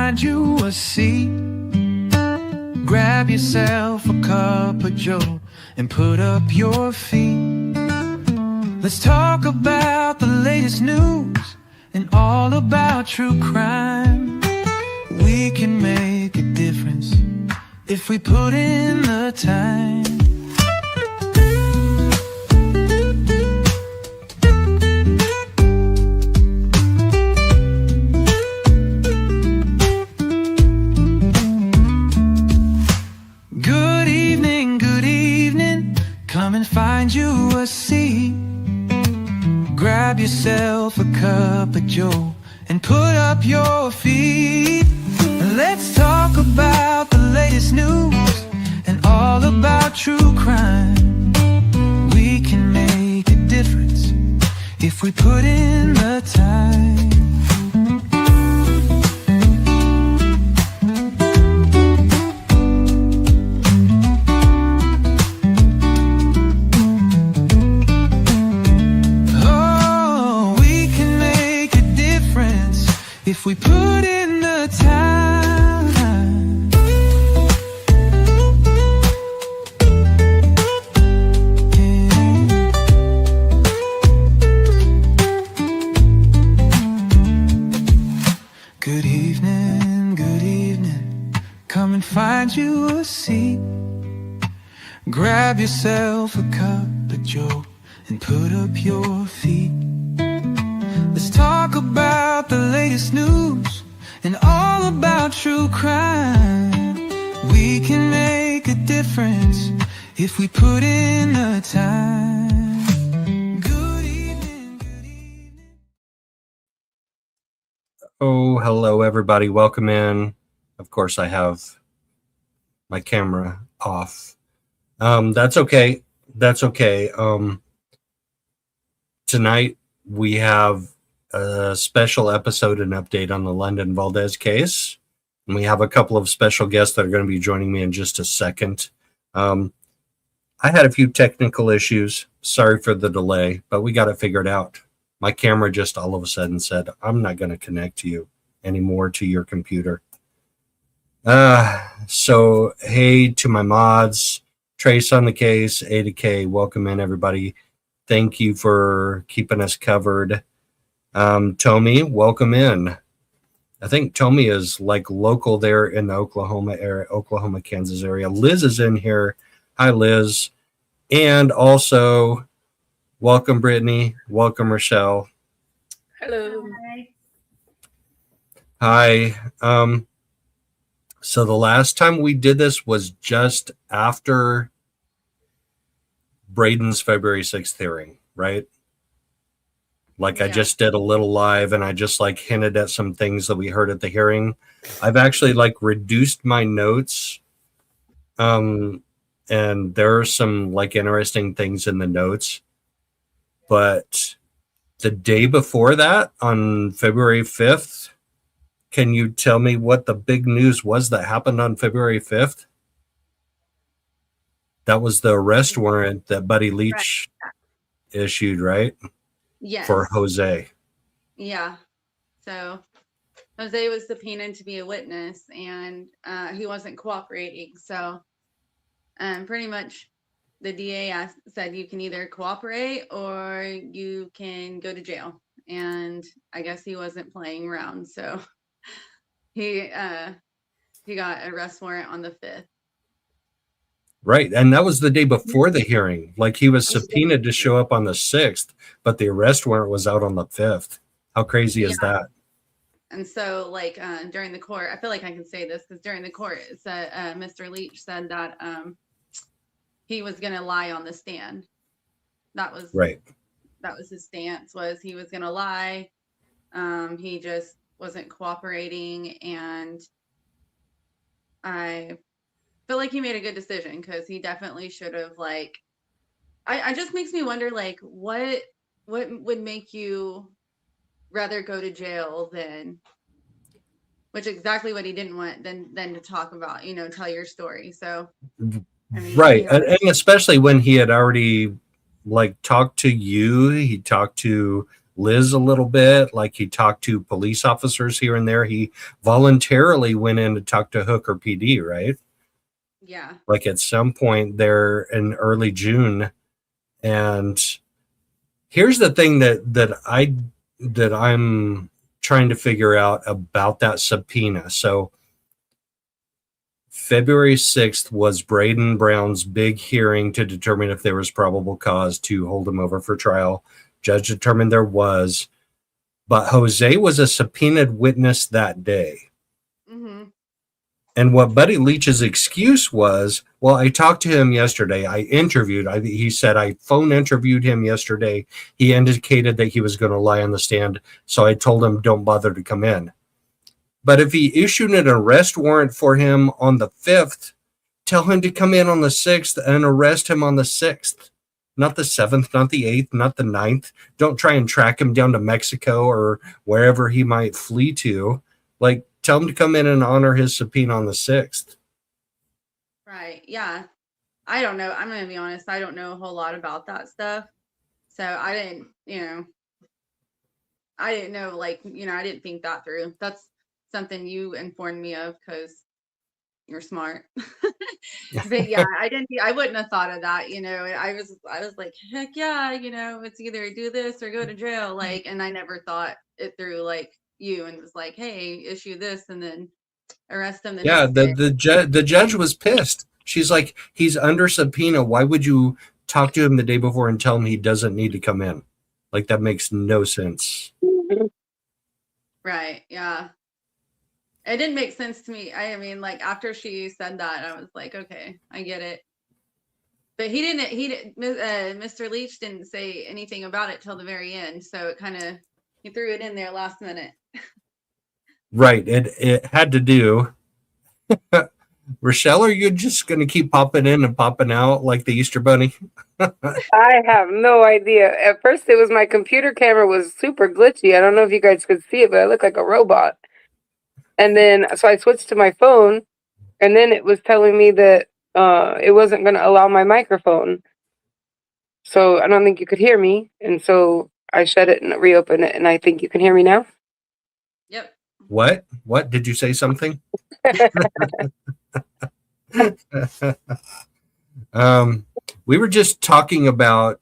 find you a seat. Grab yourself a cup of joe and put up your feet. Let's talk about the latest news and all about true crime. We can make a difference if we put in the time. Good evening, come and find you a seat. Grab yourself a cup of joe and put up your feet. Let's talk about the latest news and all about true crime. We can make a difference if we put in the time. If we put in the time. Good evening, come and find you a seat. Grab yourself a cup of joe and put up your feet. Let's talk about the latest news and all about true crime. We can make a difference if we put in the time. Good evening. Oh, hello everybody. Welcome in. Of course, I have my camera off. That's okay. Tonight we have a special episode and update on the London Valdez case. And we have a couple of special guests that are going to be joining me in just a second. I had a few technical issues. Sorry for the delay, but we got it figured out. My camera just all of a sudden said, I'm not going to connect you anymore to your computer. So, hey to my mods, Trace on the case, A to K, welcome in everybody. Thank you for keeping us covered. Tommy, welcome in. I think Tommy is like local there in the Oklahoma area, Kansas area. Liz is in here. Hi, Liz. And also, welcome, Brittany. Welcome, Rochelle. Hello. Hi. So the last time we did this was just after Brayden's February 6th hearing, right? Like I just did a little live and I just like hinted at some things that we heard at the hearing. I've actually like reduced my notes. And there are some like interesting things in the notes. But the day before that, on February 5th, can you tell me what the big news was that happened on February 5th? That was the arrest warrant that Buddy Leach issued, right? Yes. For Jose. Yeah. So Jose was subpoenaed to be a witness and he wasn't cooperating. So pretty much the DA said you can either cooperate or you can go to jail. And I guess he wasn't playing around. So he got an arrest warrant on the 5th. Right. And that was the day before the hearing. Like he was subpoenaed to show up on the 6th, but the arrest warrant was out on the 5th. How crazy is that? And so like during the court, I feel like I can say this because during the court, it said, Mr. Leach said that he was going to lie on the stand. That was right. That was his stance, was he was going to lie. He just wasn't cooperating. And I feel like he made a good decision because he definitely should have like, I just makes me wonder like what would make you rather go to jail than, which exactly what he didn't want than to talk about, you know, tell your story. So I mean, right. And especially when he had already like talked to you, he talked to Liz a little bit. Like he talked to police officers here and there. He voluntarily went in to talk to Hooker PD, right? Yeah. Like at some point there in early June. And here's the thing that I'm trying to figure out about that subpoena. So February 6th was Brayden Brown's big hearing to determine if there was probable cause to hold him over for trial. Judge determined there was, but Jose was a subpoenaed witness that day. Mm-hmm. And what Buddy Leach's excuse was, well, I talked to him yesterday. He said I phone interviewed him yesterday. He indicated that he was going to lie on the stand. So I told him, don't bother to come in. But if he issued an arrest warrant for him on the 5th, tell him to come in on the 6th and arrest him on the 6th. Not the 7th, not the 8th, not the 9th. Don't try and track him down to Mexico or wherever he might flee to. Like, tell him to come in and honor his subpoena on the 6th. Right. Yeah. I don't know. I'm going to be honest. I don't know a whole lot about that stuff. So I didn't know, like, I didn't think that through. That's something you informed me of because you're smart. But yeah, I wouldn't have thought of that. I was like, heck yeah, it's either do this or go to jail. Like, and I never thought it through like you and was like, hey, issue this and then arrest him the next day. The judge was pissed. She's like, he's under subpoena. Why would you talk to him the day before and tell him he doesn't need to come in? Like, that makes no sense. Right. Yeah. It didn't make sense to me. I mean, like after she said that, I was like, okay, I get it. But Mr. Leach didn't say anything about it till the very end. So he threw it in there last minute. Right. It had to do. Rochelle, are you just going to keep popping in and popping out like the Easter Bunny? I have no idea. At first, it was my computer camera was super glitchy. I don't know if you guys could see it, but I look like a robot. And then, so I switched to my phone, and then it was telling me that it wasn't going to allow my microphone. So I don't think you could hear me. And so I shut it and reopened it, and I think you can hear me now. Yep. What? Did you say something? We were just talking about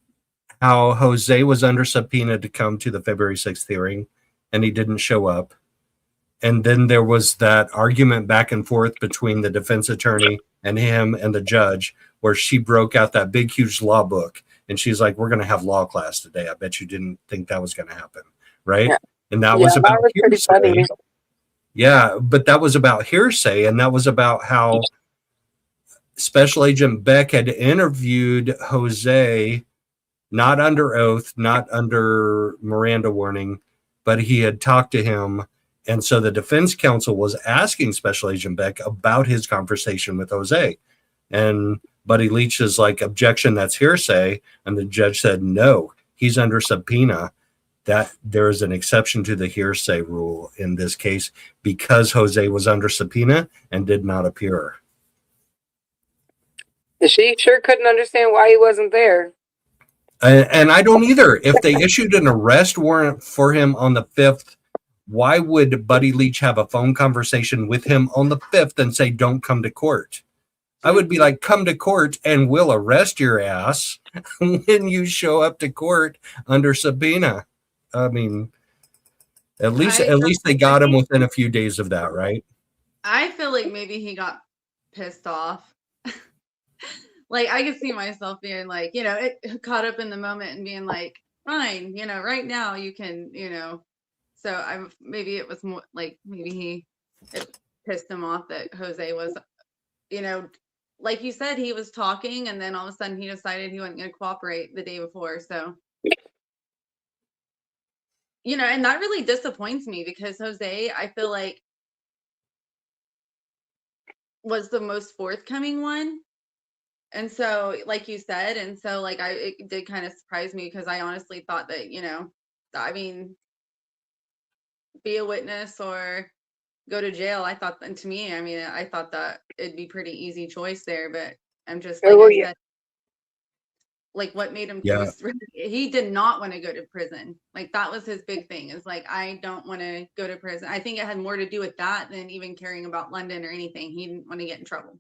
how Jose was under subpoena to come to the February 6th hearing, and he didn't show up. And then there was that argument back and forth between the defense attorney and him and the judge, where she broke out that big, huge law book. And she's like, we're going to have law class today. I bet you didn't think that was going to happen. Right. Yeah. And that was about hearsay. Yeah. But that was about hearsay. And that was about how Special Agent Beck had interviewed Jose, not under oath, not under Miranda warning, but he had talked to him. And so the defense counsel was asking Special Agent Beck about his conversation with Jose. And Buddy Leach is like, objection, that's hearsay. And the judge said, no, he's under subpoena. That there is an exception to the hearsay rule in this case because Jose was under subpoena and did not appear. She sure couldn't understand why he wasn't there. And I don't either. If they issued an arrest warrant for him on the 5th, why would Buddy Leach have a phone conversation with him on the 5th and say, don't come to court? I would be like, come to court and we'll arrest your ass when you show up to court under subpoena. I mean, at least they got him within a few days of that, right? I feel like maybe he got pissed off. Like I could see myself being like, it caught up in the moment and being like, fine, right now you can, So maybe it was more like it pissed him off that Jose was, like you said, he was talking and then all of a sudden he decided he wasn't going to cooperate the day before. So, and that really disappoints me because Jose, I feel like, was the most forthcoming one. And so, like you said, and so like it did kind of surprise me because I honestly thought that, I mean, be a witness or go to jail. I thought it'd be pretty easy choice there, but I'm just like Like what made him Yeah. choose? He did not want to go to prison. Like that was his big thing. Is like, I don't want to go to prison. I think it had more to do with that than even caring about London or anything. He didn't want to get in trouble.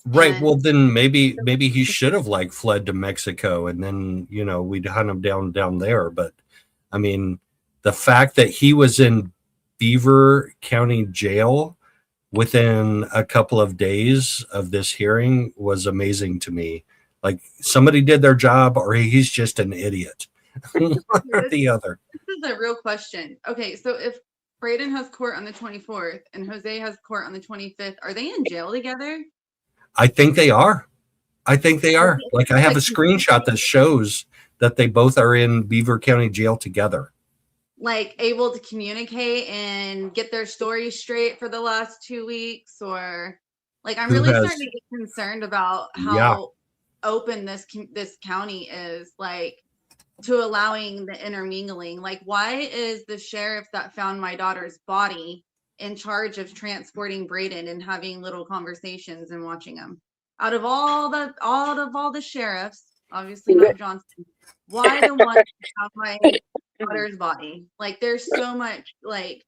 Right. And Well, then maybe he should have like fled to Mexico, and then we'd hunt him down there. But I mean, the fact that he was in Beaver County Jail within a couple of days of this hearing was amazing to me. Like somebody did their job, or he's just an idiot. One or the other. This is a real question. Okay, so if Brayden has court on the 24th and Jose has court on the 25th, are they in jail together? I think they are. Like I have a screenshot that shows that they both are in Beaver County Jail together. Like able to communicate and get their stories straight for the last 2 weeks, or like I'm really starting to get concerned about how open this county is, like to allowing the intermingling. Like, why is the sheriff that found my daughter's body in charge of transporting Brayden and having little conversations and watching him? Out of all the sheriffs, obviously not Johnson, why the one to have my daughter's body? Like, there's so much, like,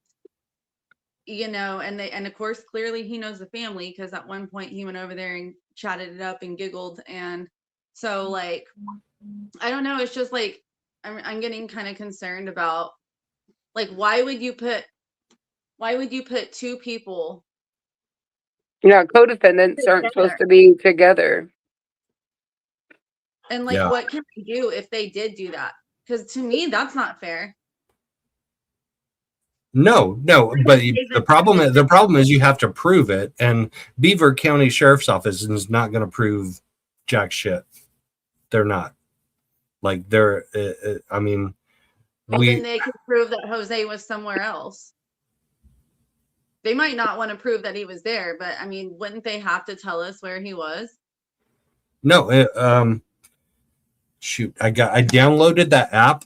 and of course, clearly he knows the family, because at one point he went over there and chatted it up and giggled. And so, like, I don't know. It's just like, I'm getting kind of concerned about, like, why would you put two people? Co-defendants aren't supposed to be together. And like, what can we do if they did do that? Because to me, that's not fair. No, but the problem is you have to prove it, and Beaver County Sheriff's Office is not going to prove jack shit. They're not. Like they're. I mean, then they could prove that Jose was somewhere else. They might not want to prove that he was there, but I mean, wouldn't they have to tell us where he was? No. Shoot, I downloaded that app.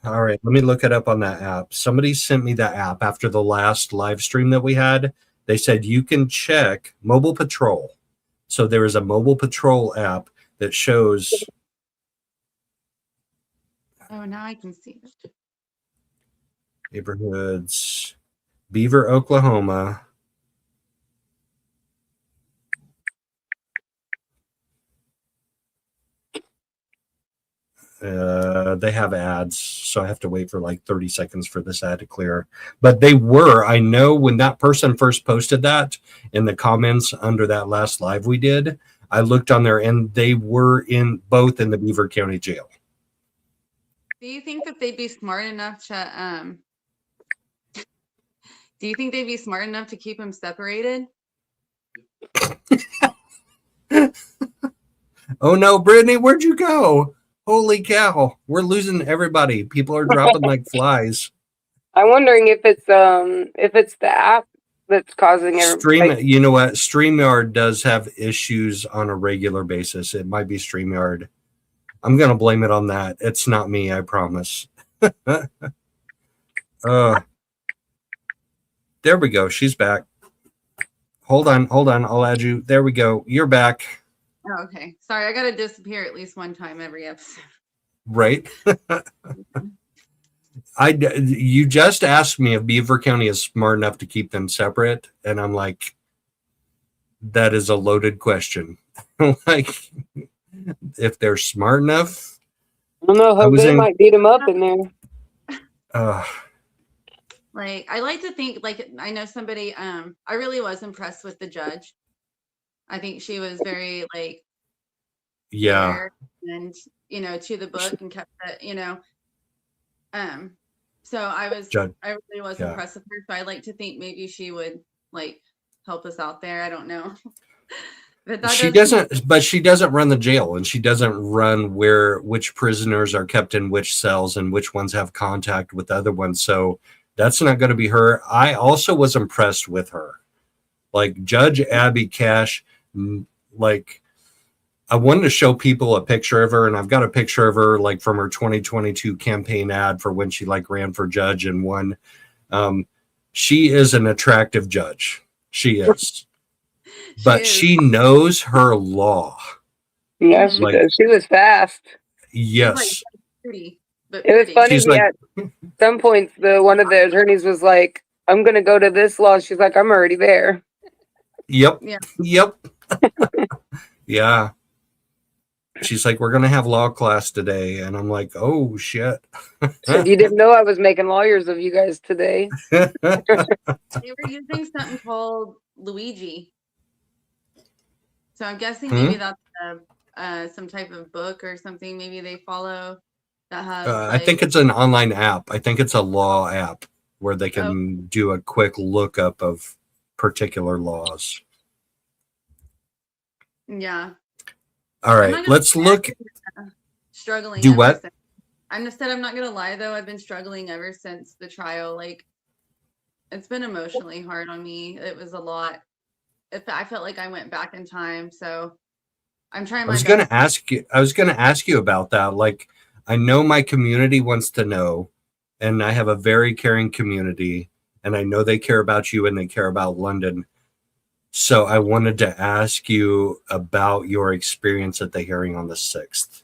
All right, let me look it up on that app. Somebody sent me that app after the last live stream that we had. They said you can check Mobile Patrol. So there is a Mobile Patrol app that shows. Oh, now I can see it. Neighborhoods, Beaver, Oklahoma. They have ads, so I have to wait for like 30 seconds for this ad to clear. But I know when that person first posted that in the comments under that last live we did, I looked on there and they were both in the Beaver County Jail. Do you think that they'd be smart enough to do you think they'd be smart enough to keep him separated? Oh no, Brittany, where'd you go? Holy cow, we're losing everybody. People are dropping like flies. I'm wondering if it's the app that's causing everybody. You know what? StreamYard does have issues on a regular basis. It might be StreamYard. I'm gonna blame it on that. It's not me, I promise. There we go. She's back. Hold on. I'll add you. There we go. You're back. Oh, okay. Sorry, I gotta disappear at least one time every episode. Right. You just asked me if Beaver County is smart enough to keep them separate, and I'm like, that is a loaded question. Like, if they're smart enough, I don't know. Jose might beat him up in there. Like, I like to think, like, I know somebody. I really was impressed with the judge. I think she was very like, fair and to the book, and kept it, so I really was impressed with her. So I like to think maybe she would like help us out there. I don't know. But she doesn't run the jail, and she doesn't run which prisoners are kept in which cells and which ones have contact with other ones. So that's not going to be her. I also was impressed with her. Like Judge Abby Cash, like I wanted to show people a picture of her, and I've got a picture of her like from her 2022 campaign ad for when she like ran for judge and won. She is an attractive judge. She is. But she knows her law. Yeah, she does. She was fast. She's like Yes. pretty, but It was pretty. funny. She's like, At some points, one of the attorneys was like, "I'm gonna go to this law." She's like, "I'm already there." yep, Yeah. yep, yeah. She's like, we're gonna have law class today, and I'm like, oh shit. Said, "You didn't know I was making lawyers of you guys today." They were using something called Luigi. So I'm guessing maybe that's some type of book or something. Maybe they follow that has I think it's an online app. I think it's a law app where they can do a quick lookup of particular laws. Yeah. All right, let's look. Struggling. Do what? Since. I just said I'm not gonna lie though. I've been struggling ever since the trial. Like, it's been emotionally hard on me. It was a lot. I felt like I went back in time. So I'm trying my best. I was gonna ask you about that. Like, I know my community wants to know, and I have a very caring community, and I know they care about you and they care about London. So I wanted to ask you about your experience at the hearing on the 6th,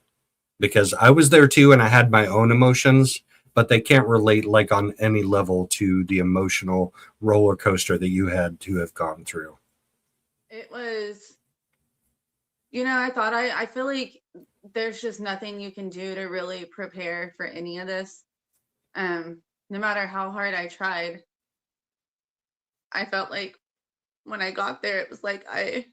because I was there too and I had my own emotions, but they can't relate like on any level to the emotional roller coaster that you had to have gone through. It was, I feel like there's just nothing you can do to really prepare for any of this. No matter how hard I tried, I felt like when I got there, it was like I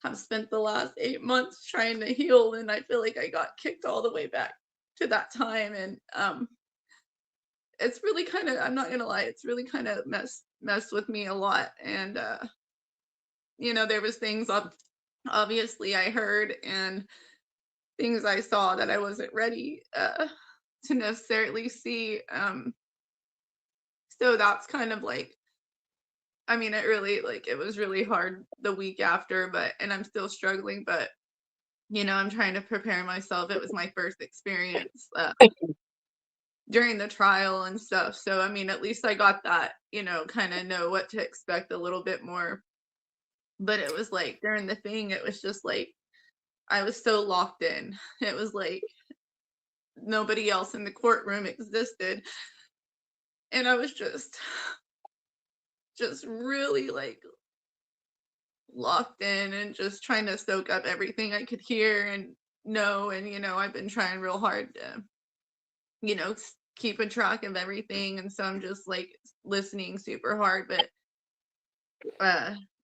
have spent the last 8 months trying to heal, and I feel like I got kicked all the way back to that time. And it's really kind of, I'm not gonna lie, it's really kind of messed with me a lot. And there was things obviously I heard and things I saw that I wasn't ready to necessarily see. So that's kind of like, it was really hard the week after, and I'm still struggling, but I'm trying to prepare myself. It was my first experience during the trial and stuff. So, at least I got that, kind of know what to expect a little bit more. But it was like during the thing, it was just like, I was so locked in. It was like nobody else in the courtroom existed. And I was just really like locked in and just trying to soak up everything I could hear and know. And, I've been trying real hard to, keep a track of everything. And so I'm just like listening super hard. But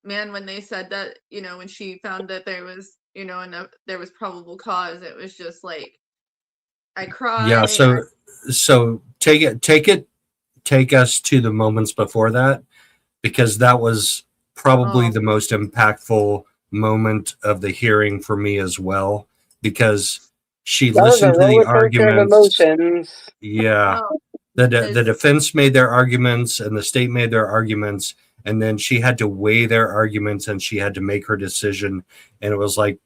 man, when they said that, when she found that there was, there was probable cause, it was just like, I cried. Yeah. So take us to the moments before that, because that was probably the most impactful moment of the hearing for me as well, because she listened to the arguments. Yeah. The defense made their arguments and the state made their arguments, and then she had to weigh their arguments and she had to make her decision. And it was like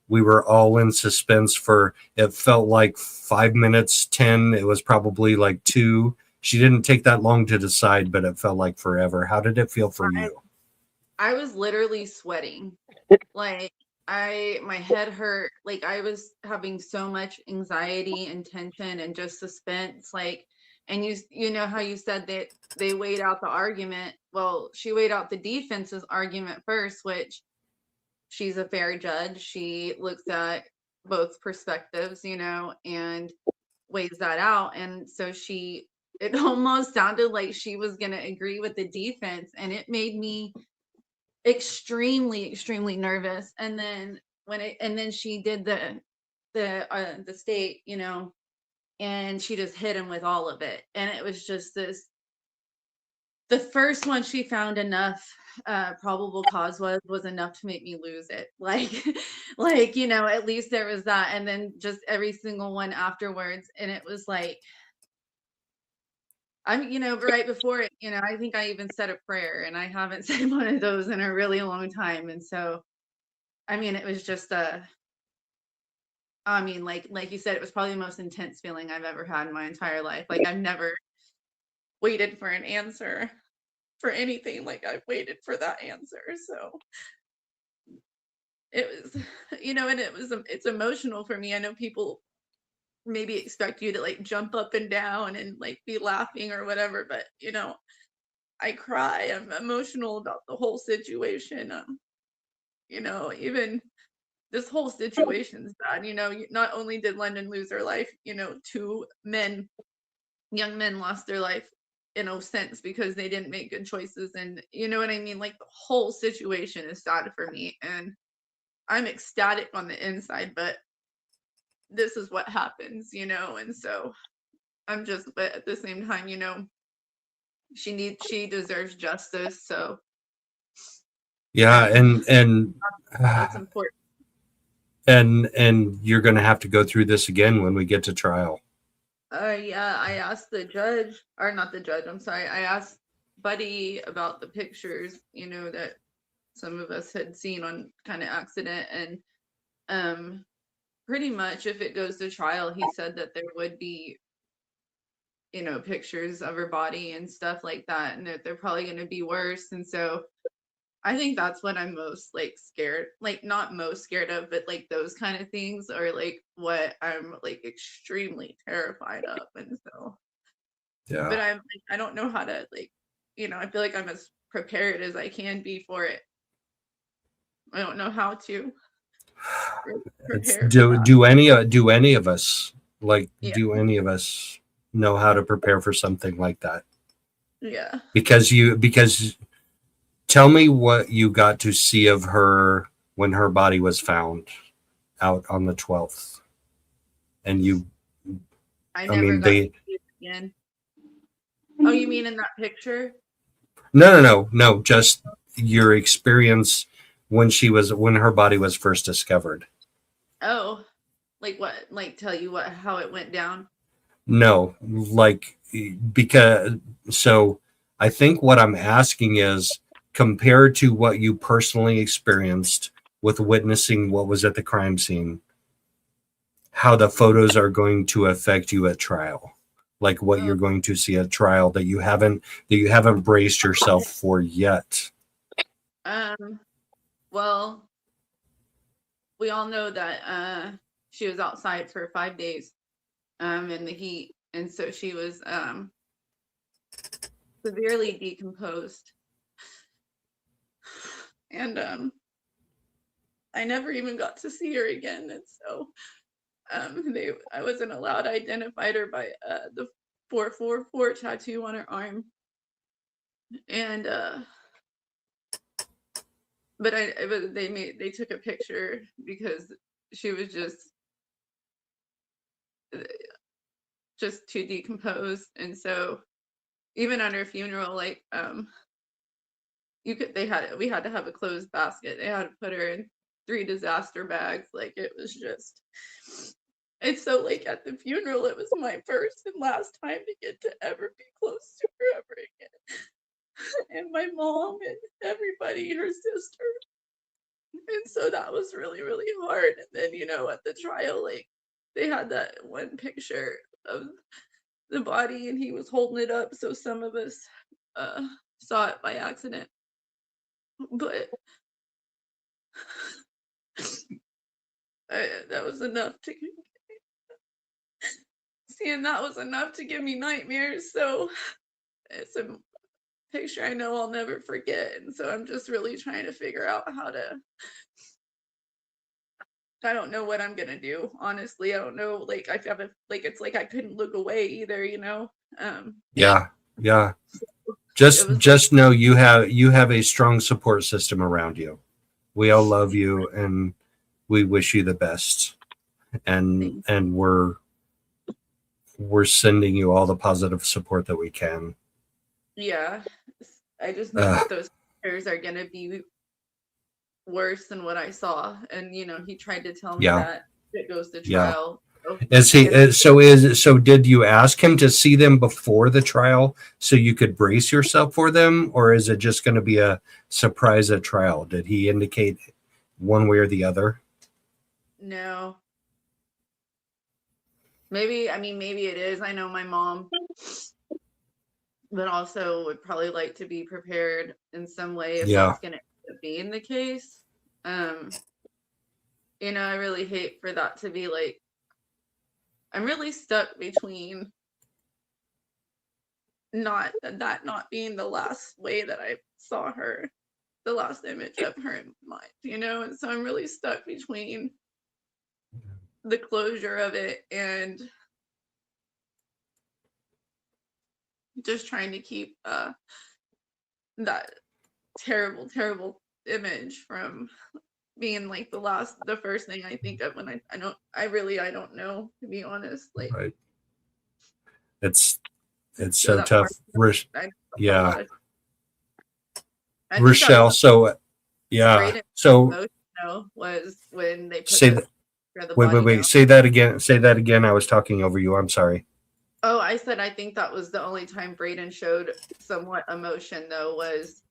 we were all in suspense for, it felt like 5 minutes, 10. It was probably like 2. She didn't take that long to decide, but it felt like forever. How did it feel for you? I was literally sweating. Like, my head hurt. Like, I was having so much anxiety and tension and just suspense. Like, and you know how you said that they weighed out the argument. Well, she weighed out the defense's argument first, which she's a fair judge. She looks at both perspectives, and weighs that out. And so it almost sounded like she was going to agree with the defense, and it made me extremely, extremely nervous. And then then she did the state, and she just hit him with all of it. And it was just the first one she found enough probable cause was enough to make me lose it. At least there was that. And then just every single one afterwards. And it was like, right before it, I think I even said a prayer, and I haven't said one of those in a really long time. And so, it was just like you said, it was probably the most intense feeling I've ever had in my entire life. Like, I've never waited for an answer for anything like I've waited for that answer. So it was, and it's emotional for me. I know people maybe expect you to like jump up and down and like be laughing or whatever, but you know, I cry. I'm emotional about the whole situation. You know, even this whole situation's bad. You know, not only did London lose her life, you know, two young men lost their life in a sense because they didn't make good choices. And you know what I mean? Like the whole situation is sad for me. And I'm ecstatic on the inside, but this is what happens, you know? And so I'm just, but at the same time, you know, she deserves justice. So Yeah, and that's important. and you're going to have to go through this again when we get to trial. Yeah, I asked the judge, or not the judge, I'm sorry. I asked Buddy about the pictures, you know, that some of us had seen on kind of accident. And pretty much if it goes to trial, he said that there would be, you know, pictures of her body and stuff like that, and that they're probably going to be worse. And so I think that's what I'm most like scared, like not most scared of, but like those kind of things are like what I'm like extremely terrified of. And so, Yeah. but I'm like, I don't know how to like, you know, I feel like I'm as prepared as I can be for it. I don't know how to prepare. Do any of us Yeah. do any of us know how to prepare for something like that? Yeah. Because tell me what you got to see of her when her body was found out on the 12th. And I never got to see it again. Oh, you mean in that picture? No, just your experience when her body was first discovered. Oh, like what? Like tell you how it went down? No, because so I think what I'm asking is, compared to what you personally experienced with witnessing what was at the crime scene, how the photos are going to affect you at trial, like what you're going to see at trial that you haven't braced yourself for yet. Well, we all know that she was outside for 5 days in the heat, and so she was severely decomposed. And I never even got to see her again. And so I wasn't allowed to identify her by the 444 tattoo on her arm. And but they took a picture because she was just too decomposed. And so even on her funeral, like we had to have a closed basket. They had to put her in 3 disaster bags. Like it was just, and so like at the funeral, it was my first and last time to get to ever be close to her ever again. And my mom and everybody, her sister. And so that was really, really hard. And then, you know, at the trial, like they had that one picture of the body and he was holding it up. So some of us saw it by accident. But that was enough to seeing that was enough to give me nightmares. So it's a picture I know I'll never forget. And so I'm just really trying to figure out I don't know what I'm gonna do. Honestly, I don't know. Like I have it's like I couldn't look away either, you know. Yeah. Just know you have a strong support system around you. We all love you and we wish you the best. And we're sending you all the positive support that we can. Yeah. I just know that those pictures are gonna be worse than what I saw. And you know, he tried to tell me that it goes to trial. So did you ask him to see them before the trial so you could brace yourself for them, or is it just going to be a surprise at trial? Did he indicate one way or the other? No. Maybe it is. I know my mom, but also would probably like to be prepared in some way if that's going to be in the case. You know, I really hate for that to be like I'm really stuck between not being the last way that I saw her, the last image of her in my mind, you know? And so I'm really stuck between the closure of it and just trying to keep that terrible image from being like the first thing I think of when I don't know, to be honest. Like, Right. It's so so that tough. part, I Yeah. I think that Rochelle. was So yeah. Brayden So emotion, though, was when they put say the, that. the Wait. body down. Say that again. Say that again. I was talking over you. I'm sorry. Oh, I said I think that was the only time Brayden showed somewhat emotion, though, was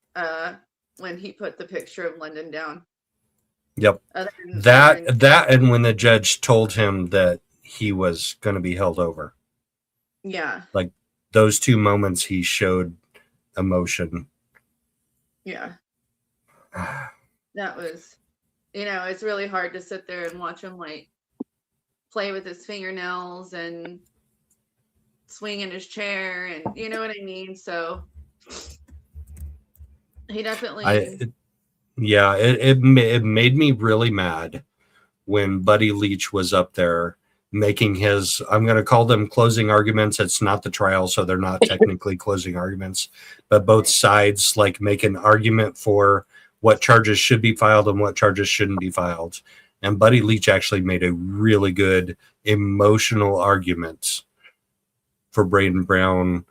when he put the picture of London down. Yep. That and when the judge told him that he was going to be held over. Yeah. Like those two moments, he showed emotion. Yeah. That was, it's really hard to sit there and watch him like play with his fingernails and swing in his chair, and you know what I mean? So he definitely. It made me really mad when Buddy Leach was up there making his, I'm going to call them closing arguments. It's not the trial, so they're not technically closing arguments, but both sides like make an argument for what charges should be filed and what charges shouldn't be filed. And Buddy Leach actually made a really good emotional argument for Brayden Brown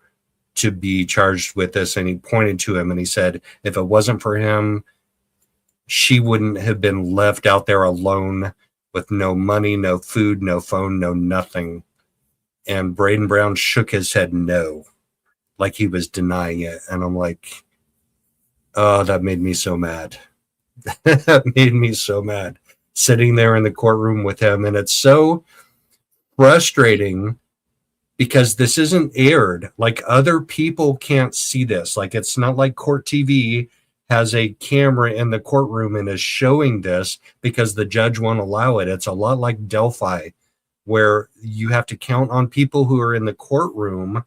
to be charged with this. And he pointed to him and he said, if it wasn't for him, she wouldn't have been left out there alone with no money, no food, no phone, no nothing. And Brayden Brown shook his head no, like he was denying it. And I'm like, oh, that made me so mad. That made me so mad sitting there in the courtroom with him. And it's so frustrating because this isn't aired. Like other people can't see this. Like it's not like court TV has a camera in the courtroom and is showing this because the judge won't allow it. It's a lot like Delphi, where you have to count on people who are in the courtroom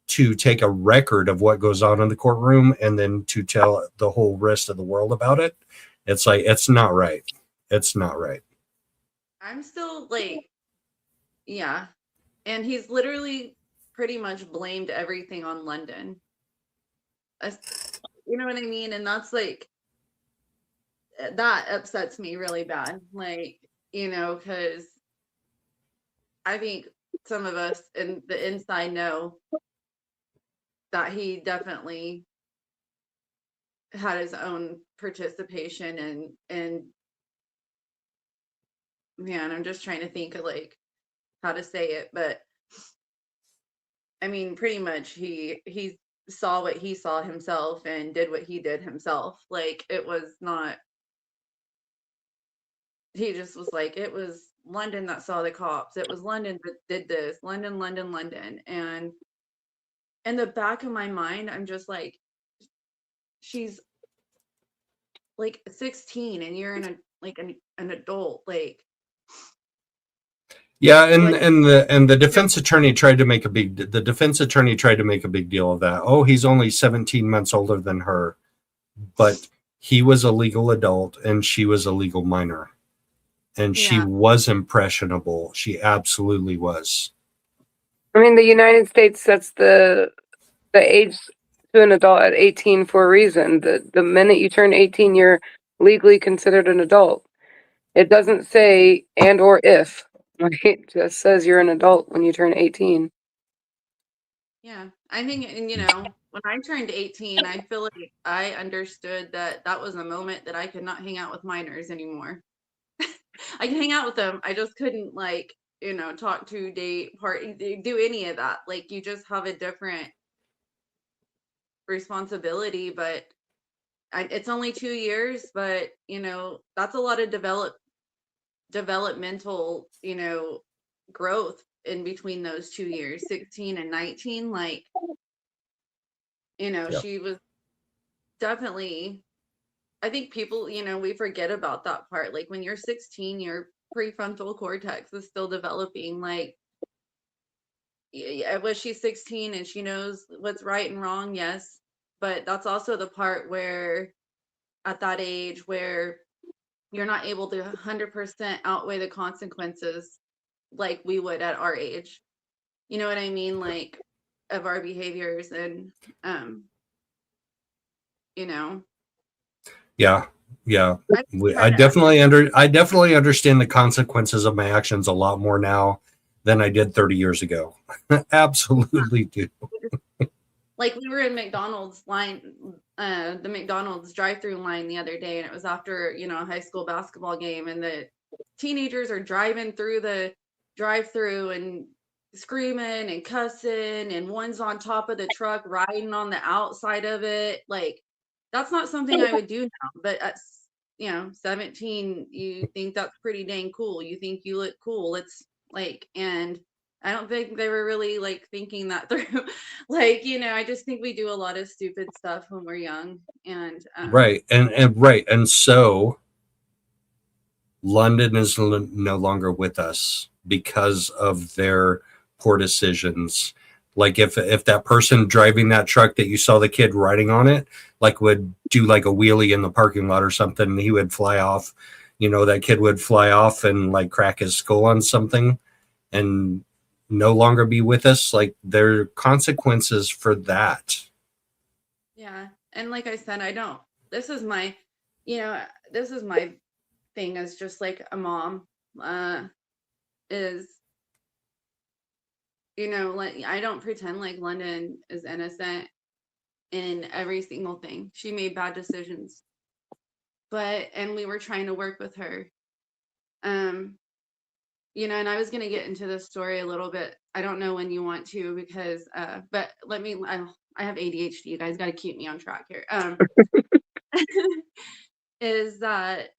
to take a record of what goes on in the courtroom and then to tell the whole rest of the world about it. It's like, it's not right. It's not right. I'm still like, yeah. And he's literally pretty much blamed everything on London. You know what I mean? And that's like, that upsets me really bad. Like, because I think some of us in the inside know that he definitely had his own participation and man, I'm just trying to think of like how to say it, but I mean, pretty much he saw what he saw himself and did what he did himself. Like it was not, he just was like, it was London that saw the cops. It was London that did this. London. And in the back of my mind, I'm just like, she's like 16 and you're an adult. Like, yeah, and the defense attorney tried to make a big deal of that. Oh, he's only 17 months older than her, but he was a legal adult and she was a legal minor, and she was impressionable. She absolutely was. I mean, the United States sets the age to an adult at 18 for a reason. The minute you turn 18, you're legally considered an adult. It doesn't say and or if. It just says you're an adult when you turn 18. Yeah, I think, and when I turned 18, I feel like I understood that was a moment that I could not hang out with minors anymore. I could hang out with them. I just couldn't talk to, date, party, do any of that. Like you just have a different responsibility, but it's only 2 years, but that's a lot of developmental, growth in between those 2 years, 16 and 19. Like, Yep. She was definitely, I think people, we forget about that part. Like when you're 16, your prefrontal cortex is still developing. Like was she 16 and she knows what's right and wrong? Yes. But that's also the part where at that age where you're not able to 100% outweigh the consequences like we would at our age. You know what I mean? Like of our behaviors and, you know. Yeah. Yeah. I I definitely understand the consequences of my actions a lot more now than I did 30 years ago. Absolutely do. Like we were in McDonald's line, the McDonald's drive-through line the other day, and it was after, you know, a high school basketball game, and the teenagers are driving through the drive-through and screaming and cussing, and one's on top of the truck riding on the outside of it. Like that's not something I would do now, but at, you know, 17, you think that's pretty dang cool. You think you look cool. It's like, and I don't think they were really like thinking that through. Like, you know, I just think we do a lot of stupid stuff when we're young. And Right. And so London is no longer with us because of their poor decisions. Like if that person driving that truck that you saw the kid riding on it, like would do like a wheelie in the parking lot or something, and he would fly off, you know, that kid would fly off and like crack his skull on something and no longer be with us. Like there are consequences for that. yeah. And like I said, this is my, you know, this is my thing as just like a mom, is, you know, like I don't pretend like London is innocent in every single thing. She made bad decisions, and we were trying to work with her. You know, and I was going to get into this story a little bit. I don't know when you want to, because, but I have ADHD. You guys got to keep me on track here. Is that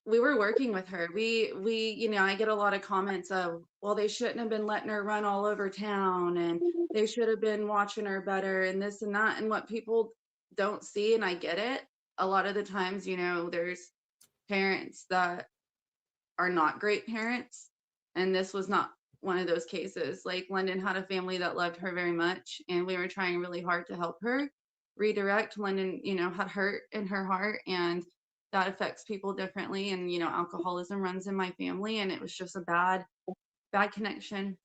we were working with her. We, you know, I get a lot of comments of, well, they shouldn't have been letting her run all over town, and they should have been watching her better, and this and that. And what people don't see, and I get it, a lot of the times, you know, there's parents that are not great parents. And this was not one of those cases. Like London had a family that loved her very much, and we were trying really hard to help her redirect. London, you know, had hurt in her heart, and that affects people differently. And, you know, alcoholism runs in my family, and it was just a bad connection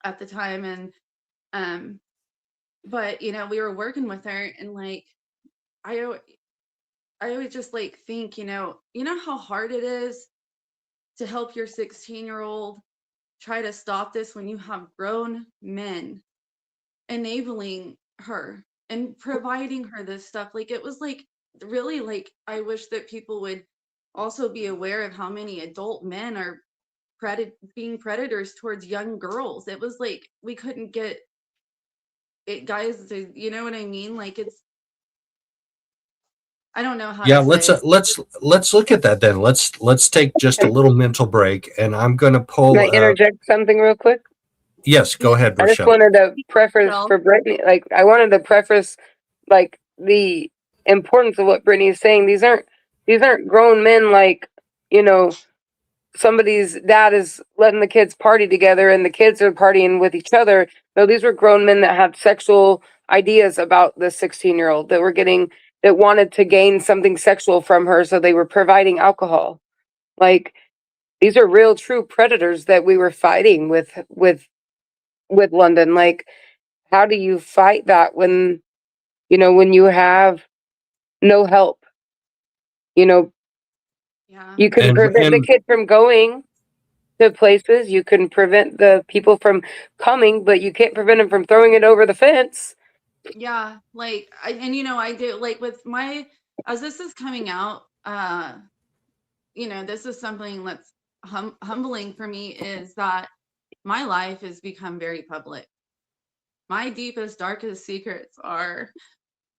at the time. And, but, you know, we were working with her, and like, I always just like think, you know how hard it is to help your 16-year-old try to stop this when you have grown men enabling her and providing her this stuff. Like it was like really, like I wish that people would also be aware of how many adult men are being predators towards young girls. It was like we couldn't get it, guys, to, you know what I mean? Like it's, I don't know how Yeah, to say. let's look at that then. Let's take just a little mental break, and I'm going to pull. Can I interject something real quick? Yes, go ahead, I just Rochelle. wanted to preface for Brittany, like I wanted to preface like the importance of what Brittany is saying. These aren't grown men, like, you know, somebody's dad is letting the kids party together and the kids are partying with each other. No, these were grown men that had sexual ideas about the 16-year-old that wanted to gain something sexual from her, so they were providing alcohol. Like these are real true predators that we were fighting with London. Like how do you fight that when you have no help? You can prevent the kid from going to places, you can prevent the people from coming, but you can't prevent them from throwing it over the fence. Yeah, like I do, like with as this is coming out, this is something that's humbling for me, is that my life has become very public. My deepest, darkest secrets are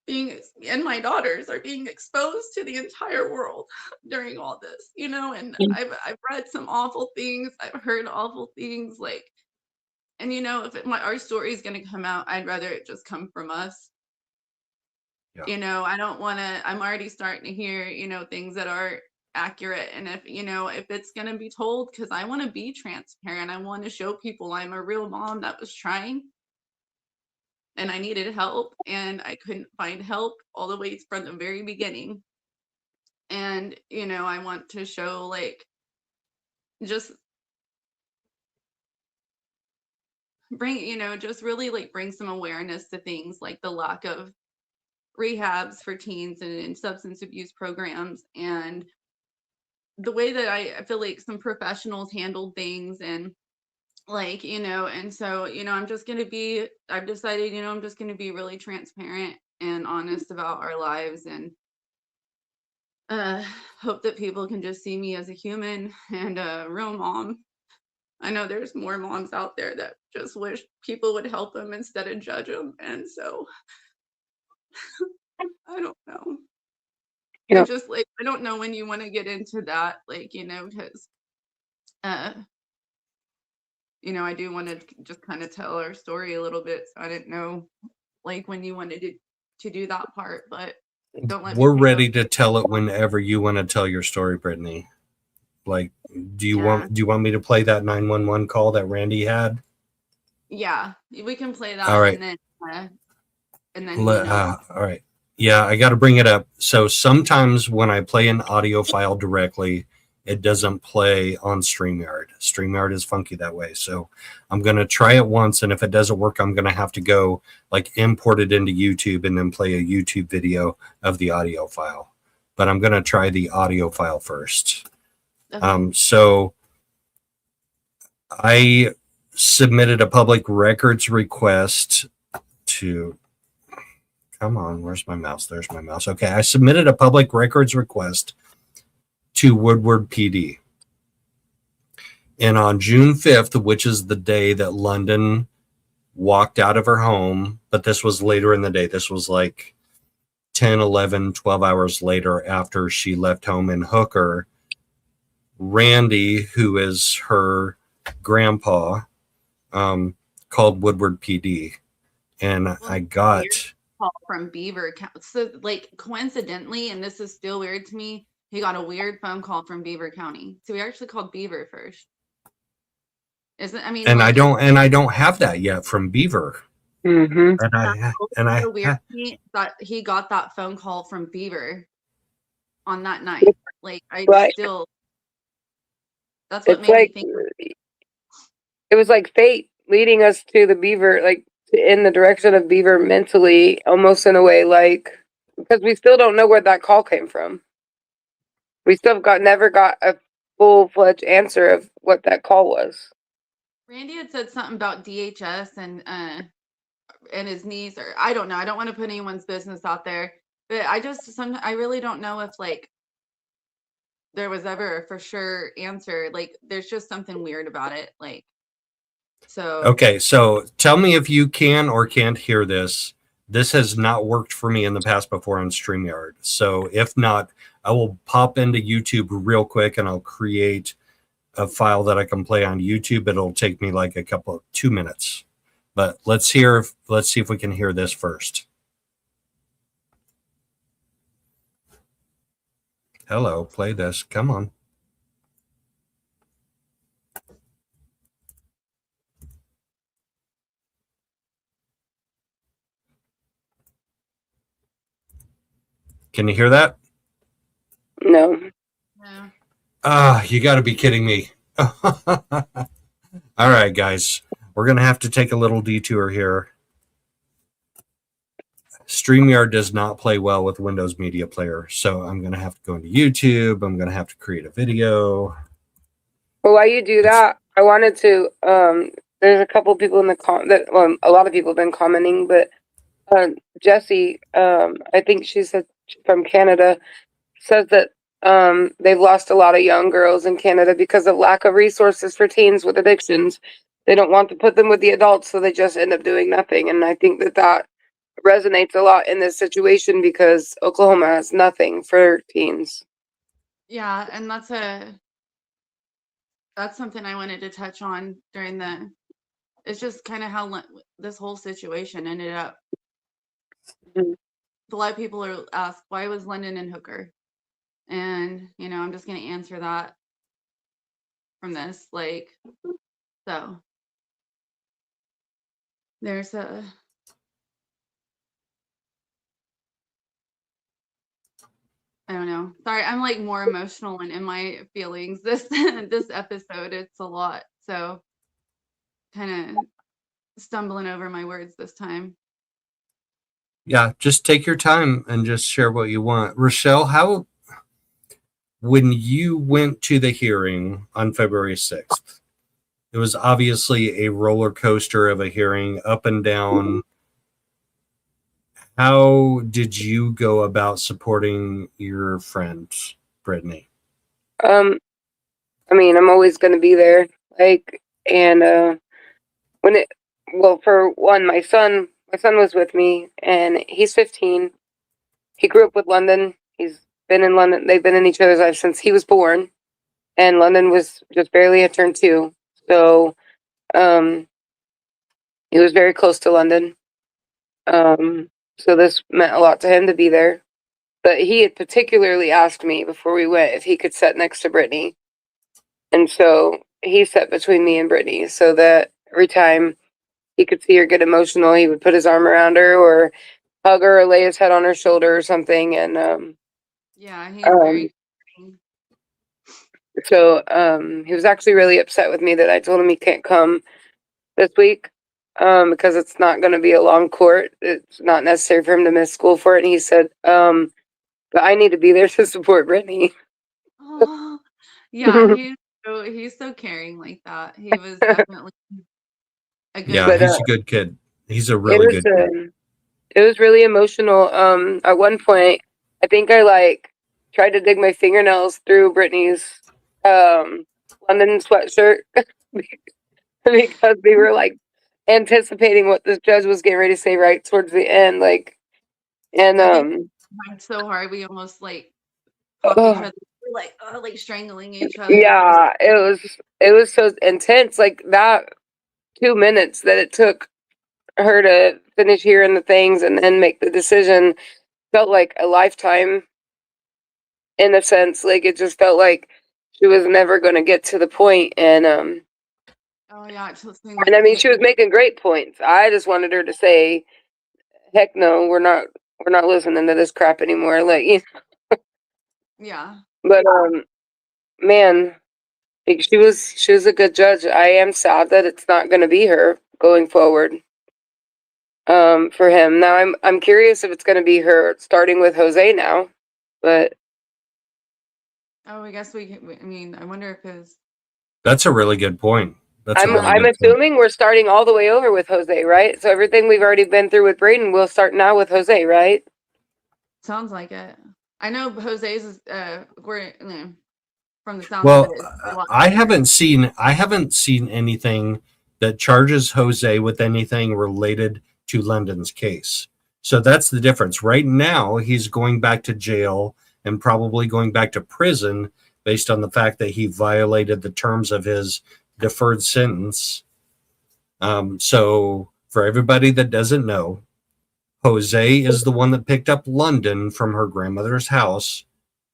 and my daughters are being exposed to the entire world during all this, and I've read some awful things, I've heard awful things, like, and if our story is going to come out, I'd rather it just come from us. Yeah. I don't want to, I'm already starting to hear, things that are accurate. And if, you know, if it's going to be told, because I want to be transparent, I want to show people I'm a real mom that was trying and I needed help and I couldn't find help all the way from the very beginning. And, you know, I want to show like just bring, you know, just really like bring some awareness to things like the lack of rehabs for teens and substance abuse programs, and the way that I feel like some professionals handled things, and like, you know, and so, you know, I've decided, you know, I'm just going to be really transparent and honest about our lives, and hope that people can just see me as a human and a real mom. I know there's more moms out there that just wish people would help them instead of judge them, and so I don't know. Yeah. It's just like, I don't know when you want to get into that, like, you know, because you know, I do want to just kind of tell our story a little bit. So I didn't know like when you wanted to do that part, but don't let me We're take ready over. to tell it whenever you want to tell your story, Brittany. Like, do you want me to play that 911 call that Randy had? Yeah, we can play that. All right. And then you know. All right. Yeah, I got to bring it up. So sometimes when I play an audio file directly, it doesn't play on StreamYard. StreamYard is funky that way. So I'm going to try it once. And if it doesn't work, I'm going to have to go like import it into YouTube and then play a YouTube video of the audio file. But I'm going to try the audio file first. Okay. So I submitted a public records request to... Come on, where's my mouse? There's my mouse. Okay, I submitted a public records request to Woodward PD. And on June 5th, which is the day that London walked out of her home, but this was later in the day. This was like 10, 11, 12 hours later after she left home in Hooker. Randy, who is her grandpa, called Woodward PD. And I got... call from Beaver County. So like coincidentally, and this is still weird to me, he got a weird phone call from Beaver County. So we actually called Beaver first. Isn't, I mean, and like, I don't have that yet from Beaver. Mm-hmm. And I weird to me that he got that phone call from Beaver on that night. Like still, that's what made me think. It was like fate leading us to the Beaver, like in the direction of Beaver mentally, almost in a way, like, because we still don't know where that call came from. We still never got a full-fledged answer of what that call was. Randy had said something about DHS and his niece, or I don't know. I don't want to put anyone's business out there, but I really don't know if like there was ever a for sure answer. Like, there's just something weird about it. Like, so. Okay, so tell me if you can or can't hear this. This has not worked for me in the past before on StreamYard. So if not, I will pop into YouTube real quick and I'll create a file that I can play on YouTube. It'll take me like 2 minutes. But let's see if we can hear this first. Hello, play this. Come on. Can you hear that? No. Yeah. You got to be kidding me. All right, guys. We're going to have to take a little detour here. StreamYard does not play well with Windows Media Player, so I'm going to have to go into YouTube. I'm going to have to create a video. Well, while you do that, I wanted to, there's a couple people in the a lot of people have been commenting, but Jessie, I think she said from Canada, says that they've lost a lot of young girls in Canada because of lack of resources for teens with addictions. They don't want to put them with the adults, so they just end up doing nothing. And I think that resonates a lot in this situation because Oklahoma has nothing for teens. Yeah, and that's something I wanted to touch on during it's just kind of how this whole situation ended up. Mm-hmm. A lot of people are asked, why was London and Hooker? And, I'm just going to answer that from this. Like, so there's a. I don't know. Sorry, I'm like more emotional and in my feelings this this episode. It's a lot. So kind of stumbling over my words this time. Yeah, just take your time and just share what you want. Rochelle, when you went to the hearing on February 6th, it was obviously a roller coaster of a hearing, up and down. How did you go about supporting your friend, Brittany? I mean, I'm always going to be there. Like, and for one, my son was with me, and he's 15. He grew up with London. He's been in London. They've been in each other's lives since he was born, and London was just barely had turned 2. So, he was very close to London. So this meant a lot to him to be there. But he had particularly asked me before we went if he could sit next to Brittany. And so he sat between me and Brittany so that every time he could see her get emotional, he would put his arm around her or hug her or lay his head on her shoulder or something. And yeah, he's very. So he was actually really upset with me that I told him he can't come this week because it's not going to be a long court. It's not necessary for him to miss school for it. And he said, but I need to be there to support Brittany. Oh, yeah, he's so caring like that. He was definitely a good. Yeah, he's a good kid. He's a really good kid. It was really emotional. At one point, I think I tried to dig my fingernails through Brittany's London sweatshirt because we were anticipating what this judge was getting ready to say right towards the end. So hard we almost popped each other. We're strangling each other. Yeah, it was so intense. That 2 minutes that it took her to finish hearing the things and then make the decision felt like a lifetime in a sense. It just felt like she was never going to get to the point. And oh yeah, and I mean, she was making great points. I just wanted her to say, heck no, we're not listening to this crap anymore. Yeah. But man, she was a good judge. I am sad that it's not going to be her going forward. For him now, I'm curious if it's going to be her starting with Jose now. But I guess I mean, I wonder if his. That's a really good point. I'm assuming we're starting all the way over with Jose, right? So everything we've already been through with Brayden, we'll start now with Jose, right? Sounds like it. I know Jose's is from the sound. Well, I haven't seen anything that charges Jose with anything related to London's case. So that's the difference. Right now, he's going back to jail and probably going back to prison based on the fact that he violated the terms of his deferred sentence. So for everybody that doesn't know, Jose is the one that picked up London from her grandmother's house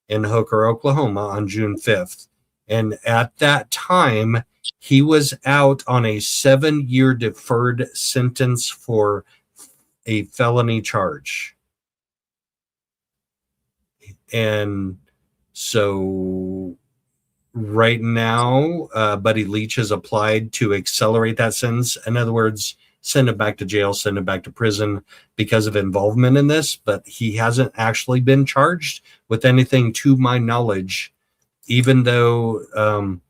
in Hooker, Oklahoma on June 5th. And at that time, he was out on a 7-year deferred sentence for a felony charge. And so right now, Buddy Leach has applied to accelerate that sentence. In other words, send him back to jail, send him back to prison because of involvement in this, but he hasn't actually been charged with anything to my knowledge, even though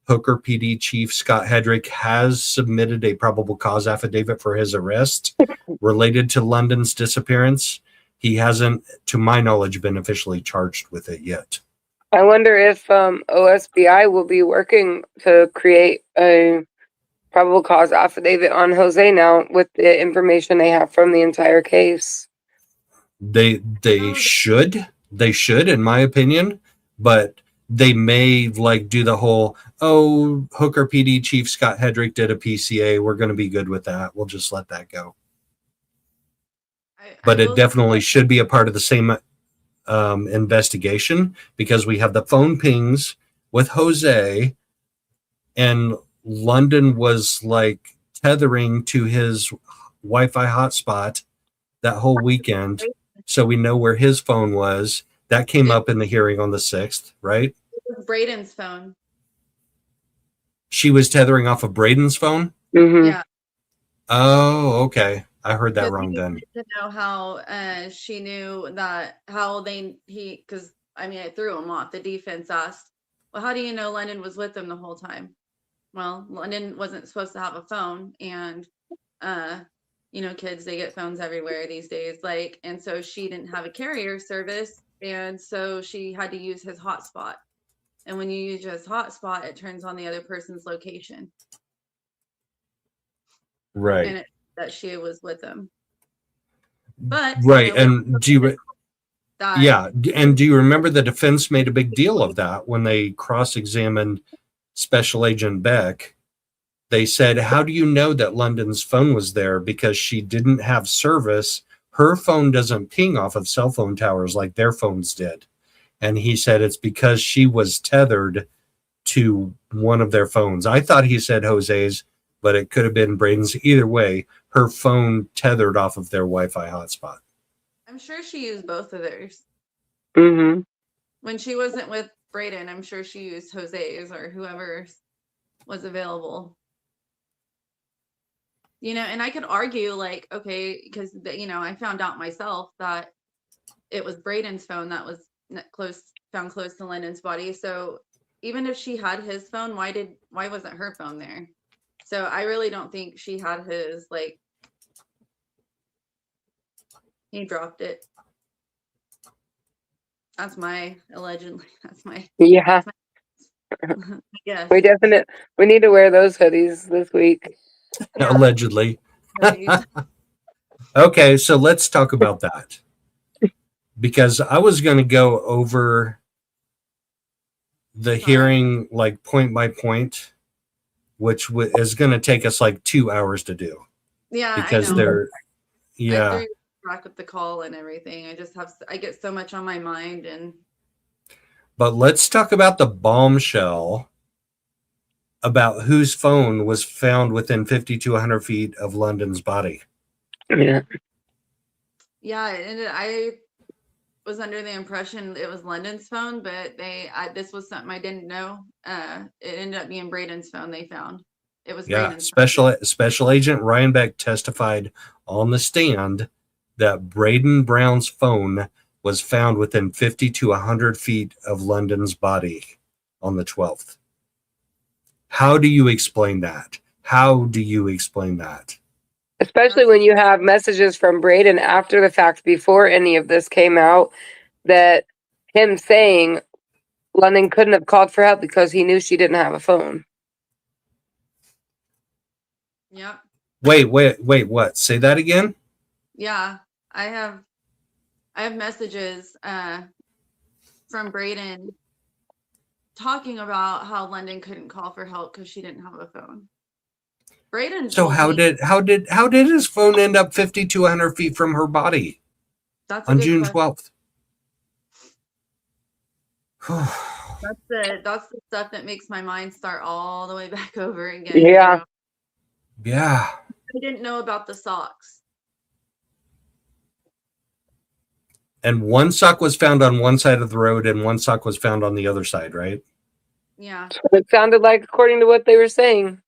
Hooker PD Chief Scott Hedrick has submitted a probable cause affidavit for his arrest related to London's disappearance. He hasn't, to my knowledge, been officially charged with it yet. I wonder if OSBI will be working to create a probable cause affidavit on Jose now with the information they have from the entire case. They should, in my opinion, but they may do the whole, Hooker PD Chief Scott Hedrick did a PCA. We're going to be good with that. We'll just let that go. But it definitely should be a part of the same investigation, because we have the phone pings with Jose, and London was like tethering to his Wi-Fi hotspot that whole weekend. So we know where his phone was. That came up in the hearing on the 6th, right? It was Brayden's phone. She was tethering off of Brayden's phone? Mm-hmm. Yeah. Oh, okay. I heard that wrong He then. wanted to know how she knew that, because I mean, I threw him off. The defense asked, well, how do you know London was with him the whole time? Well, London wasn't supposed to have a phone, and kids, they get phones everywhere these days, and so she didn't have a carrier service, and so she had to use his hotspot. And when you use his hotspot, it turns on the other person's location. Right. And that she was with him. But right. And do you and do you remember the defense made a big deal of that when they cross-examined Special Agent Beck? They said, how do you know that London's phone was there? Because she didn't have service. Her phone doesn't ping off of cell phone towers like their phones did. And he said it's because she was tethered to one of their phones. I thought he said Jose's, but it could have been Brayden's. Either way, her phone tethered off of their Wi-Fi hotspot. I'm sure she used both of theirs. Mm-hmm. When she wasn't with Brayden, I'm sure she used Jose's or whoever was available. And I could argue, okay, because I found out myself that it was Brayden's phone that was found close to London's body. So even if she had his phone, why wasn't her phone there? So I really don't think she had his. He dropped it. That's my allegedly. That's my. Yeah. Yes. We need to wear those hoodies this week. Yeah. Allegedly. Okay, so let's talk about that. Because I was going to go over the hearing point by point, which is going to take us 2 hours to do. Yeah, because I know. they're I threw track of the call and everything. I get so much on my mind. But let's talk about the bombshell about whose phone was found within 50 to 100 feet of London's body. Yeah. Yeah, and I was under the impression it was London's phone, but this was something I didn't know. It ended up being Brayden's phone they found. It was Brayden's phone. Special Agent Ryan Beck testified on the stand that Brayden Brown's phone was found within 50 to 100 feet of London's body on the 12th. How do you explain that? Especially when you have messages from Brayden after the fact, before any of this came out, that him saying London couldn't have called for help because he knew she didn't have a phone. Yep. Wait, what? Say that again? Yeah, I have messages from Brayden talking about how London couldn't call for help because she didn't have a phone. Brayden. So how did his phone end up 50 to 100 feet from her body? That's on June 12th. That's the stuff that makes my mind start all the way back over again. Yeah. Yeah. I didn't know about the socks. And one sock was found on one side of the road and one sock was found on the other side, right? Yeah. It sounded like according to what they were saying.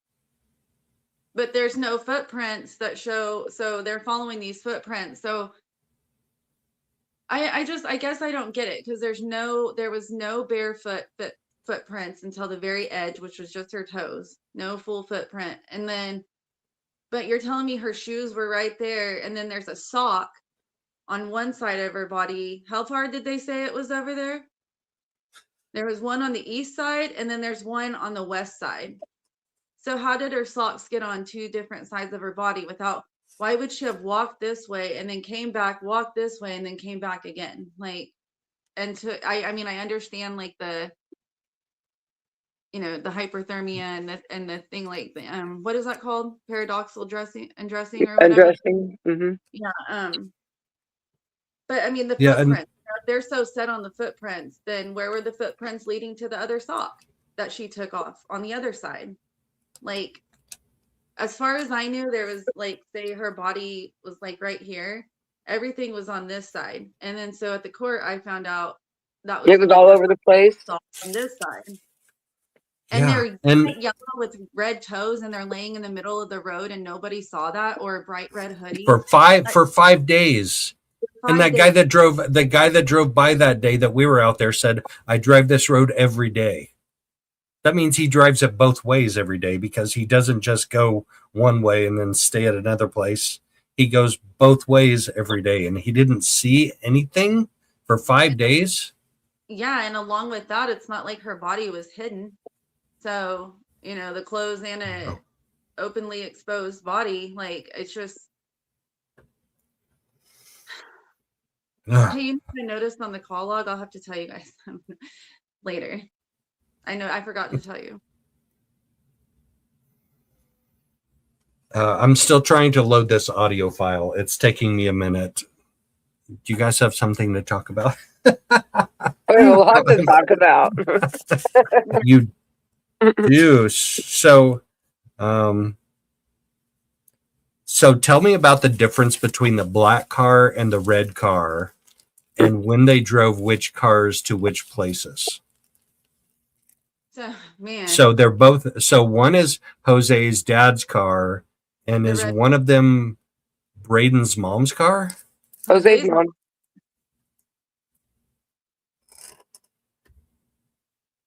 But there's no footprints that show, so they're following these footprints. So I guess I don't get it, because there was no barefoot footprints until the very edge, which was just her toes, no full footprint. And then, but you're telling me her shoes were right there, and then there's a sock on one side of her body. How far did they say it was over there? There was one on the east side, and then there's one on the west side. So how did her socks get on two different sides of her body why would she have walked this way and then came back, walked this way, and then came back again? I understand the hyperthermia and the thing, what is that called? Paradoxical undressing or whatever. Undressing. Mm-hmm. Yeah. But I mean, the Yeah, footprint, if they're so set on the footprints, then where were the footprints leading to the other sock that she took off on the other side? Like, as far as I knew, there was like, say her body was like right here. Everything was on this side. And then so at the court, I found out that was It was all over the place. on this side. And Yeah. they're And yellow with red toes, and they're laying in the middle of the road, and nobody saw that, or a bright red hoodie. for 5 days. And that guy that drove by that day that we were out there said, I drive this road every day. That means he drives it both ways every day, because he doesn't just go one way and then stay at another place. He goes both ways every day, and he didn't see anything for 5 days. Yeah, and along with that, it's not like her body was hidden. So, the clothes and a openly exposed body, like, it's just. Hey, you know what I noticed on the call log? I'll have to tell you guys later. I know I forgot to tell you. I'm still trying to load this audio file. It's taking me a minute. Do you guys have something to talk about? We'll have to talk about. You do. So tell me about the difference between the black car and the red car, and when they drove which cars to which places. So, man. So they're both. So one is Jose's dad's car, and is one of them Brayden's mom's car? Jose's mom.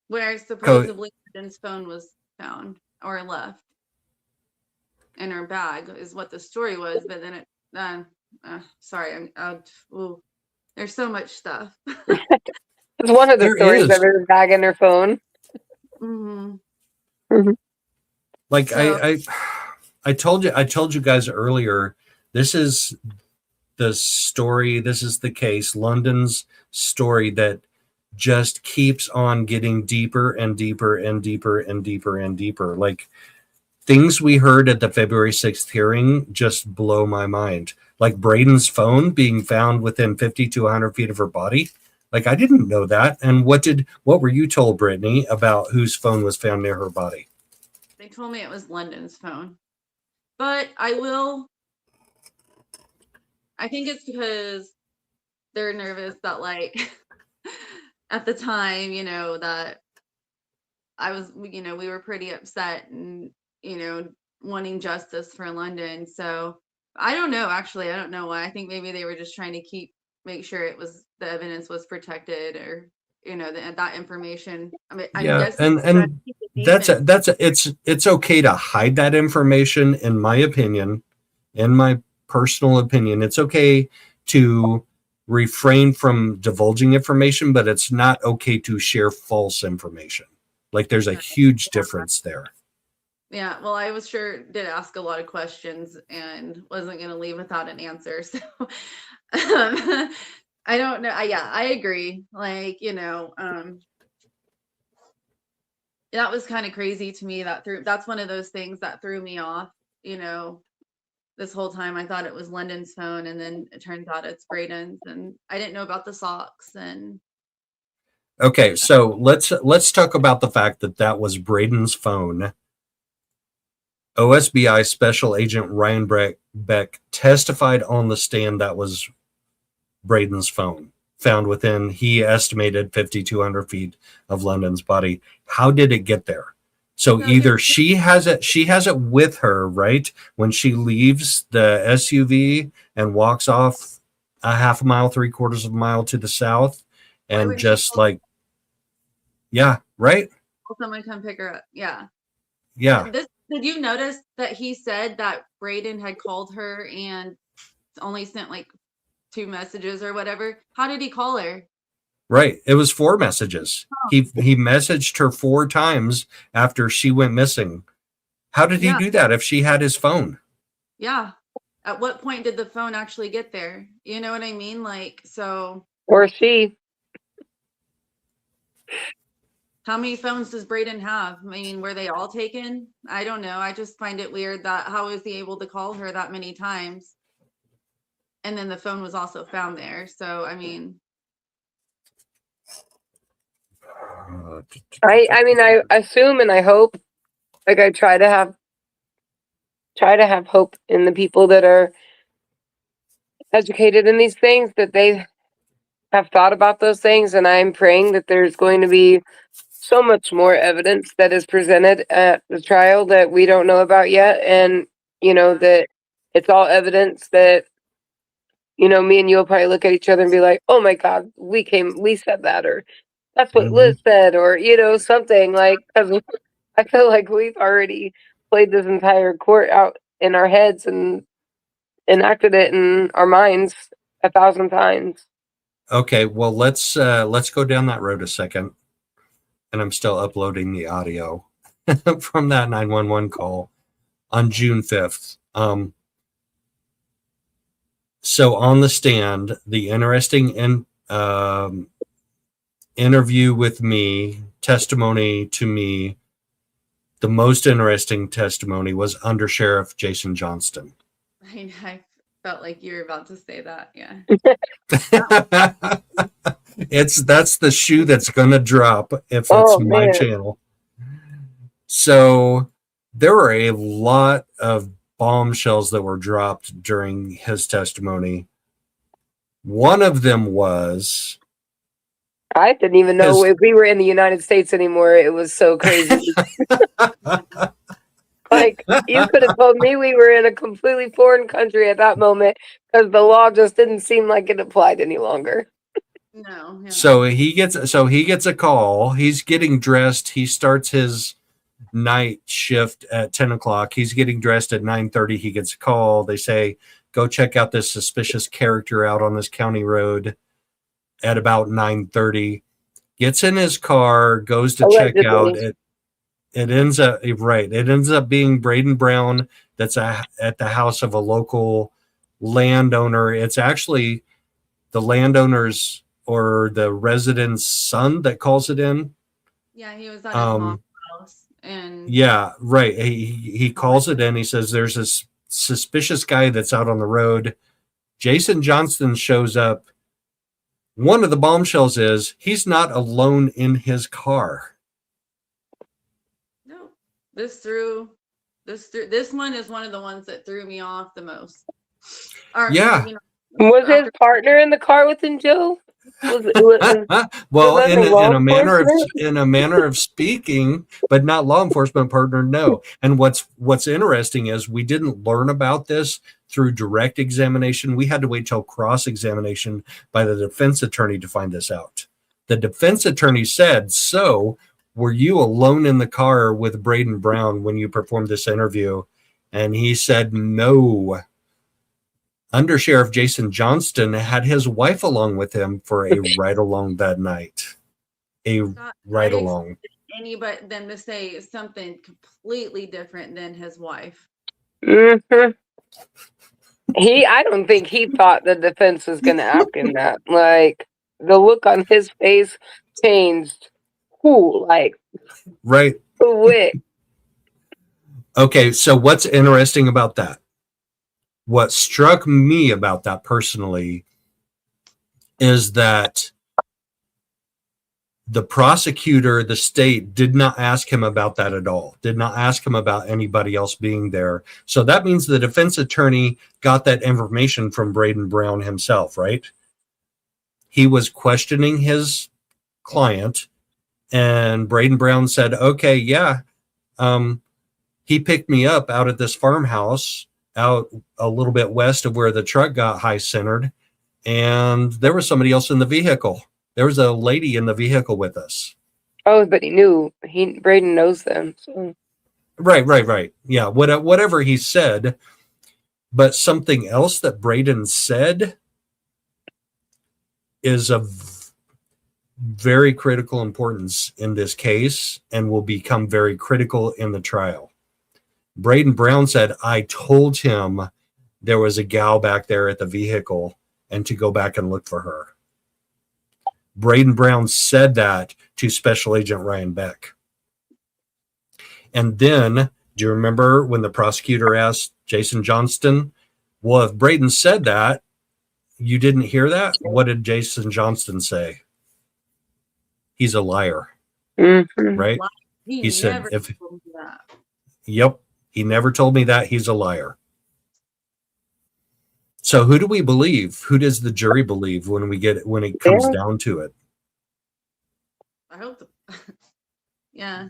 Where supposedly Brayden's phone was found or left in her bag is what the story was. But then sorry, there's so much stuff. It's one of the stories of her bag and her phone. Mm-hmm. Mm-hmm. Like I told you guys earlier, this is the story, this is the case, London's story that just keeps on getting deeper and deeper and deeper and deeper and deeper. Like, things we heard at the February 6th hearing just blow my mind. Like Brayden's phone being found within 50 to 100 feet of her body. Like, I didn't know that. And what were you told, Brittany, about whose phone was found near her body? They told me it was London's phone. But I think it's because they're nervous that, like, at the time, that I was, we were pretty upset and, wanting justice for London. So I don't know, actually. I don't know why. I think maybe they were just trying to make sure the evidence was protected, or, that information. I mean, I guess and it's okay to hide that information, in my opinion, in my personal opinion. It's okay to refrain from divulging information, but it's not okay to share false information. Like, there's a huge difference there. Yeah, well, I did ask a lot of questions and wasn't going to leave without an answer. So I don't know. I agree. Like, that was kind of crazy to me. That's one of those things that threw me off, this whole time. I thought it was London's phone, and then it turns out it's Brayden's, and I didn't know about the socks. And okay, so let's talk about the fact that was Brayden's phone. OSBI Special Agent Ryan Beck testified on the stand that was Brayden's phone, found within, he estimated, 5,200 feet of London's body. How did it get there? So either she has it with her, right, when she leaves the SUV and walks off a half a mile, 3/4 of a mile to the south, and just like, yeah, right? Someone come pick her up. Yeah. Yeah. Did you notice that he said that Brayden had called her and only sent like 2 messages or whatever? How did he call her? Right. It was 4 messages. Oh. He messaged her 4 times after she went missing. How did he do that if she had his phone? Yeah. At what point did the phone actually get there? You know what I mean? Like, so. Or she. How many phones does Brayden have? I mean, were they all taken? I don't know. I just find it weird that how was he able to call her that many times? And then the phone was also found there. So, I mean, I mean, I assume and I hope, like I try to have hope in the people that are educated in these things, that they have thought about those things, and I'm praying that there's going to be so much more evidence that is presented at the trial that we don't know about yet, and that it's all evidence that me and you'll probably look at each other and be like, oh my God, we said that, or that's what Liz said, or something, like, 'cause I feel like we've already played this entire court out in our heads and enacted it in our minds 1,000 times. Okay, well, let's go down that road a second. And I'm still uploading the audio from that 911 call on June 5th. So on the stand, the interesting interview with me, testimony to me, the most interesting testimony was Under Sheriff Jason Johnston. I felt like you were about to say that. Yeah. That's the shoe that's gonna drop if it's my channel. So there were a lot of bombshells that were dropped during his testimony. One of them was, I didn't even know if we were in the United States anymore. It was so crazy. Like, you could have told me we were in a completely foreign country at that moment, because the law just didn't seem like it applied any longer. No. Yeah. So he gets a call. He's getting dressed. He starts his night shift at 10 o'clock. He's getting dressed at 9:30. He gets a call. They say, go check out this suspicious character out on this county road at about 9:30. Gets in his car, goes to check out. It ends up being Brayden Brown that's at the house of a local landowner. It's actually the landowner's or the resident's son that calls it in. Yeah, he was at his mom's house. And yeah, right. He calls it in. He says there's this suspicious guy that's out on the road. Jason Johnston shows up. One of the bombshells is he's not alone in his car. No. This one is one of the ones that threw me off the most. Yeah. Was his partner in the car with him, Joe? Well, in a manner of speaking, but not law enforcement partner, no. And what's interesting is we didn't learn about this through direct examination. We had to wait till cross-examination by the defense attorney to find this out. The defense attorney said, so were you alone in the car with Brayden Brown when you performed this interview? And he said, no. Under Sheriff Jason Johnston had his wife along with him for a ride along that night. Ride along. Anybody them to say something completely different than his wife. Mm-hmm. I don't think he thought the defense was going to act in that. Like, the look on his face changed. Right. Quick. Okay, so what's interesting about that? What struck me about that personally is that the prosecutor, the state, did not ask him about that at all, did not ask him about anybody else being there. So that means the defense attorney got that information from Brayden Brown himself, right? He was questioning his client, and Brayden Brown said, okay, yeah, he picked me up out at this farmhouse out a little bit west of where the truck got high centered, and there was somebody else in the vehicle. There was a lady in the vehicle with us. Oh, but he knew. Brayden knows them. So. Right. Yeah, whatever he said. But something else that Brayden said is of very critical importance in this case and will become very critical in the trial. Brayden Brown said, I told him there was a gal back there at the vehicle and to go back and look for her. Brayden Brown said that to Special Agent Ryan Beck. And then, do you remember when the prosecutor asked Jason Johnston, well, if Brayden said that, you didn't hear that? What did Jason Johnston say? He's a liar. Mhm. right? He said, never if told me that. Yep, he never told me that. He's a liar. So who do we believe? Who does the jury believe when it comes Yeah. down to it? I hope. Yeah.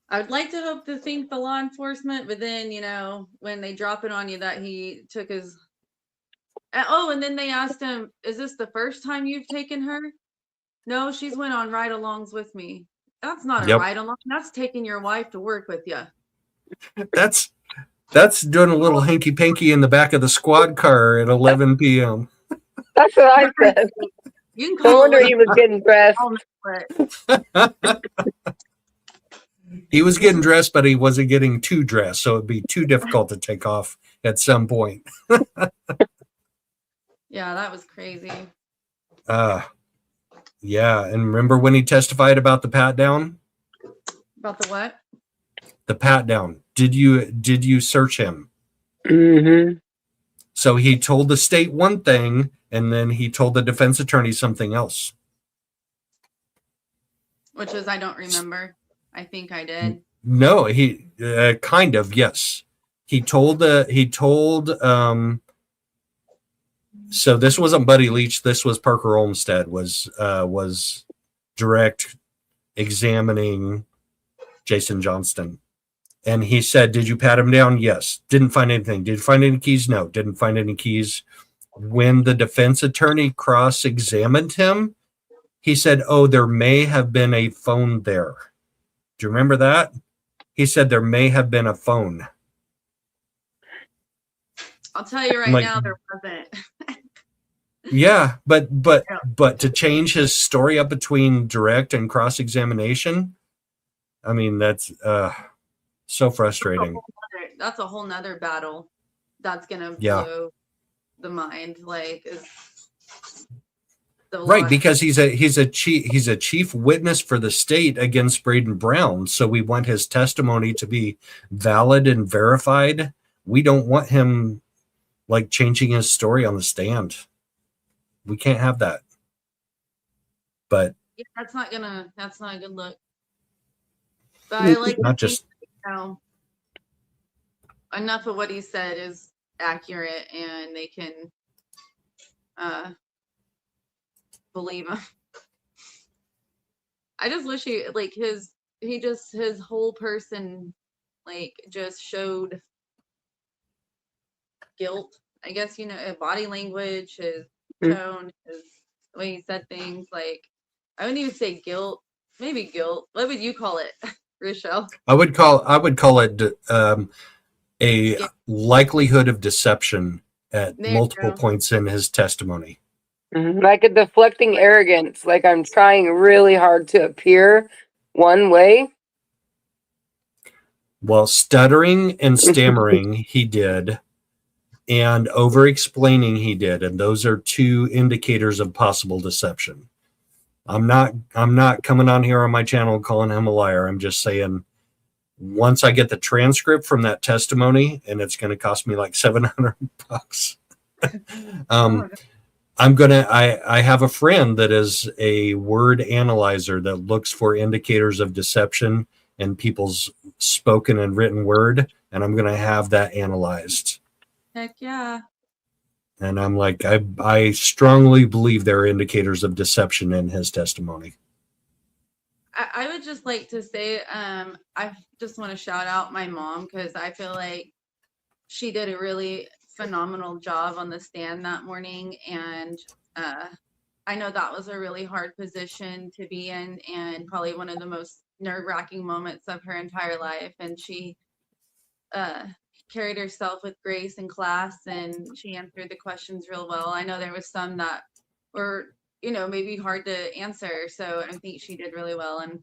I would like to hope to think the law enforcement, but then, when they drop it on you that he took his. Oh, and then they asked him, "Is this the first time you've taken her?" No, she's went on ride-alongs with me. That's not a Yep. ride-along. That's taking your wife to work with you. That's doing a little hanky-panky in the back of the squad car at 11 p.m. That's what I said. You can No call wonder it he was getting dressed. He was getting dressed, but he wasn't getting too dressed, so it'd be too difficult to take off at some point. Yeah, that was crazy. Yeah, and remember when he testified about the pat down? About the what? The pat down. Did you search him? Mm-hmm. So he told the state one thing, and then he told the defense attorney something else. Which was, I don't remember. I think I did. No, he kind of, yes. He told so this wasn't Buddy Leach, this was Parker Olmsted was direct examining Jason Johnston. And he said, "Did you pat him down?" Yes. Didn't find anything. Did you find any keys? No. Didn't find any keys. When the defense attorney cross-examined him, he said, "Oh, there may have been a phone there." Do you remember that? He said there may have been a phone. I'll tell you right now, there wasn't. Yeah, but to change his story up between direct and cross-examination, I mean, that's so frustrating. That's a whole nother battle. That's gonna blow the mind. Right, because he's a chief witness for the state against Brayden Brown. So we want his testimony to be valid and verified. We don't want him changing his story on the stand. We can't have that. But yeah, that's not a good look. But I like not just enough of what he said is accurate, and they can believe him. I just wish his whole person just showed guilt. I guess body language, his tone, the way he said things. I wouldn't even say guilt. Maybe guilt. What would you call it, Rochelle? I would call it a likelihood of deception at multiple points in his testimony. Like a deflecting arrogance, like I'm trying really hard to appear one way. Well, stuttering and stammering he did, and over-explaining he did, and those are two indicators of possible deception. I'm not coming on here on my channel calling him a liar. I'm just saying, once I get the transcript from that testimony, and it's going to cost me like $700, I have a friend that is a word analyzer that looks for indicators of deception in people's spoken and written word, and I'm going to have that analyzed. Heck yeah. And I'm like, I strongly believe there are indicators of deception in his testimony. I would just like to say, I just want to shout out my mom, because I feel like she did a really phenomenal job on the stand that morning. And I know that was a really hard position to be in, and probably one of the most nerve-wracking moments of her entire life. And she carried herself with grace in class, and she answered the questions real well. I know there was some that were maybe hard to answer, so I think she did really well. And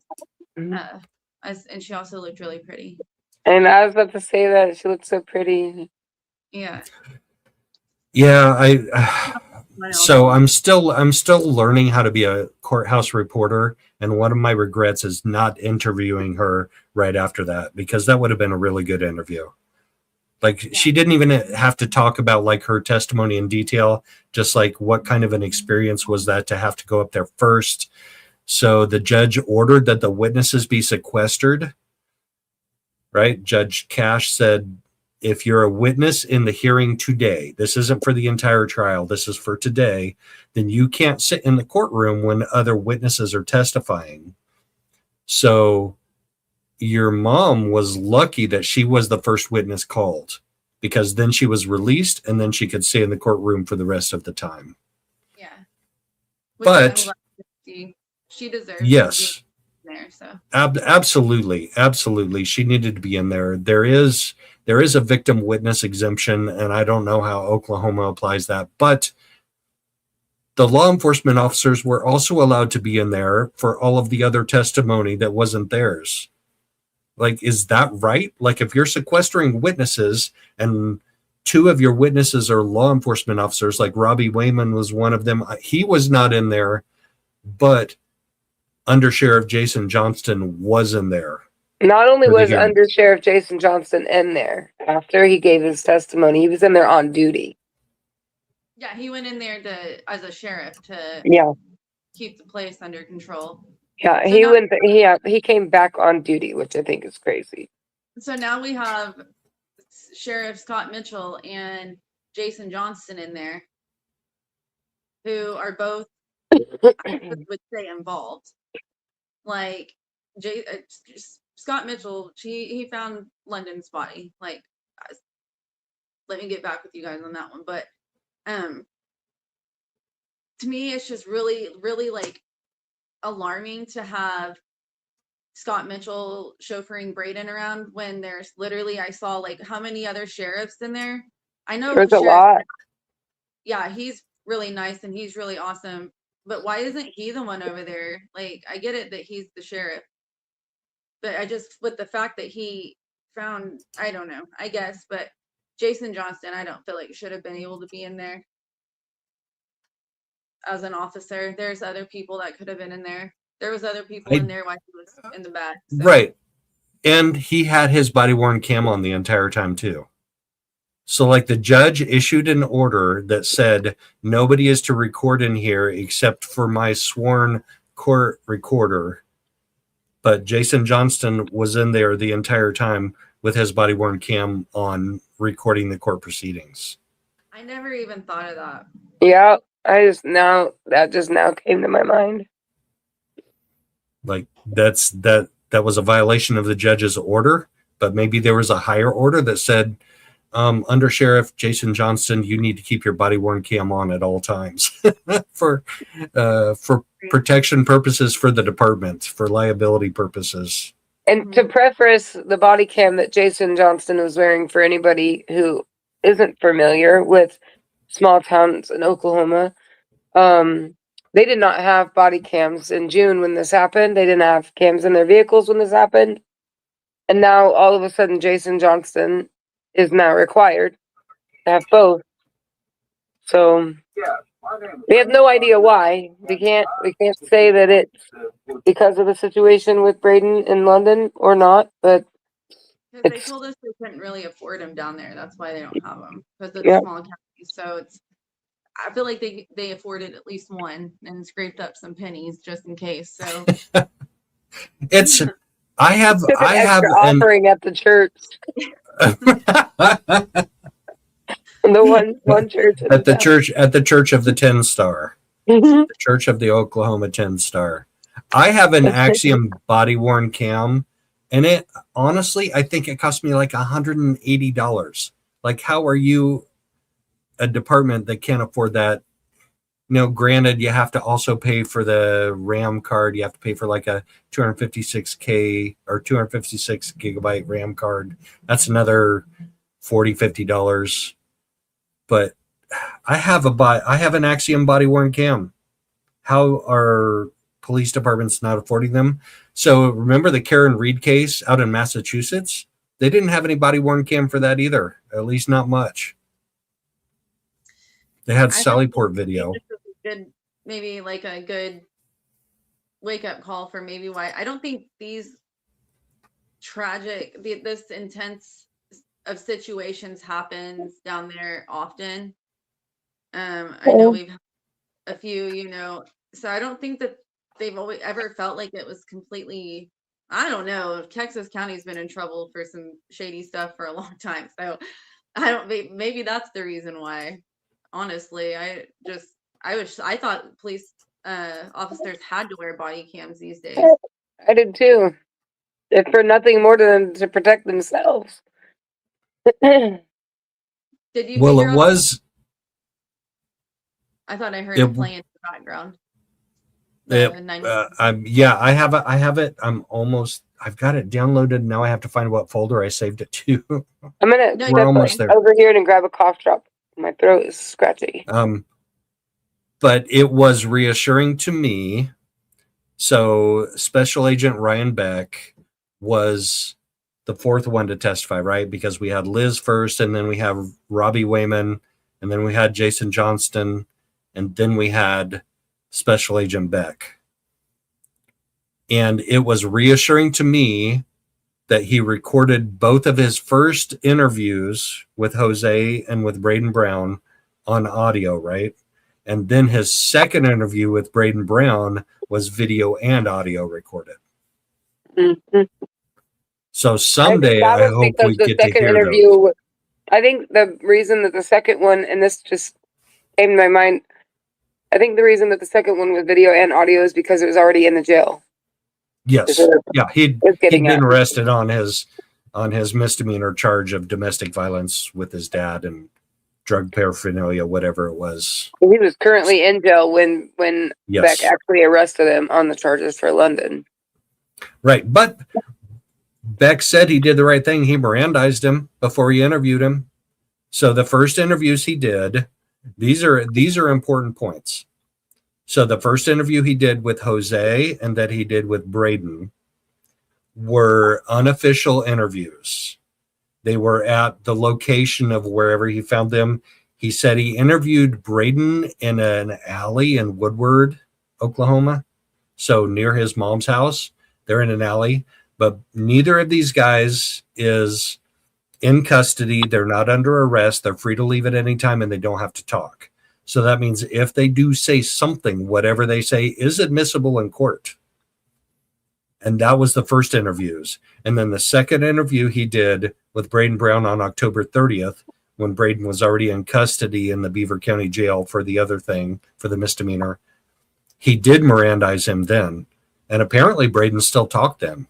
and she also looked really pretty. And I was about to say that she looked so pretty. Yeah. So I'm still learning how to be a courthouse reporter, and one of my regrets is not interviewing her right after that, because that would have been a really good interview. She didn't even have to talk about her testimony in detail, just what kind of an experience was that to have to go up there first, So the judge ordered that the witnesses be sequestered, right? Judge Cash said, if you're a witness in the hearing today, this isn't for the entire trial, this is for today, then you can't sit in the courtroom when other witnesses are testifying. So your mom was lucky that she was the first witness called, because then she was released and then she could stay in the courtroom for the rest of the time. Yeah. But she deserves yes, to be there. So absolutely, she needed to be in there. There is a victim witness exemption, and I don't know how Oklahoma applies that, but the law enforcement officers were also allowed to be in there for all of the other testimony that wasn't theirs. Like, is that right? Like, if you're sequestering witnesses and two of your witnesses are law enforcement officers, like Robbie Wayman was one of them, he was not in there, but Under Sheriff Jason Johnston was in there. Not only was Under Sheriff Jason Johnston in there after he gave his testimony, he was in there on duty. Yeah, he went in there as a sheriff to keep the place under control. Yeah, he came back on duty, which I think is crazy. So now we have Sheriff Scott Mitchell and Jason Johnston in there, who are both, I would say, involved. Like Scott Mitchell, he found London's body. Like, let me get back with you guys on that one. But to me, it's just really, really like alarming to have Scott Mitchell chauffeuring Brayden around when there's literally, I saw like how many other sheriffs in there. I know there's a lot. Yeah, he's really nice and he's really awesome. But why isn't he the one over there? Like, I get it that he's the sheriff, but I just, with the fact that he found, I don't know, I guess, but Jason Johnston, I don't feel like should have been able to be in there as an officer. There's other people that could have been in there. There was other people in there while he was in the back. So. Right. And he had his body-worn cam on the entire time too. So like the judge issued an order that said nobody is to record in here except for my sworn court recorder. But Jason Johnston was in there the entire time with his body-worn cam on, recording the court proceedings. I never even thought of that. Yeah, that just now came to my mind. Like that was a violation of the judge's order, but maybe there was a higher order that said, Under Sheriff Jason Johnston, you need to keep your body-worn cam on at all times for protection purposes for the department, for liability purposes. And to preface the body cam that Jason Johnston was wearing, for anybody who isn't familiar with small towns in Oklahoma, they did not have body cams in June when this happened. They didn't have cams in their vehicles when this happened. And now all of a sudden Jason Johnston is now required to have both. So we have no idea why. We can't say that it's because of the situation with Brayden in London or not, but they told us they couldn't really afford him down there. That's why they don't have him, because it's small counties. So I feel like they afforded at least one and scraped up some pennies just in case. So I have offering at the church. the one church at the Church of the 10 Star, the Church of the Oklahoma 10 Star. I have an Axiom body-worn cam, and it honestly, I think it cost me like $180. Like, how are you a department that can't afford that? You know, granted, you have to also pay for the RAM card. You have to pay for like a 256K or 256 gigabyte RAM card. That's another $40-50. But I have an Axiom body-worn cam. How are police departments not affording them? So remember the Karen Reed case out in Massachusetts? They didn't have any body-worn cam for that either. At least not much. They had Sallyport video. Maybe like a good wake-up call for maybe why I don't think these this intense of situations happens down there often. I know we've had a few, so I don't think that they've always ever felt like it was completely, I don't know. Texas County's been in trouble for some shady stuff for a long time. So I don't, maybe that's the reason why. Honestly, I thought police officers had to wear body cams these days. I did too. If for nothing more than to protect themselves. Did you Well, figure it out? was. I thought I heard it playing in the background. I have it. I've got it downloaded. Now I have to find what folder I saved it to. I'm gonna We're almost there. over here and grab a cough drop. My throat is scratchy. But it was reassuring to me. So Special Agent Ryan Beck was the fourth one to testify, right? Because we had Liz first, and then we have Robbie Wayman, and then we had Jason Johnston, and then we had Special Agent Beck. And it was reassuring to me that he recorded both of his first interviews with Jose and with Brayden Brown on audio, right? And then his second interview with Brayden Brown was video and audio recorded. Mm-hmm. So someday I hope we get to hear interview, those. I think the reason that the second one, and this just came to my mind, I think the reason that the second one was video and audio is because it was already in the jail. Yes. Yeah, he'd been arrested on his misdemeanor charge of domestic violence with his dad and drug paraphernalia, whatever it was. He was currently in jail when Beck actually arrested him on the charges for London. Right, but Beck said he did the right thing. He Mirandized him before he interviewed him. So the first interviews he did, these are important points. So the first interview he did with Jose and that he did with Brayden were unofficial interviews. They were at the location of wherever he found them. He said he interviewed Brayden in an alley in Woodward, Oklahoma. So near his mom's house. They're in an alley. But neither of these guys is in custody. They're not under arrest. They're free to leave at any time, and they don't have to talk. So that means if they do say something, whatever they say is admissible in court. And that was the first interviews. And then the second interview he did with Brayden Brown on October 30th, when Brayden was already in custody in the Beaver County Jail for the other thing, for the misdemeanor. He did Mirandize him then. And apparently Brayden still talked then.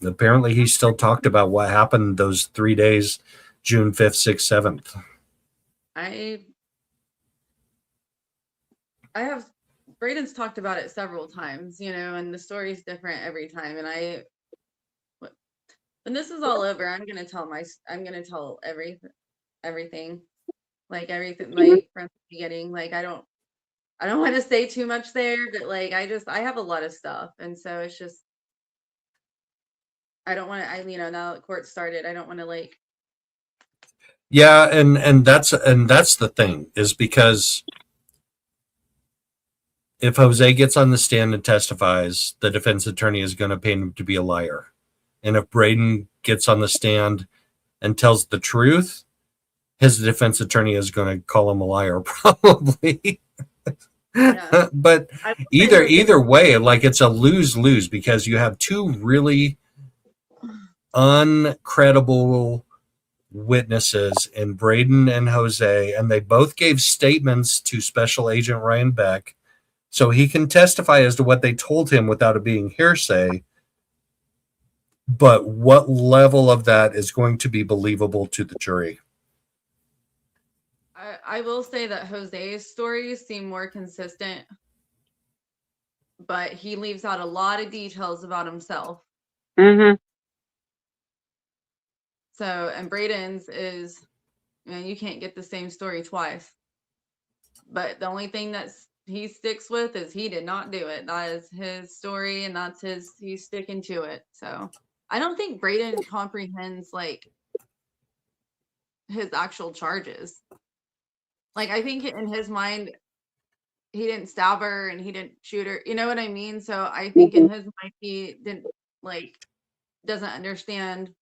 Apparently he still talked about what happened those 3 days, June 5th, 6th, 7th. I have, Brayden's talked about it several times, and the story's different every time. And when this is all over, I'm gonna tell everything, like everything my friends be getting. Like I don't want to say too much there, but like I have a lot of stuff, and so it's just I don't want to. Now that court started, I don't want to Yeah, and that's the thing, is because if Jose gets on the stand and testifies, the defense attorney is going to paint him to be a liar. And if Brayden gets on the stand and tells the truth, his defense attorney is going to call him a liar, probably. Yeah. But either way, like it's a lose-lose, because you have two really uncredible witnesses in Brayden and Jose, and they both gave statements to Special Agent Ryan Beck, so he can testify as to what they told him without it being hearsay. But what level of that is going to be believable to the jury? I will say that Jose's stories seem more consistent, but he leaves out a lot of details about himself. Mm-hmm. So, and Brayden's is, you can't get the same story twice. But the only thing he sticks with is he did not do it. That is his story, and he's sticking to it. So I don't think Brayden comprehends his actual charges. I think in his mind, he didn't stab her and he didn't shoot her. You know what I mean? So I think in his mind, he didn't doesn't understand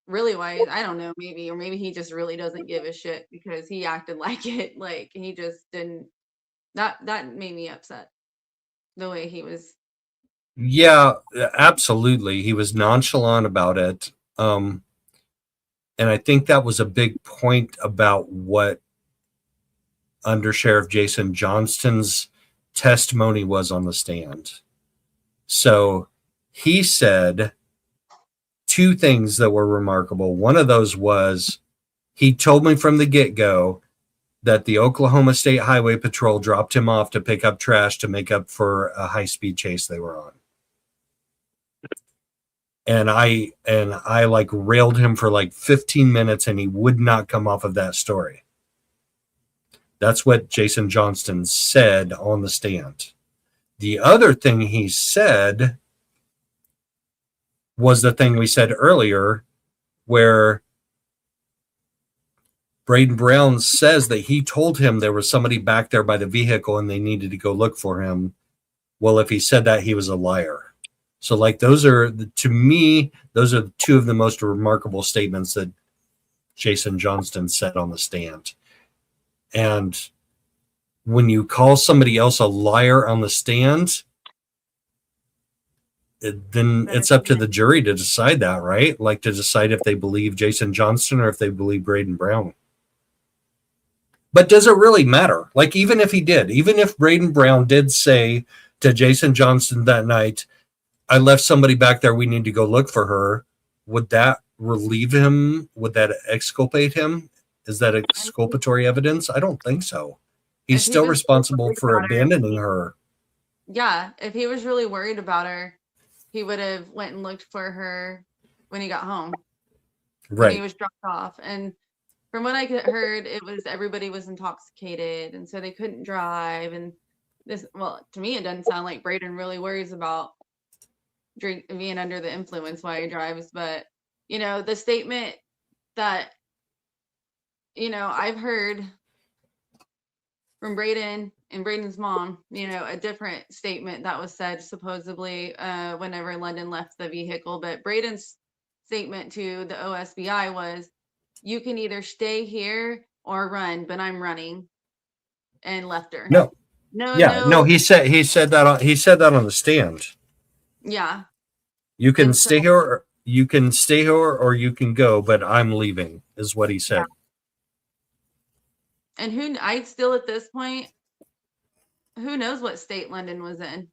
really why. I don't know, maybe he just really doesn't give a shit because he acted like it. He just didn't That made me upset. The way he was. Yeah, absolutely. He was nonchalant about it. And I think that was a big point about what Under Sheriff Jason Johnston's testimony was on the stand. So he said two things that were remarkable. One of those was he told me from the get-go that the Oklahoma State Highway Patrol dropped him off to pick up trash to make up for a high-speed chase they were on. And I like railed him for like 15 minutes and he would not come off of that story. That's what Jason Johnston said on the stand. The other thing he said was the thing we said earlier, where Brayden Brown says that he told him there was somebody back there by the vehicle and they needed to go look for him. Well, if he said that, he was a liar. So like to me, those are two of the most remarkable statements that Jason Johnston said on the stand. And when you call somebody else a liar on the stand, then it's up to the jury to decide that, right? Like to decide if they believe Jason Johnston or if they believe Brayden Brown. But does it really matter? Like even if Brayden Brown did say to Jason Johnston that night, I left somebody back there, we need to go look for her, would that relieve him? Would that exculpate him? Is that exculpatory evidence? I don't think so. He's still responsible for abandoning her. Yeah, if he was really worried about her, he would have went and looked for her when he got home. Right. When he was dropped off. And from what I heard, it was everybody was intoxicated, and so they couldn't drive. And this, well, to me, it doesn't sound like Brayden really worries about being under the influence while he drives. But the statement that I've heard from Brayden and Brayden's mom, a different statement that was said supposedly whenever London left the vehicle. But Brayden's statement to the OSBI was, you can either stay here or run, but I'm running, and left her. No. No. He said that on the stand. Yeah. You can stay here, or you can go, but I'm leaving, is what he said. Yeah. And I still at this point, who knows what state London was in?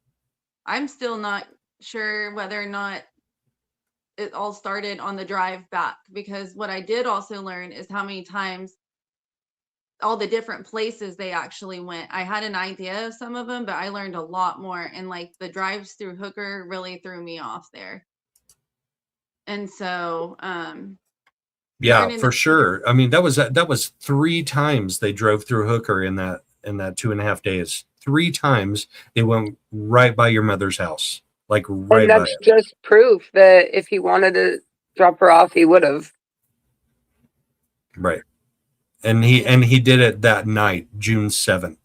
I'm still not sure whether or not it all started on the drive back, because what I did also learn is how many times all the different places they actually went. I had an idea of some of them, but I learned a lot more. And like the drives through Hooker really threw me off there. And so, yeah, for sure. I mean, that was 3 times they drove through Hooker in that 2.5 days. 3 times they went right by your mother's house, like right. And that's just proof that if he wanted to drop her off, he would have. Right. And he did it that night, June 7th.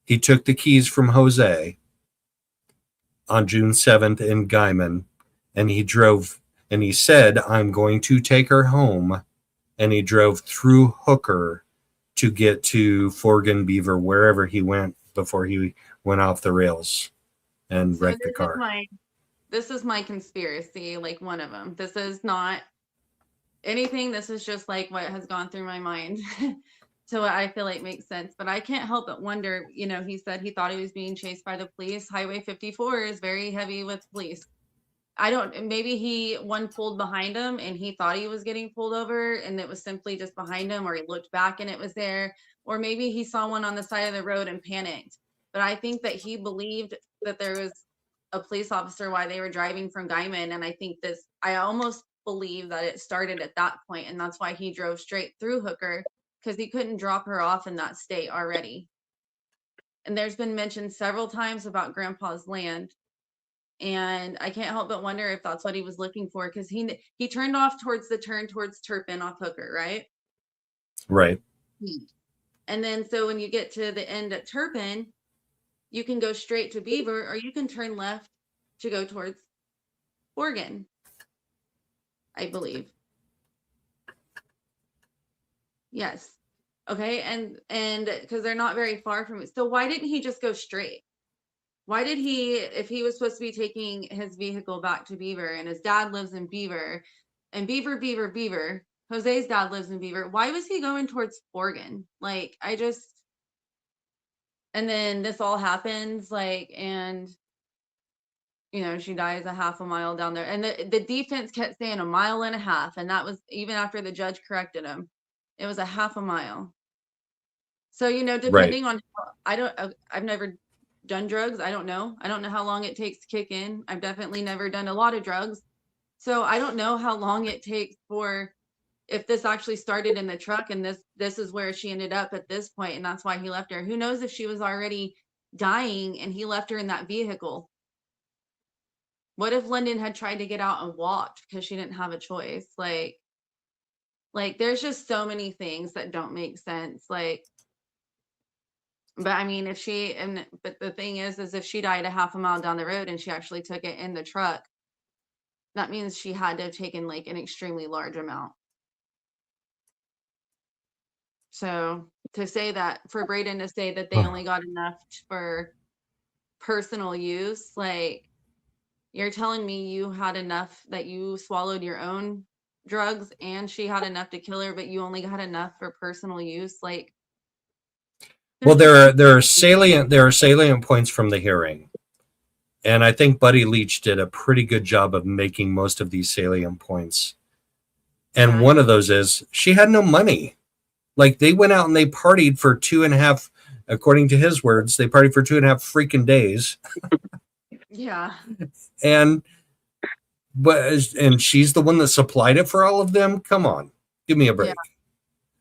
He took the keys from Jose on June 7th in Guyman, and he drove, and he said, I'm going to take her home. And he drove through Hooker to get to Forgan, Beaver, wherever he went before he went off the rails and wrecked the car. This is my conspiracy, like one of them. This is not anything. This is just like what has gone through my mind. So I feel like makes sense. But I can't help but wonder, he said he thought he was being chased by the police. Highway 54 is very heavy with police. Maybe one pulled behind him and he thought he was getting pulled over and it was simply just behind him, or he looked back and it was there, or maybe he saw one on the side of the road and panicked. But I think that he believed that there was a police officer while they were driving from Guyman. And I almost believe that it started at that point, and that's why he drove straight through Hooker, because he couldn't drop her off in that state already. And there's been mentioned several times about Grandpa's land. And I can't help but wonder if that's what he was looking for, because he turned off towards Turpin off Hooker, right? Right. And then so when you get to the end at Turpin, you can go straight to Beaver, or you can turn left to go towards Forgan, I believe. Yes. Okay, and because they're not very far from it. So why didn't he just go straight? Why did he, if he was supposed to be taking his vehicle back to Beaver and his dad lives in Beaver, and Beaver, Jose's dad lives in Beaver, why was he going towards Forgan? Like, and then this all happens, like, and she dies a half a mile down there. And the defense kept saying 1.5 miles, and that was even after the judge corrected him. It was a half a mile. So, depending on I've never done drugs. I don't know how long it takes to kick in. I've definitely never done a lot of drugs. So I don't know how long it takes for, if this actually started in the truck and this is where she ended up at this point, and that's why he left her. Who knows if she was already dying and he left her in that vehicle? What if Lyndon had tried to get out and walked because she didn't have a choice? Like there's just so many things that don't make sense. Like, but I mean, but the thing is if she died a half a mile down the road and she actually took it in the truck, that means she had to have taken like an extremely large amount. So to say that, for Brayden to say that they only got enough for personal use, like, you're telling me you had enough that you swallowed your own drugs and she had enough to kill her, but you only got enough for personal use? Like, well, there are salient points from the hearing. And I think Buddy Leach did a pretty good job of making most of these salient points. And one of those is she had no money. Like, they went out and they partied for 2.5, according to his words, they partied for 2.5 freaking days. Yeah. And she's the one that supplied it for all of them. Come on, give me a break. Yeah.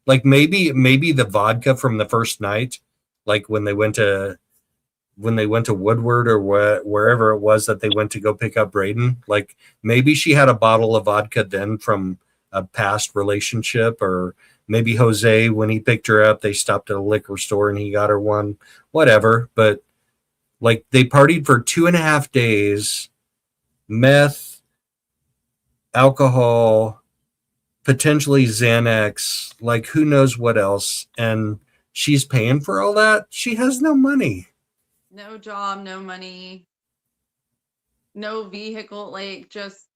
Like, maybe the vodka from the first night, like when they went to Woodward or wherever it was that they went to go pick up Brayden, like maybe she had a bottle of vodka then from a past relationship, or maybe Jose, when he picked her up, they stopped at a liquor store and he got her one, whatever. But like, they partied for 2.5 days, meth, alcohol, potentially Xanax, like who knows what else. And she's paying for all that. She has no money. No job, no money, no vehicle, like, just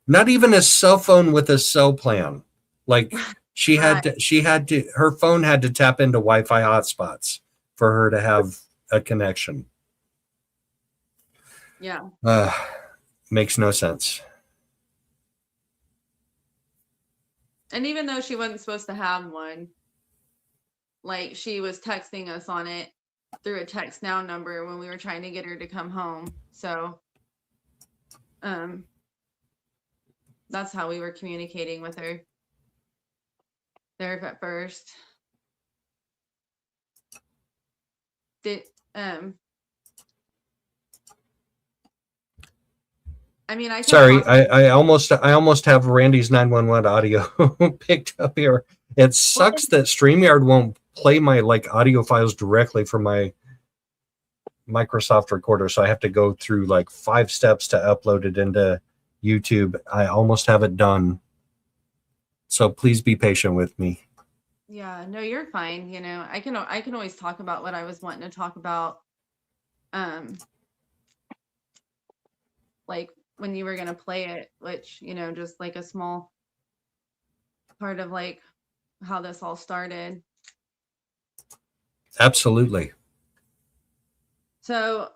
not even a cell phone with a cell plan. Like, she had to, her phone had to tap into Wi-Fi hotspots for her to have a connection. Yeah. Makes no sense. And even though she wasn't supposed to have one, like, she was texting us on it through a text now number when we were trying to get her to come home. So that's how we were communicating with her there at first. I mean, I almost have Randy's 911 audio picked up here. It sucks that StreamYard won't play my like audio files directly from my Microsoft recorder, so I have to go through like 5 steps to upload it into YouTube. I almost have it done, so please be patient with me. Yeah, no, you're fine. I can always talk about what I was wanting to talk about, like when you were going to play it, which, just like a small part of like how this all started. Absolutely. So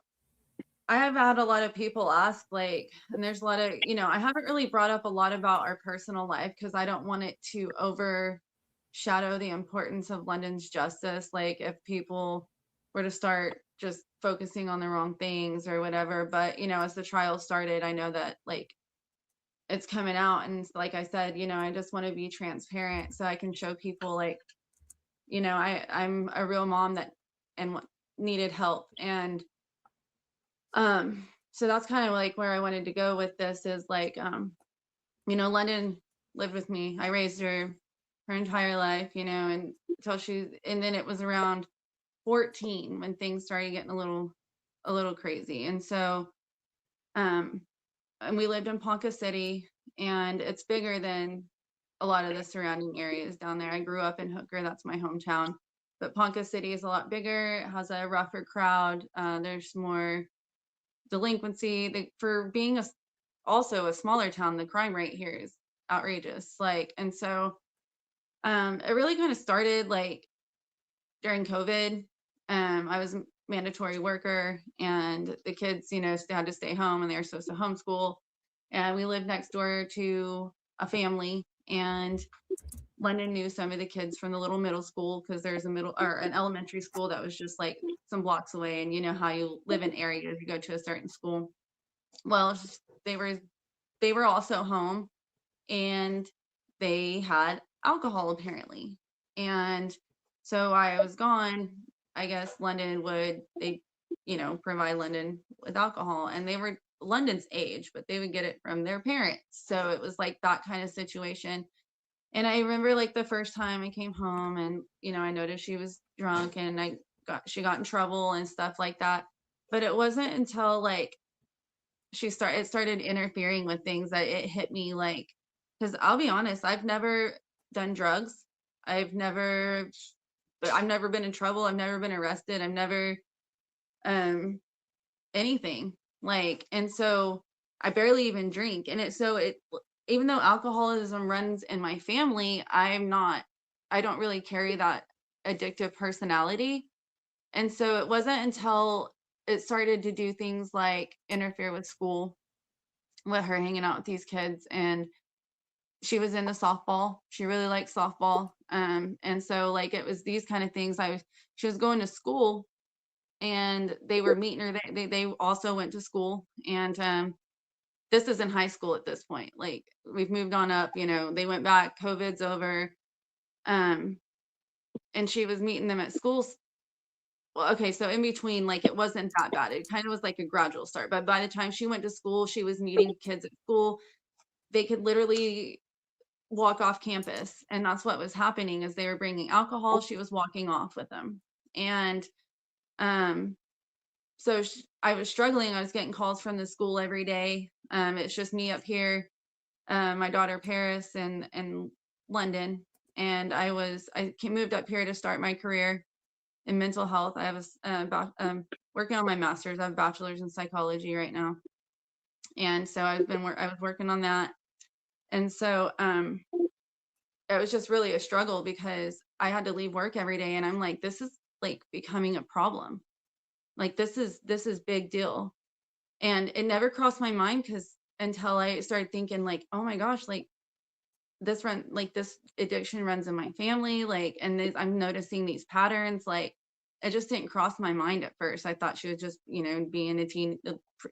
I have had a lot of people ask, like, and there's a lot of, I haven't really brought up a lot about our personal life because I don't want it to overshadow the importance of London's justice. Like, if people were to start just focusing on the wrong things or whatever. But, as the trial started, I know that like it's coming out. And like I said, I just want to be transparent so I can show people like, I'm a real mom and needed help. And so that's kind of like where I wanted to go with this is like, London lived with me. I raised her entire life, and then it was around 14 when things started getting a little crazy. And so, and we lived in Ponca City, and it's bigger than a lot of the surrounding areas down there. I grew up in Hooker, that's my hometown. But Ponca City is a lot bigger. It has a rougher crowd. There's more delinquency. For being also a smaller town, the crime rate here is outrageous. Like, and so it really kind of started like during COVID. I was a mandatory worker, and the kids, you know, had to stay home, and they were supposed to homeschool. And we lived next door to a family, and London knew some of the kids from the little middle school, because there's an elementary school that was just like some blocks away. And you know how you live in areas, you go to a certain school. Well, they were also home, and they had alcohol apparently. And so I was gone. I guess London provide London with alcohol, and they were London's age, but they would get it from their parents. So it was like that kind of situation. And I remember like the first time I came home, and, you know, I noticed she was drunk, and she got in trouble and stuff like that. But it wasn't until like it started interfering with things that it hit me, like, because I'll be honest, I've never done drugs. I've never been in trouble. I've never been arrested. I've never anything, like, and so I barely even drink. And even though alcoholism runs in my family, I don't really carry that addictive personality. And so it wasn't until it started to do things like interfere with school, with her hanging out with these kids. And she was into softball. She really liked softball. And so like it was these kind of things. She was going to school, and they were meeting her. They also went to school, and this is in high school at this point. Like, we've moved on up, you know, they went back, COVID's over. And she was meeting them at schools. Well, okay, so in between, like, it wasn't that bad. It kind of was like a gradual start. But by the time she went to school, she was meeting kids at school. They could literally walk off campus. And that's what was happening, is they were bringing alcohol. She was walking off with them. And so I was struggling. I was getting calls from the school every day. It's just me up here, my daughter Paris, and London. And I moved up here to start my career in mental health. I have working on my master's. I have a bachelor's in psychology right now. And so I was working on that. And so it was just really a struggle, because I had to leave work every day, and I'm like, this is like becoming a problem. Like, this is big deal. And it never crossed my mind, until I started thinking like, oh my gosh, like this addiction runs in my family. Like, and I'm noticing these patterns. Like, it just didn't cross my mind at first. I thought she was just, you know, being a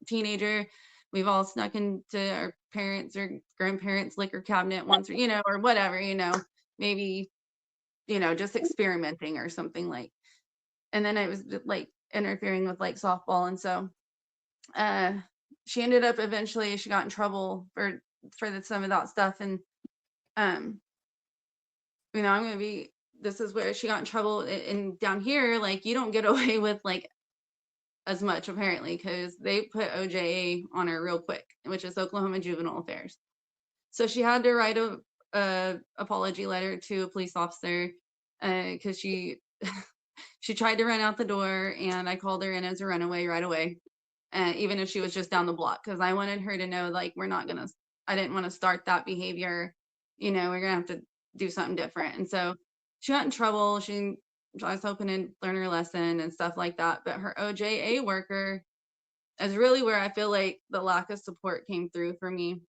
teenager. We've all snuck into our parents' or grandparents' liquor cabinet once, or, you know, or whatever, you know, maybe, you know, just experimenting or something. Like, and then I was like interfering with like softball. And so she ended up eventually, she got in trouble for some of that stuff. And you know, this is where she got in trouble. And down here, like, you don't get away with like as much, apparently, because they put OJA on her real quick, which is Oklahoma Juvenile Affairs. So she had to write a apology letter to a police officer, because she tried to run out the door, and I called her in as a runaway right away, even if she was just down the block, because I wanted her to know, like, I didn't want to start that behavior. You know, we're gonna have to do something different. And so she got in trouble. I was hoping to learn her lesson and stuff like that. But her OJA worker is really where I feel like the lack of support came through for me.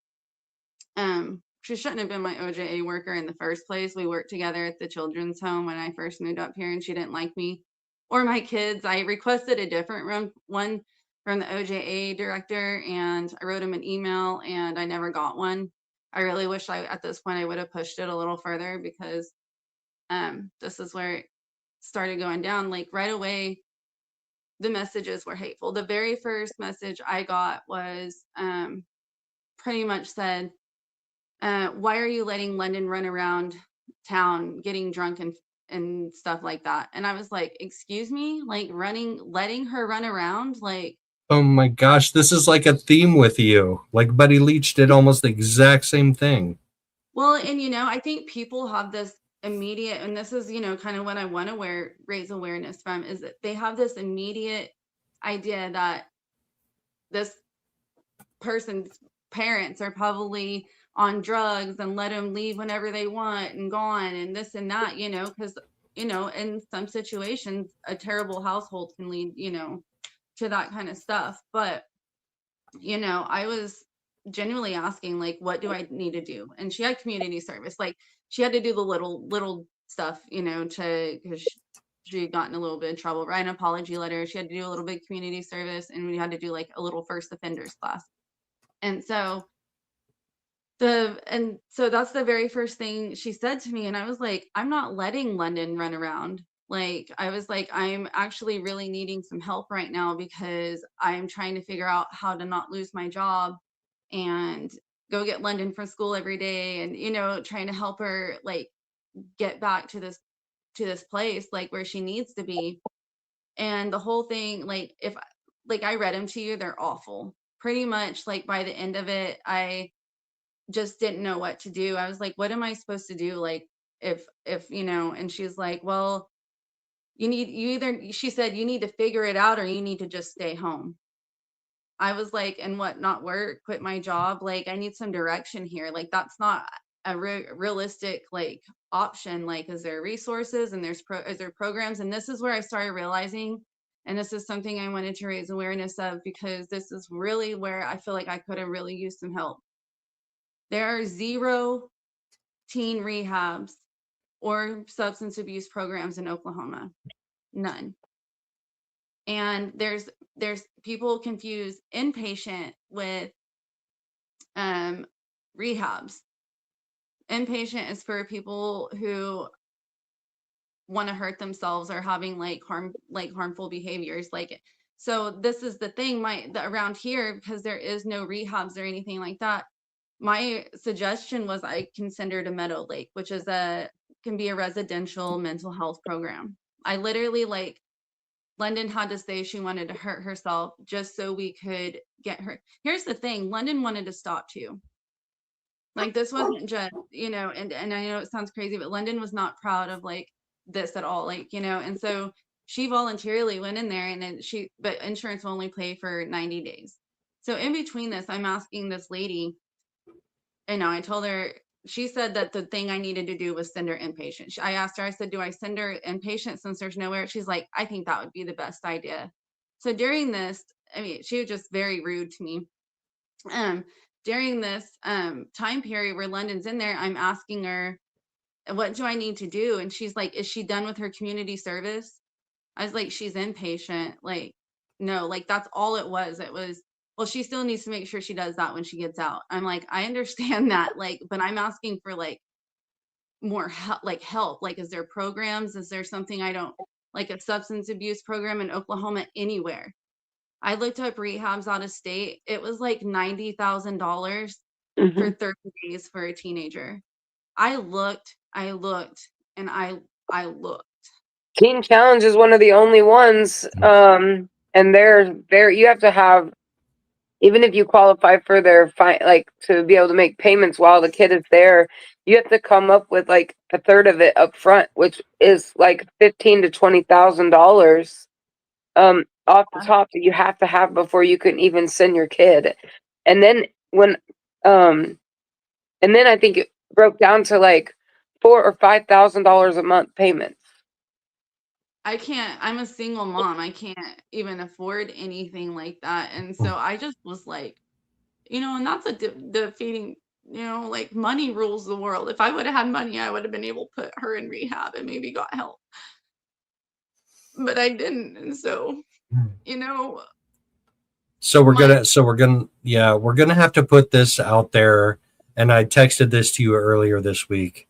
She shouldn't have been my OJA worker in the first place. We worked together at the children's home when I first moved up here, and she didn't like me or my kids. I requested a different one from the OJA director, and I wrote him an email, and I never got one. I really wish at this point I would have pushed it a little further, because this is where it started going down. Like, right away, the messages were hateful. The very first message I got was pretty much said, why are you letting London run around town getting drunk and stuff like that? And I was like, excuse me? Like, letting her run around? Like, oh my gosh, this is like a theme with you. Like, Buddy Leach did almost the exact same thing. Well, and I think people have this immediate, and this is, kind of what I want to raise awareness from, is that they have this immediate idea that this person's parents are probably on drugs and let them leave whenever they want and gone and this and that, because, in some situations, a terrible household can lead, to that kind of stuff. But, I was genuinely asking, like, what do I need to do? And she had community service. Like, she had to do the little stuff, because she had gotten a little bit of trouble, write an apology letter. She had to do a little bit of community service, and we had to do like a little first offenders class. And so that's the very first thing she said to me. And I was like, I'm not letting London run around. Like, I was like, I'm actually really needing some help right now because I'm trying to figure out how to not lose my job and go get London from school every day. And, trying to help her like get back to this place, like where she needs to be. And the whole thing, like, if like I read them to you, they're awful. Pretty much like by the end of it, I just didn't know what to do. I was like, what am I supposed to do? Like, if, and she's like, well, she said, you need to figure it out or you need to just stay home. I was like, and what, not work, quit my job? Like, I need some direction here. Like, that's not a realistic, like, option. Like, is there resources and is there programs? And this is where I started realizing, and this is something I wanted to raise awareness of, because this is really where I feel like I could have really used some help. There are 0 teen rehabs or substance abuse programs in Oklahoma. None. And there's people confuse inpatient with rehabs. Inpatient is for people who want to hurt themselves or having like harmful behaviors. Like, so this is the thing, around here, because there is no rehabs or anything like that. My suggestion was I considered a Meadow Lake, which is can be a residential mental health program. I literally, like, London had to say she wanted to hurt herself just so we could get her. Here's the thing, London wanted to stop too. Like, this wasn't just, and I know it sounds crazy, but London was not proud of like this at all. Like, and so she voluntarily went in there, and then but insurance will only pay for 90 days. So in between this, I'm asking this lady, I told her, she said that the thing I needed to do was send her inpatient. I asked her, I said, do I send her inpatient since there's nowhere? She's like, I think that would be the best idea. So during this, she was just very rude to me. During this time period where London's in there, I'm asking her, what do I need to do? And she's like, is she done with her community service? I was like, she's inpatient. Like, no, like, that's all it was. It was, well, she still needs to make sure she does that when she gets out. I'm like, I understand that, like, but I'm asking for like more help, like, is there programs? Is there something I don't, like a substance abuse program in Oklahoma anywhere? I looked up rehabs out of state. It was like $90,000 for 30 days for a teenager. I looked, and I looked. Teen Challenge is one of the only ones, and you have to have, even if you qualify for their like to be able to make payments while the kid is there, you have to come up with like a third of it up front, which is like $15,000 to $20,000 off the top that you have to have before you can even send your kid. And then and then I think it broke down to like $4,000 or $5,000 a month payments. I can't, I'm a single mom. I can't even afford anything like that. And so I just was like, and that's a defeating, like, money rules the world. If I would have had money, I would have been able to put her in rehab and maybe got help. But I didn't. And so, So we're gonna have to put this out there. And I texted this to you earlier this week.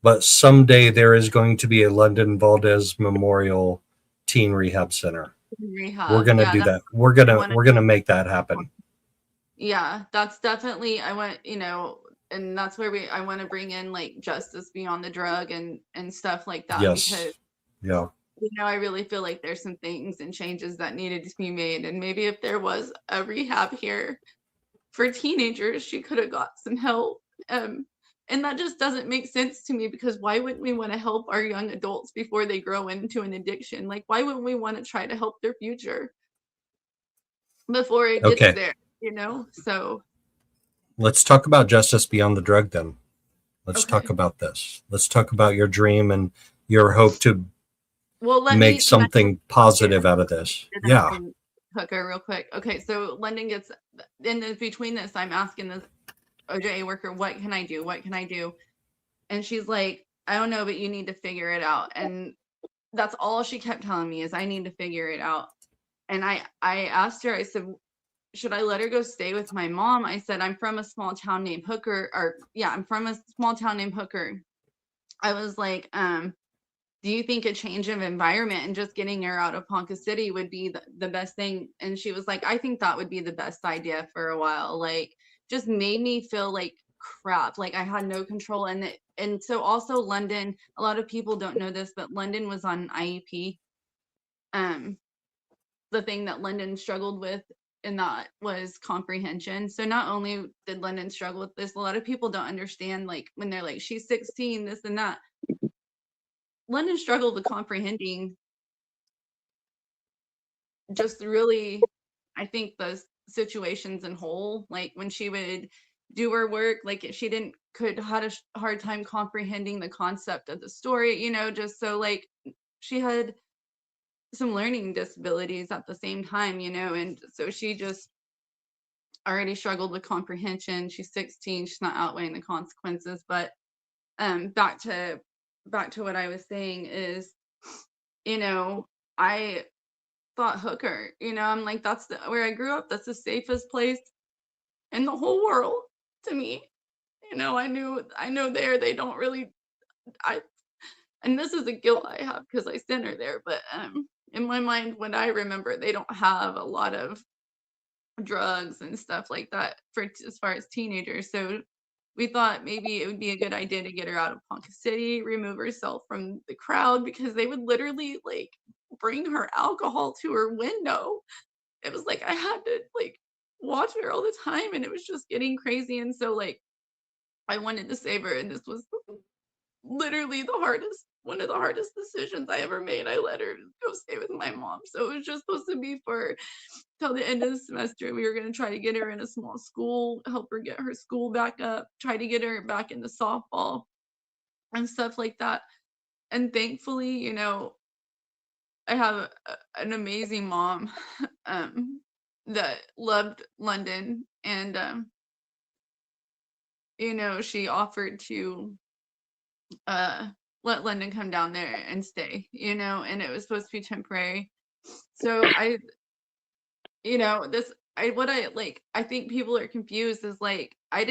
But someday there is going to be a London Valdez Memorial Teen Rehab Center. We're gonna do that. We're gonna make that happen. Yeah, that's definitely, I want, and that's where I want to bring in like justice beyond the drug and stuff like that. Yes. Because, yeah. I really feel like there's some things and changes that needed to be made. And maybe if there was a rehab here for teenagers, she could have got some help. And that just doesn't make sense to me, because why wouldn't we want to help our young adults before they grow into an addiction? Like, why wouldn't we want to try to help their future before it gets Okay. there, So, Let's talk about justice beyond the drug then. Let's okay. talk about this. Let's talk about your dream and your hope to Well, make something positive out of this. Yeah. Hooker real quick. Okay, so London gets, in between this, I'm asking this OJA worker, what can I do? What can I do? And she's like, I don't know, but you need to figure it out. And that's all she kept telling me, is I need to figure it out. And I asked her, I said, should I let her go stay with my mom? I said, I'm from a small town named Hooker, I'm from a small town named Hooker. I was like, do you think a change of environment and just getting her out of Ponca City would be the best thing? And she was like, I think that would be the best idea for a while. Like, just made me feel like crap, like I had no control. And so also London, a lot of people don't know this, but London was on IEP. The thing that London struggled with, and that was comprehension. So not only did London struggle with this, a lot of people don't understand, like when they're like, she's 16, this and that. London struggled with comprehending just really, I think, the situations in whole. Like when she would do her work, like she had a hard time comprehending the concept of the story, just so like she had some learning disabilities at the same time, and so she just already struggled with comprehension. She's 16, she's not outweighing the consequences. But back to what I was saying is, I thought Hooker, I'm like, that's where I grew up. That's the safest place in the whole world to me. I know there they don't really, and this is a guilt I have because I sent her there, but in my mind, when I remember, they don't have a lot of drugs and stuff like that for as far as teenagers. So we thought maybe it would be a good idea to get her out of Ponca City, remove herself from the crowd, because they would literally like bring her alcohol to her window. It was like I had to like watch her all the time, and it was just getting crazy. And so like I wanted to save her, and this was literally one of the hardest decisions I ever made. I let her go stay with my mom. So it was just supposed to be for till the end of the semester. We were going to try to get her in a small school, help her get her school back up, try to get her back into softball and stuff like that. And thankfully, I have an amazing mom that loved London, and she offered to let London come down there and stay, and it was supposed to be temporary. So I think people are confused is like, I've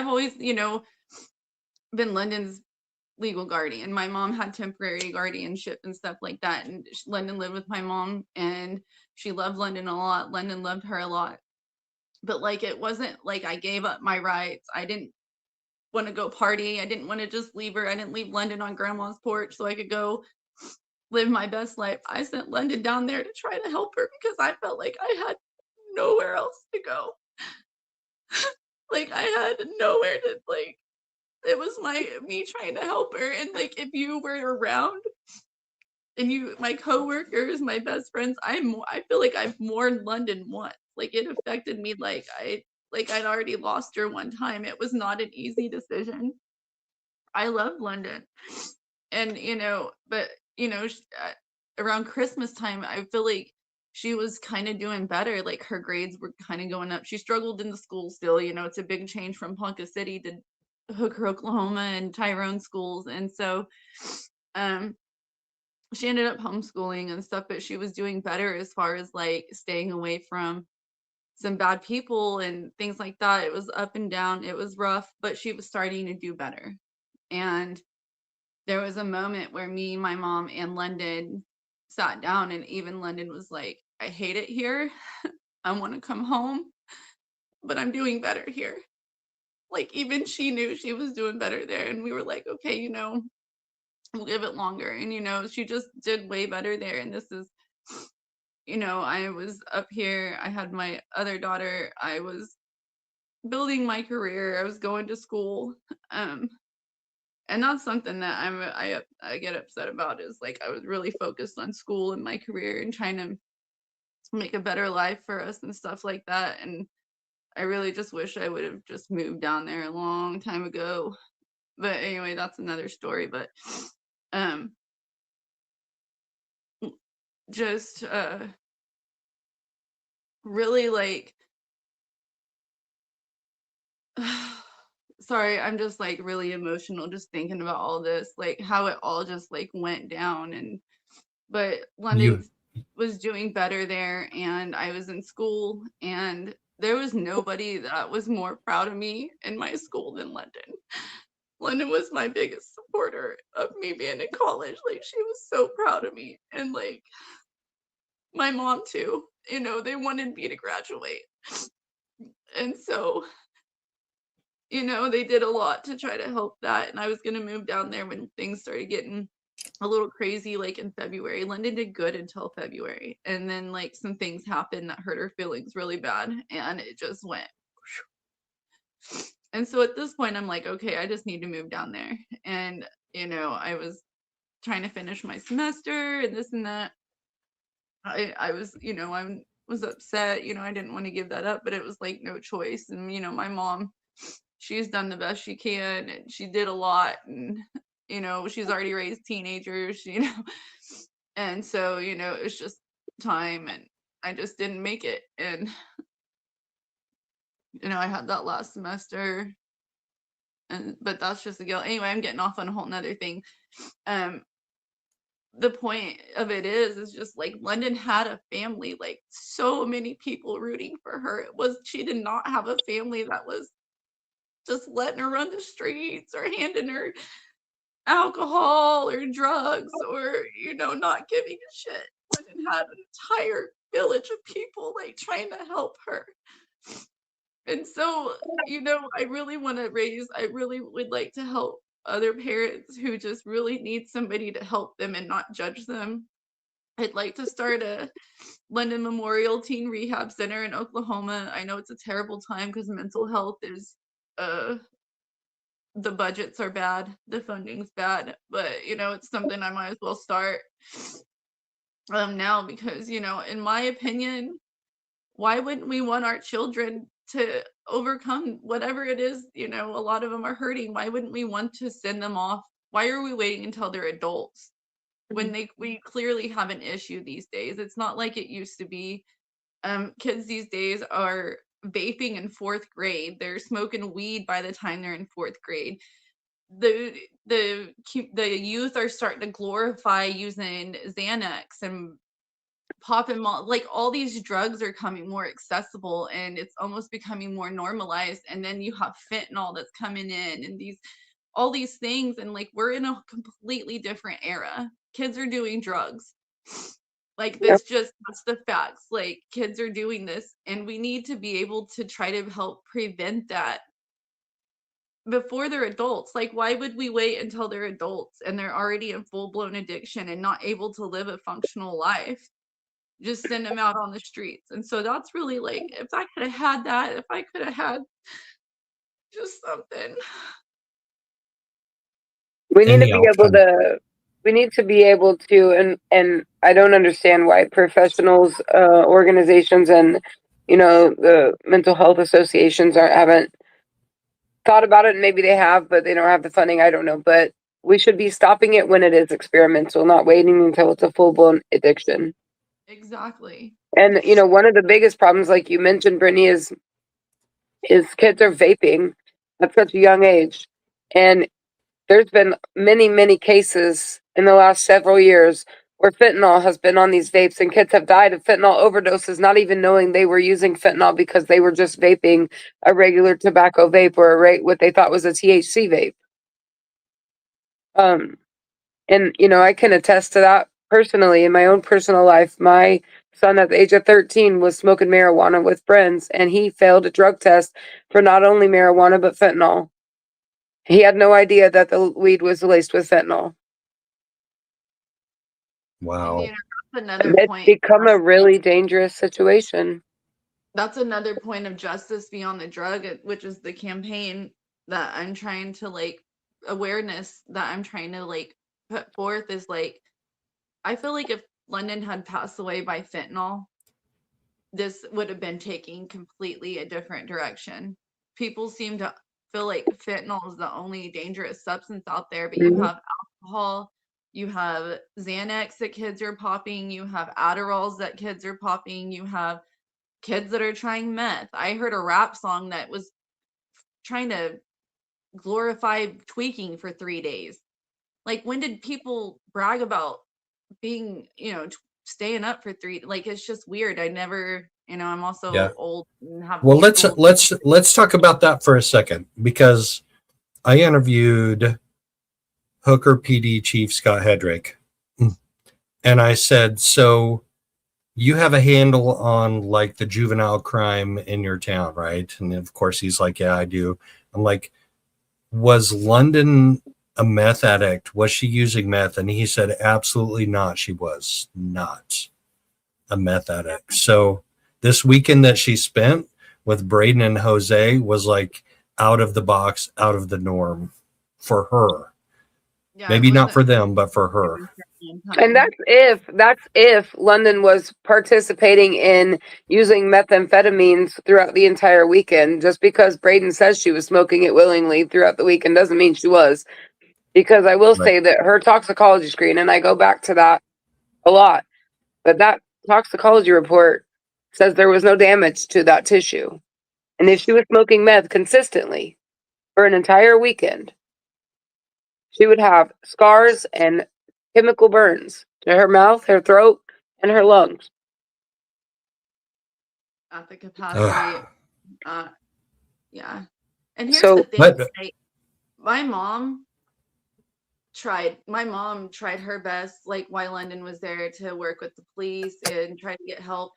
always, been London's legal guardian. My mom had temporary guardianship and stuff like that. And London lived with my mom, and she loved London a lot. London loved her a lot. But like, it wasn't like I gave up my rights. I didn't want to go party. I didn't want to just leave her. I didn't leave London on grandma's porch so I could go live my best life. I sent London down there to try to help her because I felt like I had nowhere else to go. Like I had nowhere to like, it was me trying to help her. And like, if you were around and my coworkers, my best friends, I feel like I've mourned London once. Like it affected me. Like I'd already lost her one time. It was not an easy decision. I love London, and but around Christmas time, I feel like she was kind of doing better. Like her grades were kind of going up. She struggled in the school still. It's a big change from Ponca City to Hooker, Oklahoma, and Tyrone schools, and so she ended up homeschooling and stuff. But she was doing better as far as like staying away from some bad people and things like that. It was up and down. It was rough, but she was starting to do better. And there was a moment where me, my mom, and London sat down, and even London was like, I hate it here. I want to come home, but I'm doing better here. Like even she knew she was doing better there. And we were like, okay, we'll give it longer. And, she just did way better there. And this is, I was up here. I had my other daughter. I was building my career. I was going to school. And that's something that I get upset about, is like I was really focused on school and my career and trying to make a better life for us and stuff like that. And I really just wish I would have just moved down there a long time ago. But anyway, that's another story. But just really like sorry, I'm just like really emotional just thinking about all this, like how it all just like went down. But London was doing better there, and I was in school, and there was nobody that was more proud of me in my school than London. London was my biggest supporter of me being in college. Like, she was so proud of me, and like my mom too. They wanted me to graduate, and so they did a lot to try to help that. And I was going to move down there when things started getting a little crazy, like in February. London did good until February. And then like some things happened that hurt her feelings really bad. And it just went. And so at this point, I'm like, okay, I just need to move down there. And, I was trying to finish my semester and this and that. I was, I was upset, I didn't want to give that up, but it was like no choice. And, my mom, she's done the best she can, and she did a lot, and she's already raised teenagers, and so it's just time, and I just didn't make it. And I had that last semester, but that's just a guilt. Anyway, I'm getting off on a whole nother thing. The point of it is just like London had a family, like so many people rooting for her. She did not have a family that was just letting her run the streets or handing her alcohol or drugs or, not giving a shit. London had an entire village of people like trying to help her. And so, I really would like to help other parents who just really need somebody to help them and not judge them. I'd like to start a London Memorial Teen Rehab Center in Oklahoma. I know it's a terrible time because mental health is, the budgets are bad, the funding's bad, but it's something I might as well start now, because in my opinion, why wouldn't we want our children to overcome whatever it is? A lot of them are hurting. Why wouldn't we want to send them off? Why are we waiting until they're adults when we clearly have an issue these days? It's not like it used to be. Kids these days are vaping in 4th grade. They're smoking weed by the time they're in 4th grade. The youth are starting to glorify using Xanax and popping, like all these drugs are coming more accessible, and it's almost becoming more normalized. And then you have fentanyl that's coming in, and all these things, and like we're in a completely different era. Kids are doing drugs. Like that's the facts. Like kids are doing this, and we need to be able to try to help prevent that before they're adults. Like, why would we wait until they're adults and they're already in full-blown addiction and not able to live a functional life? Just send them out on the streets. And so that's really like, if I could have had that, if I could have had just something. We need to be able to, and I don't understand why professionals, organizations, and the mental health associations haven't thought about it. And maybe they have, but they don't have the funding. I don't know, but we should be stopping it when it is experimental, not waiting until it's a full-blown addiction. Exactly. And one of the biggest problems, like you mentioned, Brittany, is kids are vaping at such a young age, and there's been many, many cases in the last several years where fentanyl has been on these vapes, and kids have died of fentanyl overdoses, not even knowing they were using fentanyl because they were just vaping a regular tobacco vape or what they thought was a THC vape. And I can attest to that personally in my own personal life. My son at the age of 13 was smoking marijuana with friends, and he failed a drug test for not only marijuana but fentanyl. He had no idea that the weed was laced with fentanyl. Wow. And, that's another It's point. become a really dangerous situation. that's another point of justice beyond the drug, which is the campaign that I'm trying to like awareness that I'm trying to like put forth is like I feel like if London had passed away by fentanyl, this would have been taking completely a different direction. People seem to feel like fentanyl is the only dangerous substance out there, but you Mhm. have alcohol, you have Xanax that kids are popping, you have Adderalls that kids are popping, you have kids that are trying meth. I heard a rap song that was trying to glorify tweaking for 3 days. Like, when did people brag about being, staying up for 3 like, it's just weird. I never I'm Yeah. also old and have Well, let's people. let's talk about that for a second, because I interviewed Hooker PD Chief Scott Hedrick, and I said, "So you have a handle on like the juvenile crime in your town, right?" And of course, he's like, "Yeah, I do." I'm like, "Was London a meth addict? Was she using meth?" And he said, "Absolutely not. She was not a meth addict." So this weekend that she spent with Brayden and Jose was like out of the box, out of the norm for her. Yeah, it Maybe not wasn't for them, but for her. And that's if London was participating in using methamphetamines throughout the entire weekend. Just because Brayden says she was smoking it willingly throughout the weekend doesn't mean she was. Because I will Right. say that her toxicology screen, and I go back to that a lot, but that toxicology report says there was no damage to that tissue. And if she was smoking meth consistently for an entire weekend, she would have scars and chemical burns to her mouth, her throat, and her lungs. at the capacity. Yeah. And here's So the thing, But like, my mom tried her best, like, while London was there, to work with the police and try to get help.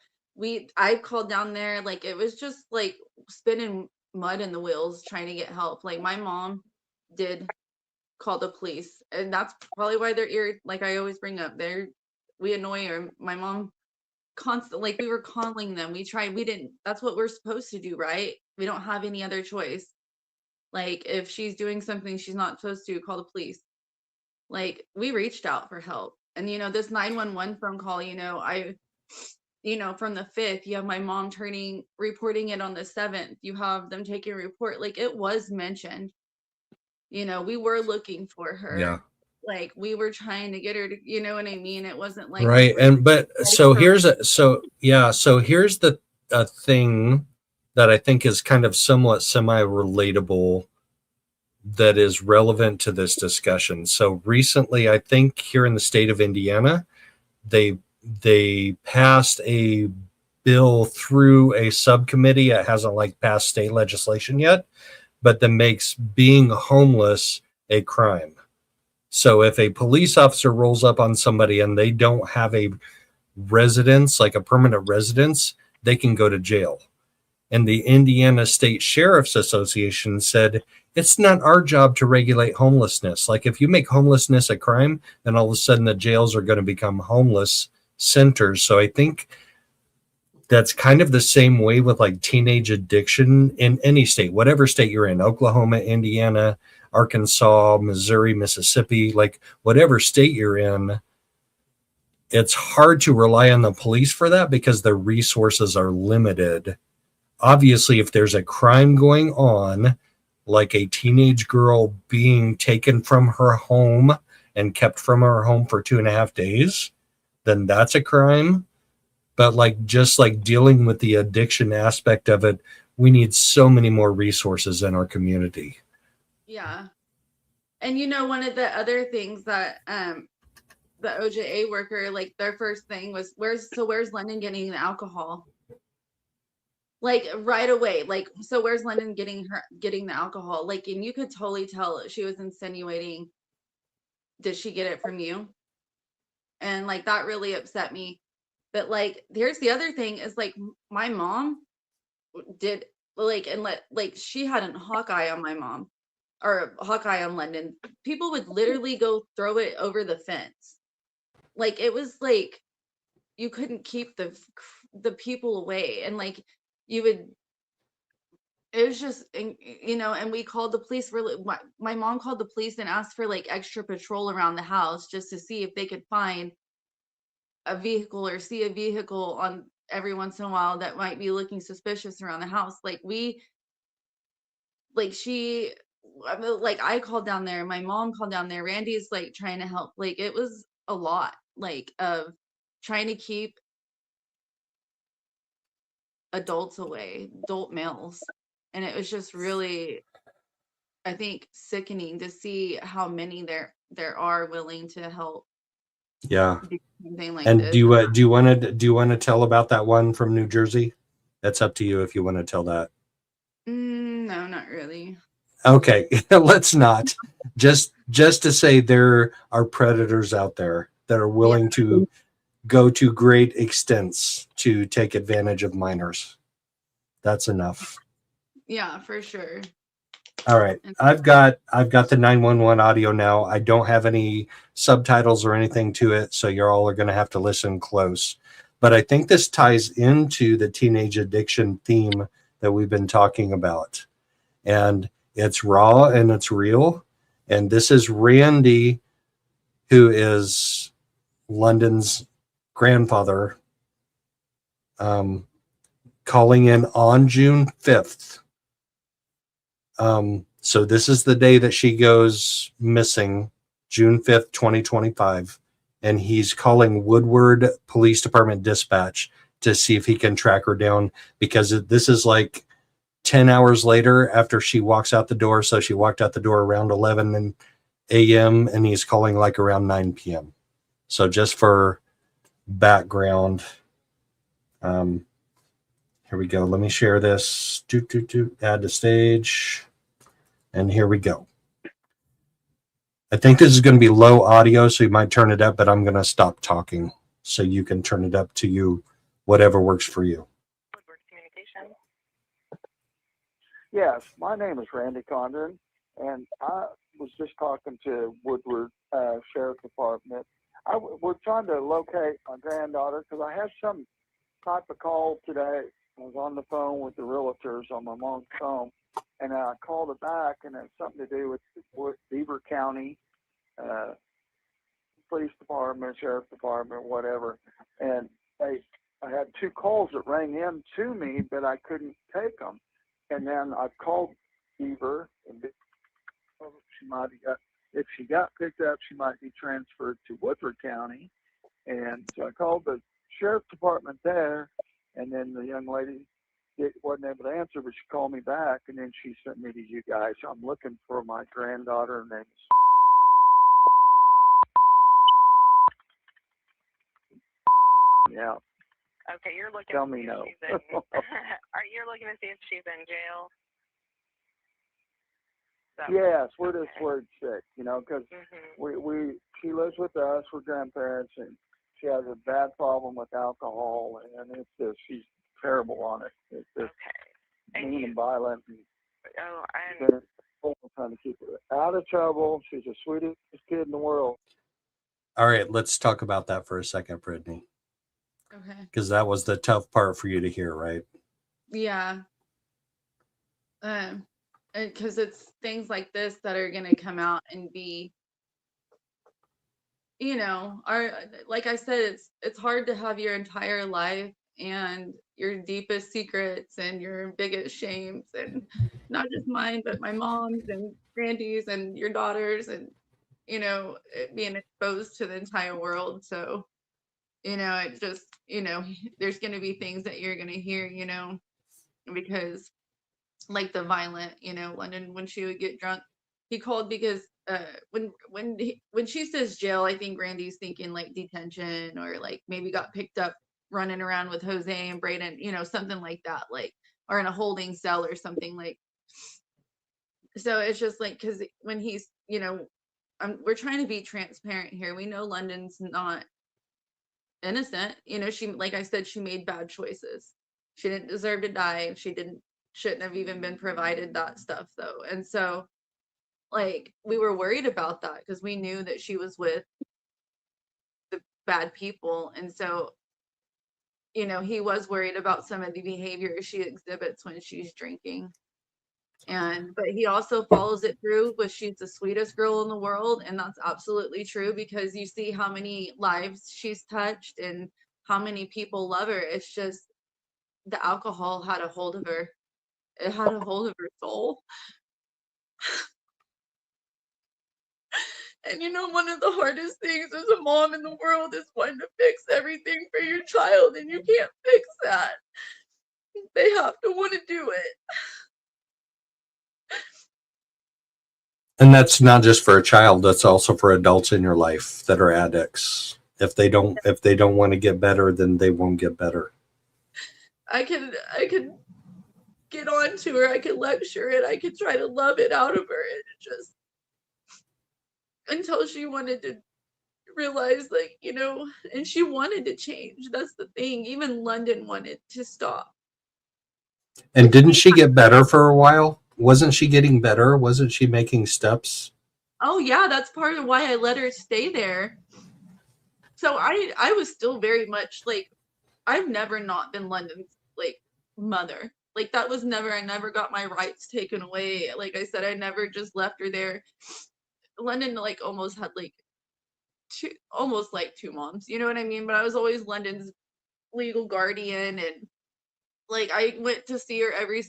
I called down there, like, it was just like spinning mud in the wheels trying to get help. Like, my mom did call the police, and that's probably why they're like I always bring up, we annoy her. My mom constantly, like, we were calling them. We didn't, that's what we're supposed to do, right? We don't have any other choice. Like, if she's doing something she's not supposed to, call the police. Like, we reached out for help. And this 911 phone call, from the 5th, you have my mom reporting it on the 7th. You have them taking a report. Like, it was mentioned. We were looking for her. yeah, Like, we were trying to get her to, you know what I mean? It wasn't like right. So here's the thing that I think is kind of somewhat semi-relatable that is relevant to this discussion. So recently, I think here in the state of Indiana, they passed a bill through a subcommittee. It hasn't like passed state legislation yet, but that makes being homeless a crime. So if a police officer rolls up on somebody and they don't have a residence, like a permanent residence, they can go to jail. And the Indiana State Sheriff's Association said, it's not our job to regulate homelessness. Like, if you make homelessness a crime, then all of a sudden the jails are going to become homeless centers. So I think that's kind of the same way with like teenage addiction in any state, whatever state you're in, Oklahoma, Indiana, Arkansas, Missouri, Mississippi, like whatever state you're in. It's hard to rely on the police for that because the resources are limited. Obviously, if there's a crime going on, like a teenage girl being taken from her home and kept from her home for 2.5 days, then that's a crime. But like, just like dealing with the addiction aspect of it, we need so many more resources in our community. Yeah. And one of the other things that the OJA worker, like, their first thing was, where's London getting the alcohol? Like, right away. Like, so where's London getting the alcohol? Like, and you could totally tell she was insinuating, did she get it from you? And like, that really upset me. But like, here's the other thing is, like, my mom did, like, and like, she had a hawkeye on my mom, or a hawkeye on London. People would literally go throw it over the fence. Like, it was like you couldn't keep the people away. And like, you would, it was just, you know, and we called the police. My mom called the police and asked for like extra patrol around the house just to see if they could find a vehicle or see a vehicle on every once in a while that might be looking suspicious around the house. I called down there, my mom called down there, Randy's like trying to help. Like it was a lot, like of trying to keep adults away, adult males. And it was just really, I think, sickening to see how many there are willing to help Yeah. do something like And this. do you want to tell about that one from New Jersey? That's up to you if you want to tell that. No, not really. Okay, let's not. Just to say there are predators out there that are willing to go to great extents to take advantage of minors. That's enough. Yeah, for sure. All right. I've got the 911 audio now. I don't have any subtitles or anything to it, so you all are going to have to listen close. But I think this ties into the teenage addiction theme that we've been talking about. And it's raw and it's real. And this is Randy, who is London's grandfather, calling in on June 5th. So this is the day that she goes missing, June 5th, 2025. And he's calling Woodward Police Department dispatch to see if he can track her down, because this is like 10 hours later after she walks out the door. So she walked out the door around 11 a.m. and he's calling like around 9 p.m. So just for background, here we go. Let me share this. Add to stage. And here we go. I think this is going to be low audio, so you might turn it up, but I'm going to stop talking so you can turn it up to you, whatever works for you. Yes, my name is Randy Condon, and I was just talking to Woodward Sheriff Department. We're trying to locate my granddaughter because I had some type of call today. I was on the phone with the realtors on my mom's phone, and I called it back, and it's something to do with Beaver County Police Department, Sheriff Department, whatever. And I had two calls that rang in to me, but I couldn't take them. And then I called Beaver, and if she got picked up, she might be transferred to Woodward County. And so I called the Sheriff Department there, and then the young lady wasn't able to answer, but she called me back, and then she sent me to you guys. So I'm looking for my granddaughter. Her name is... Yeah. Okay, you're looking Tell to me see no. if she's in, are you looking to see if she's in jail? Yes, we're just worried sick, you know, because she lives with us, we're grandparents, and she has a bad problem with alcohol, and it's just, she's terrible on it. It's just mean and violent. And trying to keep her out of trouble. She's the sweetest kid in the world. All right, let's talk about that for a second, Brittany. Okay. Because that was the tough part for you to hear, right? Yeah. Because it's things like this that are going to come out and be, you know, like I said, it's hard to have your entire life and your deepest secrets and your biggest shames, and not just mine, but my mom's and Randy's and your daughter's, and, you know, it being exposed to the entire world. So, you know, it just, you know, there's going to be things that you're going to hear, you know, because like the violent, you know, London, when she would get drunk, he called because when she says jail, I think Randy's thinking like detention, or like maybe got picked up running around with Jose and Brayden, you know, something like that, like, or in a holding cell or something. Like, so it's just like, because when he's, you know, we're trying to be transparent here. We know London's not innocent, you know. She, like I said, she made bad choices. She didn't deserve to die. She shouldn't have even been provided that stuff, though. And so, like, we were worried about that because we knew that she was with the bad people. And so you know, he was worried about some of the behavior she exhibits when she's drinking. But he also follows it through with she's the sweetest girl in the world, and that's absolutely true because you see how many lives she's touched and how many people love her. It's just the alcohol had a hold of her. It had a hold of her soul. And you know, one of the hardest things as a mom in the world is wanting to fix everything for your child, and you can't fix that. They have to want to do it. And that's not just for a child, that's also for adults in your life that are addicts. If they don't want to get better, then they won't get better. I could get on to her, I could lecture it, I could try to love it out of her, and it just until she wanted to realize, like, you know, and she wanted to change. That's the thing. Even London wanted to stop. And didn't she get better for a while? Wasn't she getting better? Wasn't she making steps? Oh yeah, that's part of why I let her stay there. So I was still very much like, I've never not been London's like mother. Like that was never, I never got my rights taken away. Like I said, I never just left her there. London like almost had like almost like two moms, you know what I mean? But I was always London's legal guardian, and like I went to see her every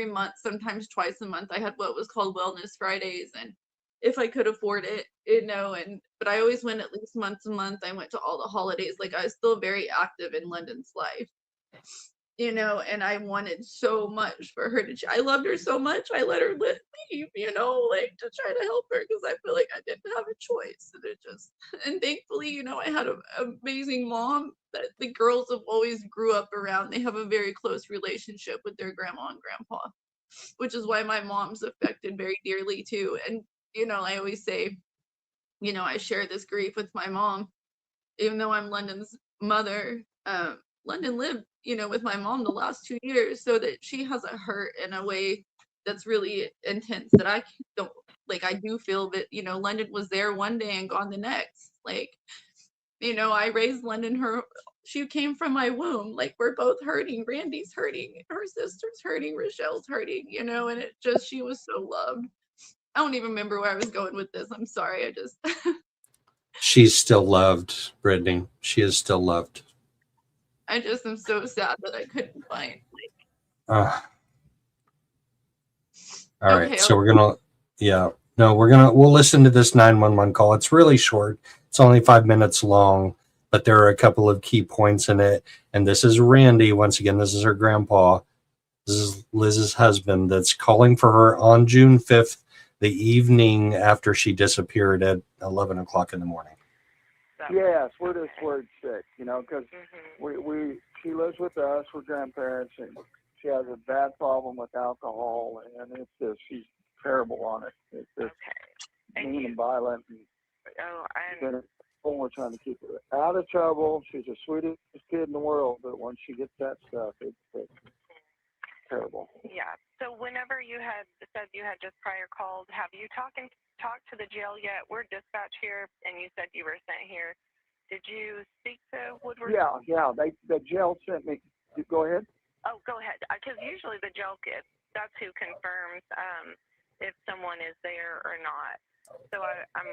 month, sometimes twice a month. I had what was called Wellness Fridays, and if I could afford it, you know, but I always went at least once a month. I went to all the holidays. Like I was still very active in London's life, you know, and I wanted so much for her to, I loved her so much. I let her leave, you know, like to try to help her because I feel like I didn't have a choice. And thankfully, you know, I had an amazing mom that the girls have always grew up around. They have a very close relationship with their grandma and grandpa, which is why my mom's affected very dearly too. And, you know, I always say, you know, I share this grief with my mom, even though I'm London's mother. London lived, you know, with my mom the last 2 years, so that she has a hurt in a way that's really intense that I don't like. I do feel that, you know, London was there one day and gone the next. Like, you know, I raised London, she came from my womb. Like, we're both hurting. Randy's hurting, her sister's hurting, Rochelle's hurting, you know, and she was so loved. I don't even remember where I was going with this. I'm sorry. I just She's still loved, Brittany. She is still loved. I just am so sad that I couldn't find. All right. Okay, So we'll listen to this 911 call. It's really short. It's only 5 minutes long, but there are a couple of key points in it. And this is Randy. Once again, this is her grandpa. This is Liz's husband that's calling for her on June 5th, the evening after she disappeared at 11 o'clock in the morning. Yes, we're just worried sick, you know, because she lives with us, we're grandparents, and she has a bad problem with alcohol, and it's just, she's terrible on it. It's just mean and violent. And we're trying to keep her out of trouble. She's the sweetest kid in the world, but once she gets that stuff, it's terrible. Yeah. So whenever you had said you had just prior called, have you talked to the jail yet? We're dispatch here, and you said you were sent here. Did you speak to Woodward? Yeah. The jail sent me. Go ahead. Oh, go ahead. Because usually the jail that's who confirms if someone is there or not. So I'm.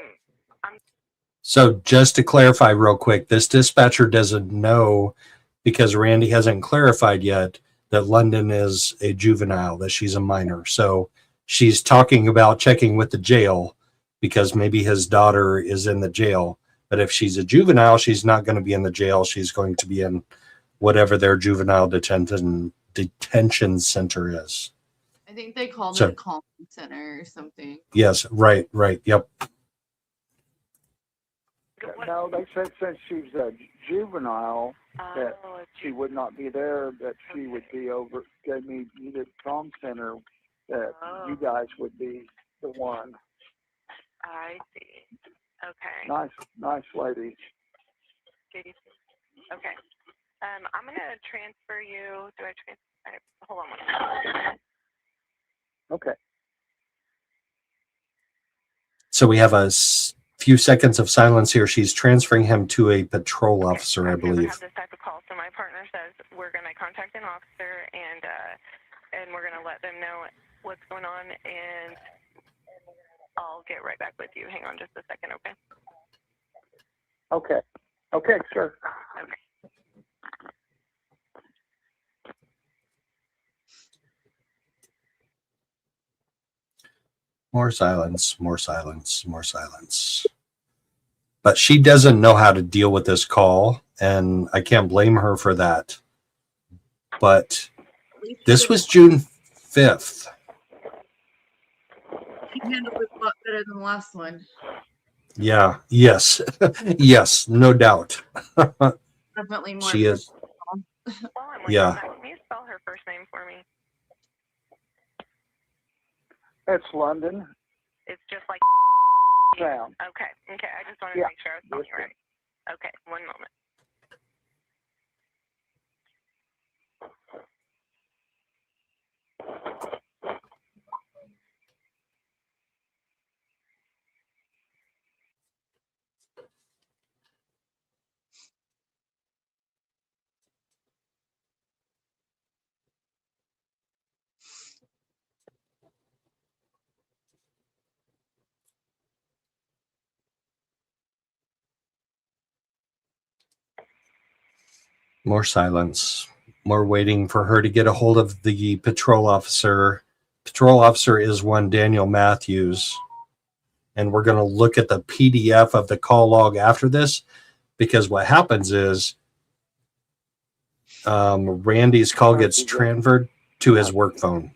So just to clarify real quick, this dispatcher doesn't know, because Randy hasn't clarified yet, that London is a juvenile, that she's a minor. So she's talking about checking with the jail because maybe his daughter is in the jail. But if she's a juvenile, she's not going to be in the jail. She's going to be in whatever their juvenile detention center is. I think they called it a calm center or something. Yes, right. Yep. No, they said since she's a juvenile that she would not be there, that she would be over. Gave me the calm center, that you guys would be the one. I see. Okay. Nice lady. Okay. I'm gonna transfer you. Do I transfer? Hold on 1 second. Okay. So we have a few seconds of silence here. She's transferring him to a patrol officer, I I've never believe. had this type of call, so my partner says we're going to contact an officer and we're going to let them know what's going on, and I'll get right back with you. Hang on just a second, okay? Okay. Okay, sure. Okay. More silence, more silence, more silence. But she doesn't know how to deal with this call, and I can't blame her for that. But this was June 5th. He handled it a lot better than the last one. Yeah, yes, yes, no doubt. Definitely more. She is. While I'm Yeah. looking back, can you spell her first name for me? It's London It's just like Sound. Okay, I just wanted Yeah. to make sure I was spelling Yes, it right. Okay, one moment. More silence. More waiting for her to get a hold of the patrol officer. Patrol officer is one Daniel Matthews. And we're going to look at the PDF of the call log after this, because what happens is Randy's call gets transferred to his work phone.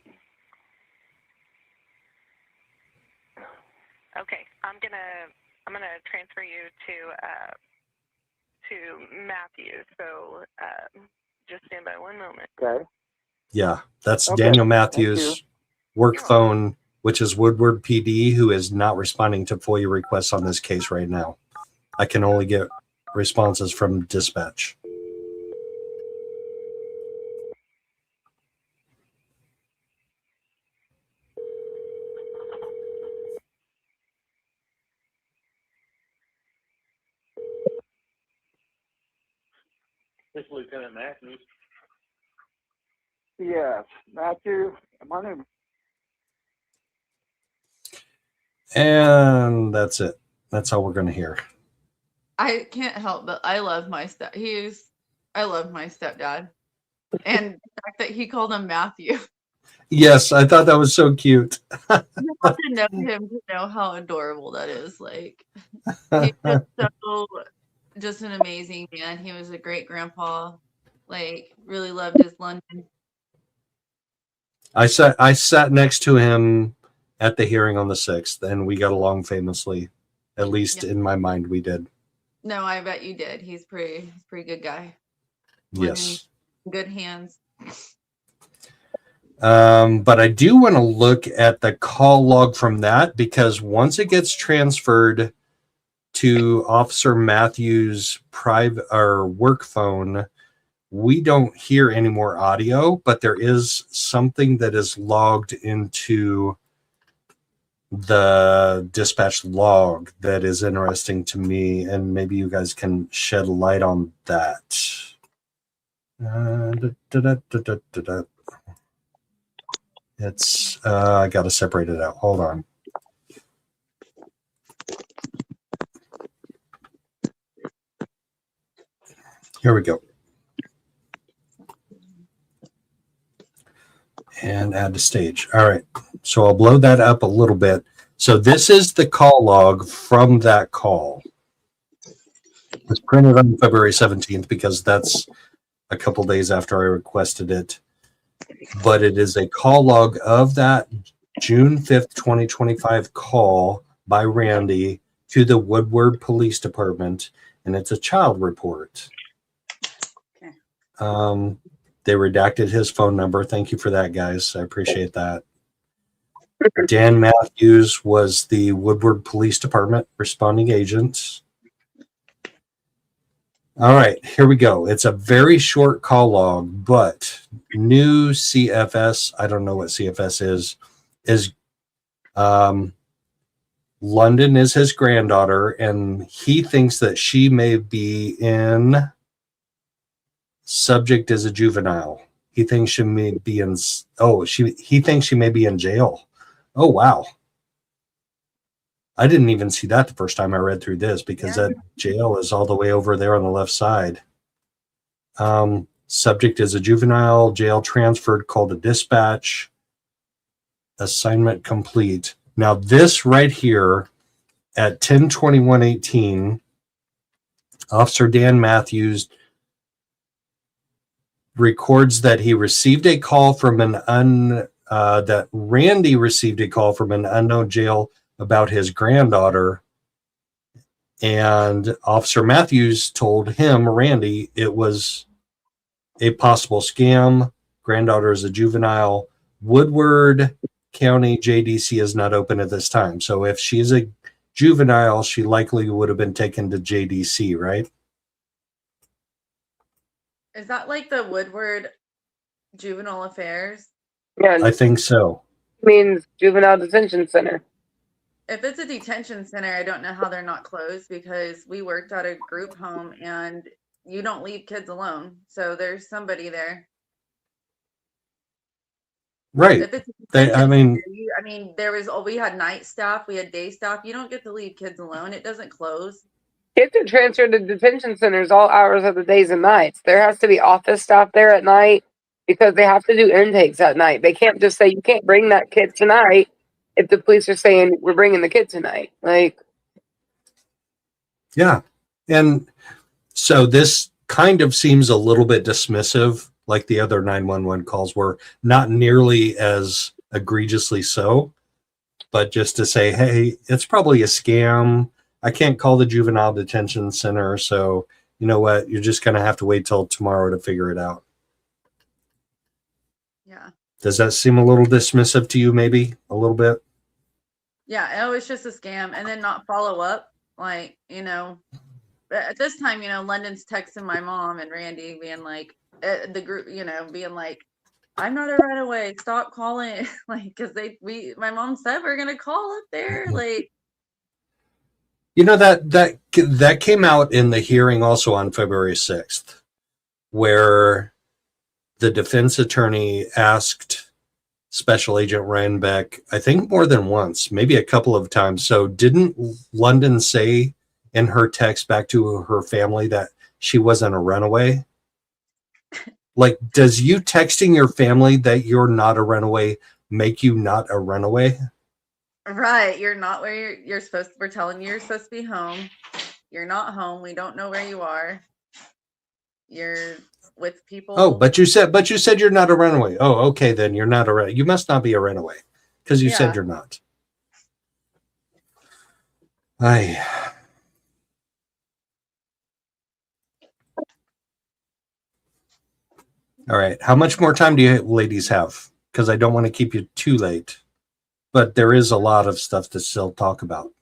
Okay, I'm gonna transfer you to Matthew. So just stand by one moment. Okay. Yeah, that's Okay, Daniel thank Matthews' work You're welcome. phone, which is Woodward PD, who is not responding to FOIA requests on this case right now. I can only get responses from dispatch. This is Lieutenant Matthews. Yes, Matthew. My name. And that's it. That's all we're going to hear. I can't help but I love my I love my stepdad. And the fact that he called him Matthew. Yes, I thought that was so cute. You have to know him to know how adorable that is. Like, he's just an amazing man. He was a great grandpa. Like, really loved his London. I sat next to him at the hearing on the 6th, and we got along famously. At least in my mind, we did. No, I bet you did. He's pretty good guy. Yes. In good hands. But I do want to look at the call log from that, because once it gets transferred to Officer Matthews' private or work phone, we don't hear any more audio, but there is something that is logged into the dispatch log that is interesting to me, and maybe you guys can shed light on that. It's I gotta separate it out. Hold on. Here we go. And add to stage. All right. So I'll blow that up a little bit. So this is the call log from that call. It's printed on February 17th because that's a couple days after I requested it. But it is a call log of that June 5th, 2025 call by Randy to the Woodward Police Department, and it's a child report. Okay. They redacted his phone number. Thank you for that, guys. I appreciate that. Dan Matthews was the Woodward Police Department responding agent. All right, here we go. It's a very short call log, but new CFS, I don't know what CFS is London is his granddaughter, and he thinks that she may be in subject as a juvenile. He thinks she may be in he thinks she may be in jail. Oh wow. I didn't even see that the first time I read through this, because that jail is all the way over there on the left side. Subject is a juvenile, jail transferred, called a dispatch, assignment complete. Now this right here at 10/21/18, Officer Dan Matthews records that he received a call from that Randy received a call from an unknown jail about his granddaughter, and Officer Matthews told him, Randy, it was a possible scam. Granddaughter is a juvenile. Woodward County JDC is not open at this time. So if she's a juvenile, she likely would have been taken to JDC, right? Is that like the Woodward Juvenile Affairs? Yeah, I think so. means juvenile detention center. If it's a detention center, I don't know how they're not closed, because we worked at a group home and you don't leave kids alone. So there's somebody there. Right. If it's a I detention mean, center, we had night staff, we had day staff. You don't get to leave kids alone. It doesn't close. Kids are transferred to detention centers all hours of the days and nights. There has to be office staff there at night because they have to do intakes at night. They can't just say, you can't bring that kid tonight if the police are saying, we're bringing the kid tonight. Like, yeah. And so this kind of seems a little bit dismissive, like the other 911 calls were, not nearly as egregiously so, but just to say, hey, it's probably a scam. I can't call the juvenile detention center. So you know what? You're just going to have to wait till tomorrow to figure it out. Yeah. Does that seem a little dismissive to you? Maybe a little bit. Yeah. Oh, it's just a scam. And then not follow up. Like, at this time, London's texting my mom and Randy being like, the group, being like, I'm not a runaway. Stop calling. Like, cause my mom said we're going to call up there. Like, that came out in the hearing also on February 6th, where the defense attorney asked Special Agent Ryanbeck, I think more than once, maybe a couple of times. So didn't London say in her text back to her family that she wasn't a runaway? Like, does you texting your family that you're not a runaway make you not a runaway? right. You're not where you're supposed to. We're telling you you're supposed to be home. You're not home. We don't know where you are. You're with people. Oh, but you said you're not a runaway. Oh, okay, then you're not a runaway. You must not be a runaway because you said you're not. All right. How much more time do you ladies have? Because I don't want to keep you too late, but there is a lot of stuff to still talk about.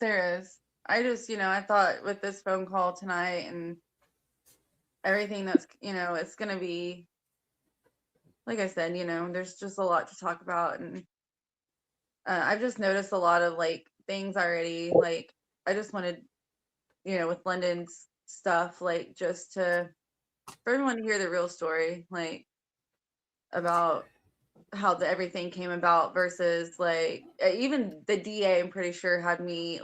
There is. I just, I thought with this phone call tonight and everything that's, it's going to be, like I said, there's just a lot to talk about. And I've just noticed a lot of things already. Like, I just wanted, with London's stuff, just for everyone to hear the real story, about how everything came about versus even the DA, I'm pretty sure, had me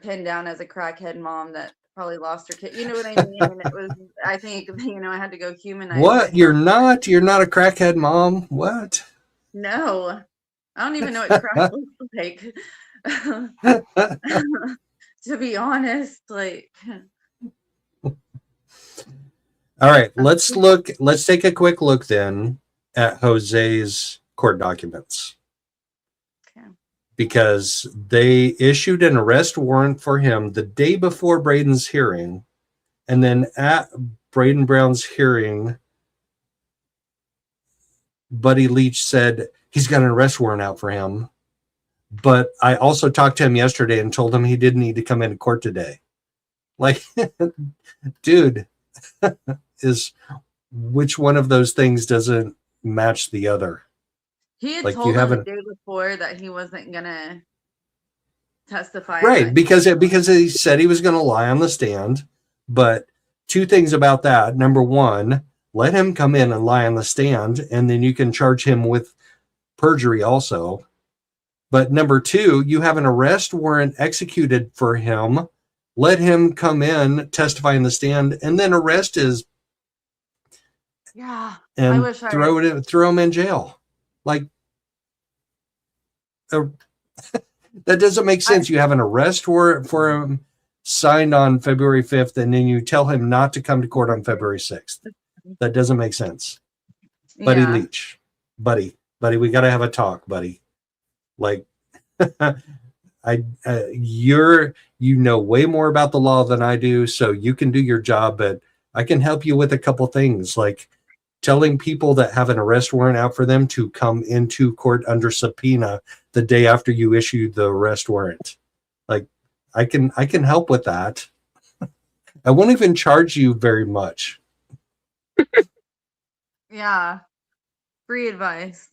pinned down as a crackhead mom that probably lost her kid. You know what I mean? And it was, I think, I had to go humanize. What? You're not a crackhead mom? What? No, I don't even know what crack looks like. To be honest, All right, let's take a quick look then at Jose's court documents. Okay. Because they issued an arrest warrant for him the day before Brayden's hearing, and then at Brayden Brown's hearing, Buddy Leach said he's got an arrest warrant out for him. But I also talked to him yesterday and told him he didn't need to come into court today. Dude, which one of those things doesn't match the other? He had Like, told you them the haven't, day before that he wasn't gonna testify. right? Because he said he was going to lie on the stand. But two things about that: number one, let him come in and lie on the stand, and then you can charge him with perjury also. But number two, you have an arrest warrant executed for him. Let him come in, testify in the stand, and then arrest his Yeah, I and wish I. throw him in jail. Like, that doesn't make sense. You have an arrest warrant for him signed on February 5th, and then you tell him not to come to court on February 6th. That doesn't make sense. Buddy Yeah. Leach, buddy, we got to have a talk, buddy. Like, you know way more about the law than I do, so you can do your job, but I can help you with a couple things, like telling people that have an arrest warrant out for them to come into court under subpoena the day after you issue the arrest warrant. Like, I can help with that. I won't even charge you very much. Yeah. Free advice.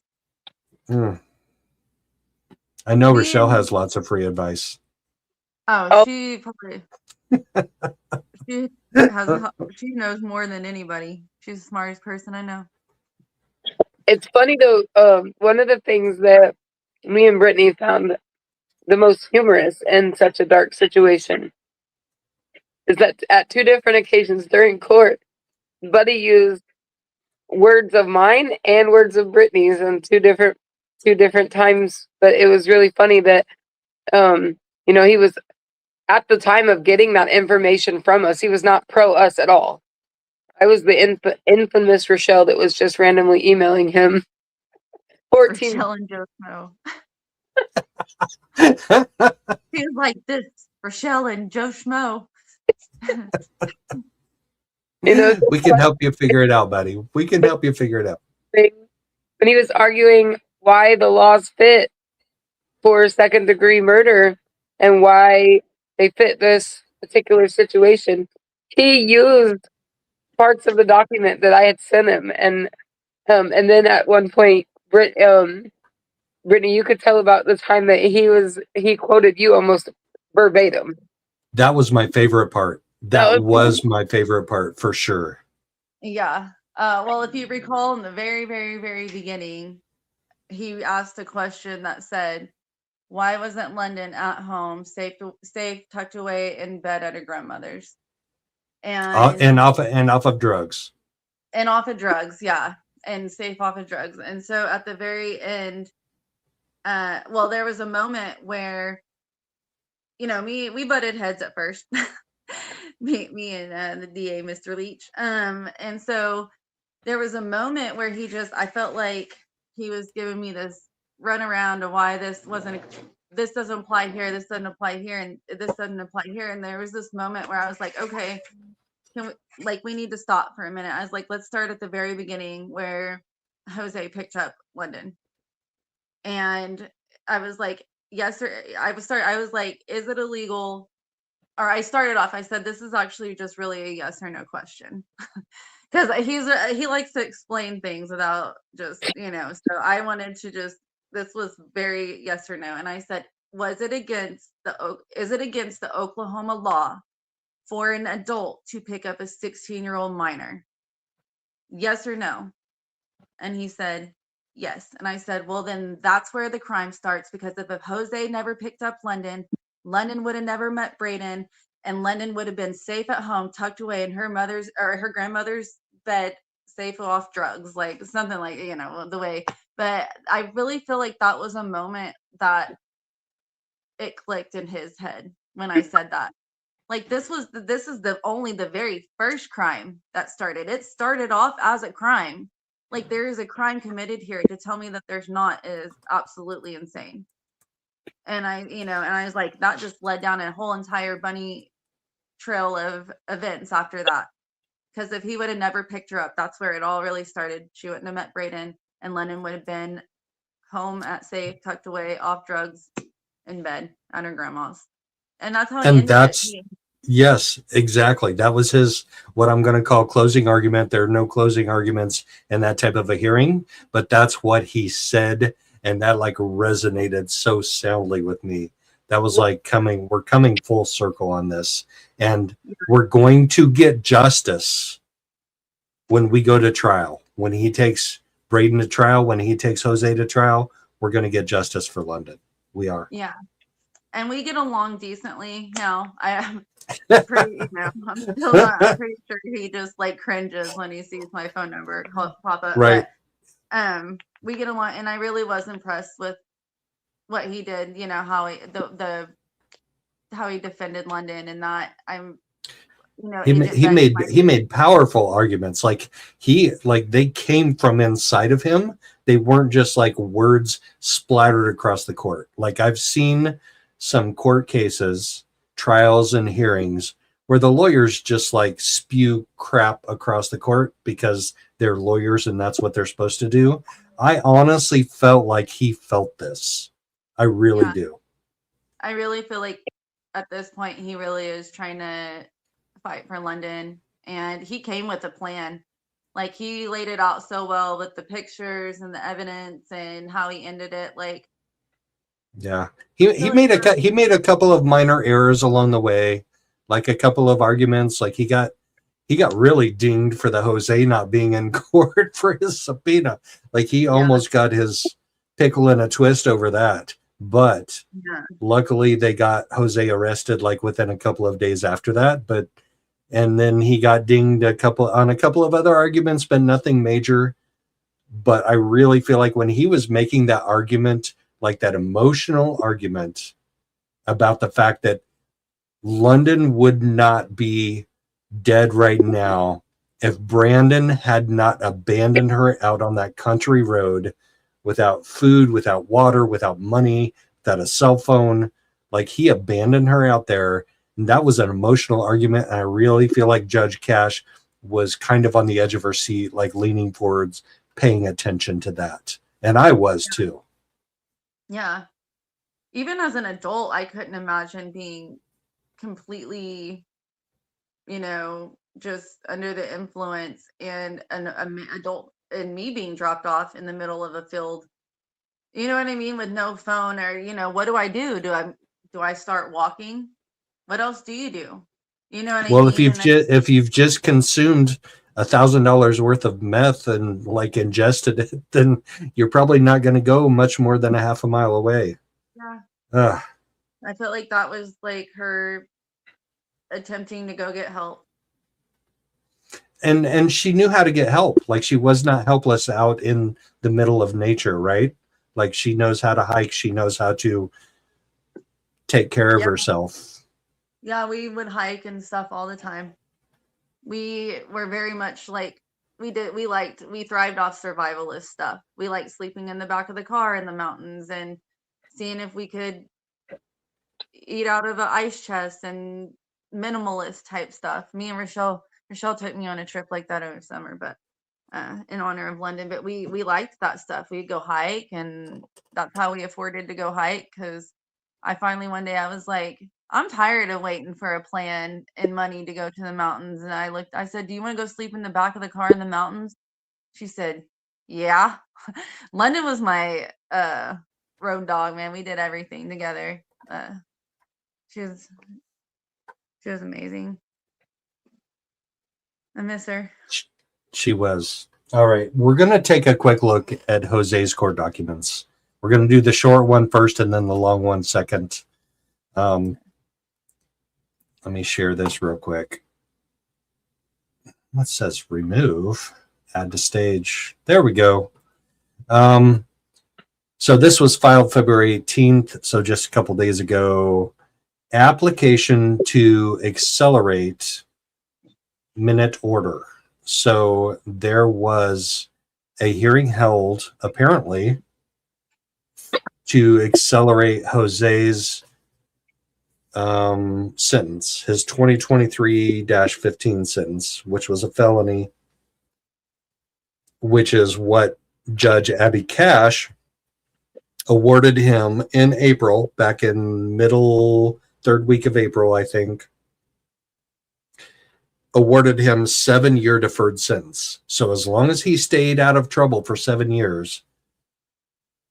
I know Me Rochelle and- has lots of free advice. Oh, she probably she knows more than anybody. She's the smartest person I know. It's funny though. One of the things that me and Brittany found the most humorous in such a dark situation is that at two different occasions during court, Buddy used words of mine and words of Brittany's in two different times. But it was really funny that he was at the time of getting that information from us, he was not pro us at all. I was the infamous Rochelle that was just randomly emailing him. 14. Rochelle and Joe Schmo. She was like this, Rochelle and Joe Schmo. We can help you figure it out, buddy. We can help you figure it out. When he was arguing why the laws fit for second-degree murder and why they fit this particular situation, he used parts of the document that I had sent him, and then at one point, Brittany, you could tell about the time that he quoted you almost verbatim. That was my favorite part. That was my favorite part for sure. Yeah. Well, if you recall in the very, very, very beginning, he asked a question that said, why wasn't London at home, safe, tucked away in bed at her grandmother's? And off of drugs. And off of drugs, yeah. And safe off of drugs. And so at the very end, there was a moment where, we butted heads at first. me and the DA, Mr. Leach. And so there was a moment where I felt like he was giving me this run around to why this doesn't apply here, this doesn't apply here, and this doesn't apply here. And there was this moment where I was like, okay, we need to stop for a minute. I was like, let's start at the very beginning where Jose picked up London. And I was like, yes, or I was like, is it illegal? Or I started off, I said, this is actually just really a yes or no question. Because he likes to explain things without just, so I wanted to this was very yes or no. And I said, is it against the Oklahoma law for an adult to pick up a 16-year-old minor? Yes or no? And he said, yes. And I said, well, then that's where the crime starts, because if Jose never picked up London would have never met Brayden, and London would have been safe at home, tucked away in her grandmother's bed, safe off drugs, like something like, the way. But I really feel like that was a moment that it clicked in his head when I said that. Like, this is only the very first crime that started. It started off as a crime. Like, there is a crime committed here. To tell me that there's not is absolutely insane. And I was like, that just led down a whole entire bunny trail of events after that. Because if he would have never picked her up, that's where it all really started. She wouldn't have met Brayden, and Lennon would have been home at safe, tucked away, off drugs, in bed at her grandma's. And that's how he ended it. Yes, exactly. That was his, what I'm going to call closing argument. There are no closing arguments in that type of a hearing, but that's what he said. And that like resonated so soundly with me. That was like we're coming full circle on this. And we're going to get justice when we go to trial. When he takes Brayden to trial, when he takes Jose to trial, we're going to get justice for London. We are. Yeah. And we get along decently now. I'm pretty sure he just like cringes when he sees my phone number pop up. Right. But we get along, and I really was impressed with what he did. You know, how how he defended London, and that he made powerful arguments. Like they came from inside of him. They weren't just like words splattered across the court. Like I've seen some court cases, trials and hearings where the lawyers just like spew crap across the court because they're lawyers and that's what they're supposed to do. I honestly felt like he felt this. I really do. I really feel like at this point he really is trying to fight for London, and he came with a plan. Like he laid it out so well with the pictures and the evidence and how he ended it. Like, yeah, he made a couple of minor errors along the way, like a couple of arguments. Like he got really dinged for the Jose not being in court for his subpoena. Like he almost got his pickle in a twist over that. But luckily they got Jose arrested like within a couple of days after that. And then he got dinged on a couple of other arguments, but nothing major. But I really feel like when he was making that argument, like that emotional argument about the fact that London would not be dead right now if Brandon had not abandoned her out on that country road without food, without water, without money, without a cell phone. Like he abandoned her out there. And that was an emotional argument. And I really feel like Judge Cash was kind of on the edge of her seat, like leaning towards paying attention to that. And I was too. Yeah. Even as an adult, I couldn't imagine being completely, just under the influence and an adult and me being dropped off in the middle of a field. You know what I mean? With no phone or, what do I do? Do I start walking? What else do you do? You know what I mean? Well, if you've just consumed $1,000 worth of meth and like ingested it, then you're probably not going to go much more than a half a mile away. Yeah. I felt like that was like her attempting to go get help. And she knew how to get help. Like she was not helpless out in the middle of nature, right? Like she knows how to hike. She knows how to take care of herself. Yeah, we would hike and stuff all the time. We were very much like we thrived off survivalist stuff. We liked sleeping in the back of the car in the mountains and seeing if we could eat out of an ice chest and minimalist type stuff. Me and Rochelle took me on a trip like that over summer, but in honor of London. But we liked that stuff. We'd go hike, and that's how we afforded to go hike. Because I finally one day I was like, I'm tired of waiting for a plan and money to go to the mountains. And I said, do you want to go sleep in the back of the car in the mountains? She said, yeah. London was my road dog, man. We did everything together. She was amazing. I miss her. She was. All right. We're going to take a quick look at Jose's court documents. We're going to do the short one first and then the long one second. Let me share this real quick. What says remove? Add to stage. There we go. So this was filed February 18th. So just a couple days ago. Application to accelerate minute order. So there was a hearing held, apparently, to accelerate Jose's sentence, his 2023-15 sentence, which was a felony, which is what Judge Abby Cash awarded him in April, back in middle third week of April, I think. awarded him 7-year deferred sentence. So as long as he stayed out of trouble for 7 years,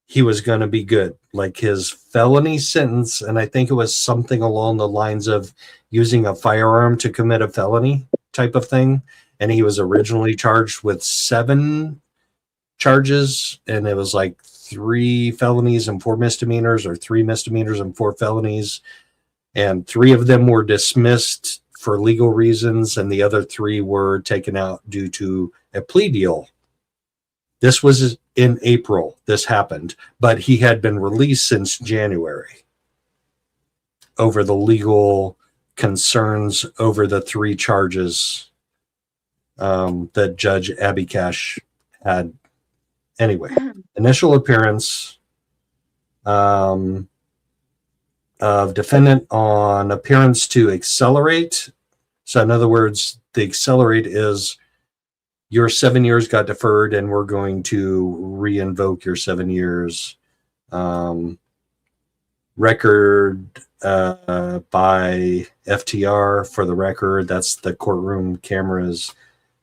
he was going to be good. Like his felony sentence, and I think it was something along the lines of using a firearm to commit a felony type of thing. And he was originally charged with 7 charges, and it was like 3 felonies and 4 misdemeanors, or 3 misdemeanors and 4 felonies. And 3 of them were dismissed for legal reasons, and the other 3 were taken out due to a plea deal. This was in April. This happened, but he had been released since January over the legal concerns over the 3 charges that Judge Abby Cash had. Anyway, initial appearance of defendant on appearance to accelerate. So in other words, the accelerate is your 7 years got deferred and we're going to re-invoke your 7 years. Record by FTR for the record. That's the courtroom cameras.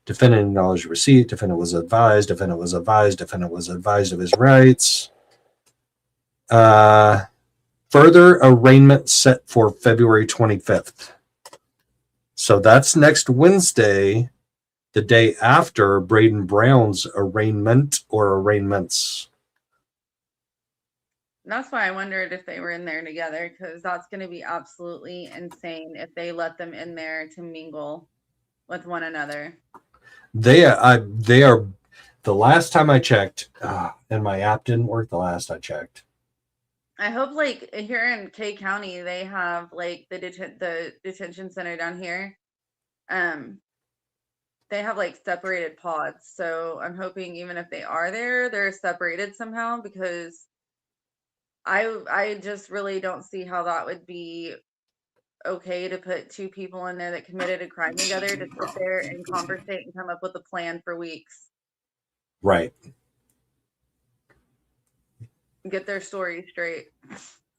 Defendant acknowledged receipt. Defendant was advised. Defendant was advised. Defendant was advised of his rights. Further arraignment set for February 25th. So that's next Wednesday, the day after Brayden Brown's arraignment or arraignments. That's why I wondered if they were in there together, because that's going to be absolutely insane if they let them in there to mingle with one another. They are. The last time I checked, and my app didn't work. The last I checked. I hope, like, here in K County, they have like the detention center down here. They have like separated pods, so I'm hoping even if they are there, they're separated somehow, because I just really don't see how that would be okay to put 2 people in there that committed a crime together to sit there and conversate and come up with a plan for weeks. Right. Get their story straight.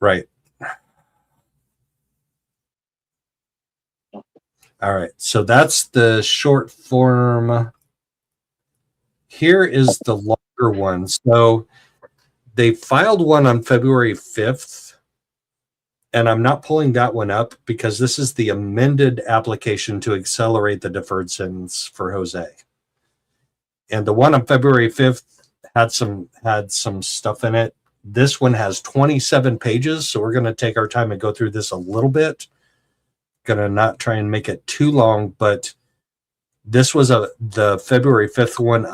Right. All right. So that's the short form. Here is the longer one. So they filed one on February 5th. And I'm not pulling that one up because this is the amended application to accelerate the deferred sentence for Jose. And the one on February 5th had some stuff in it. This one has 27 pages, so we're going to take our time and go through this a little bit. Going to not try and make it too long, but this was the February 5th one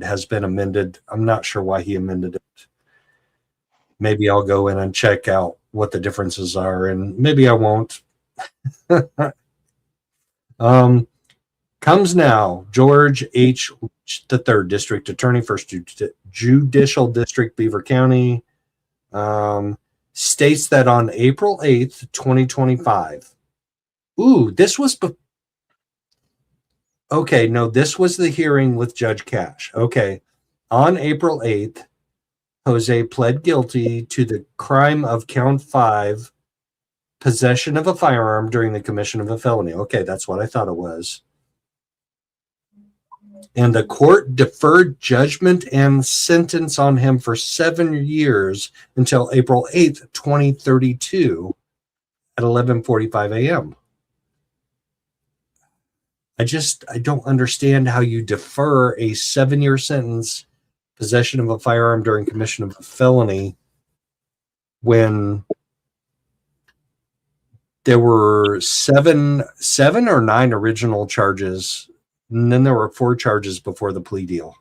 has been amended. I'm not sure why he amended it. Maybe I'll go in and check out what the differences are, and maybe I won't. Comes now, George H. Leach III, District Attorney, First Judicial District, Beaver County, states that on April 8th, 2025. This was... Okay, no, this was the hearing with Judge Cash. Okay, on April 8th, Jose pled guilty to the crime of count 5, possession of a firearm during the commission of a felony. Okay, that's what I thought it was. And the court deferred judgment and sentence on him for 7 years until April 8th, 2032 at 11:45 a.m. I don't understand how you defer a 7-year sentence, possession of a firearm during commission of a felony, when there were seven or 9 original charges, and then there were 4 charges before the plea deal.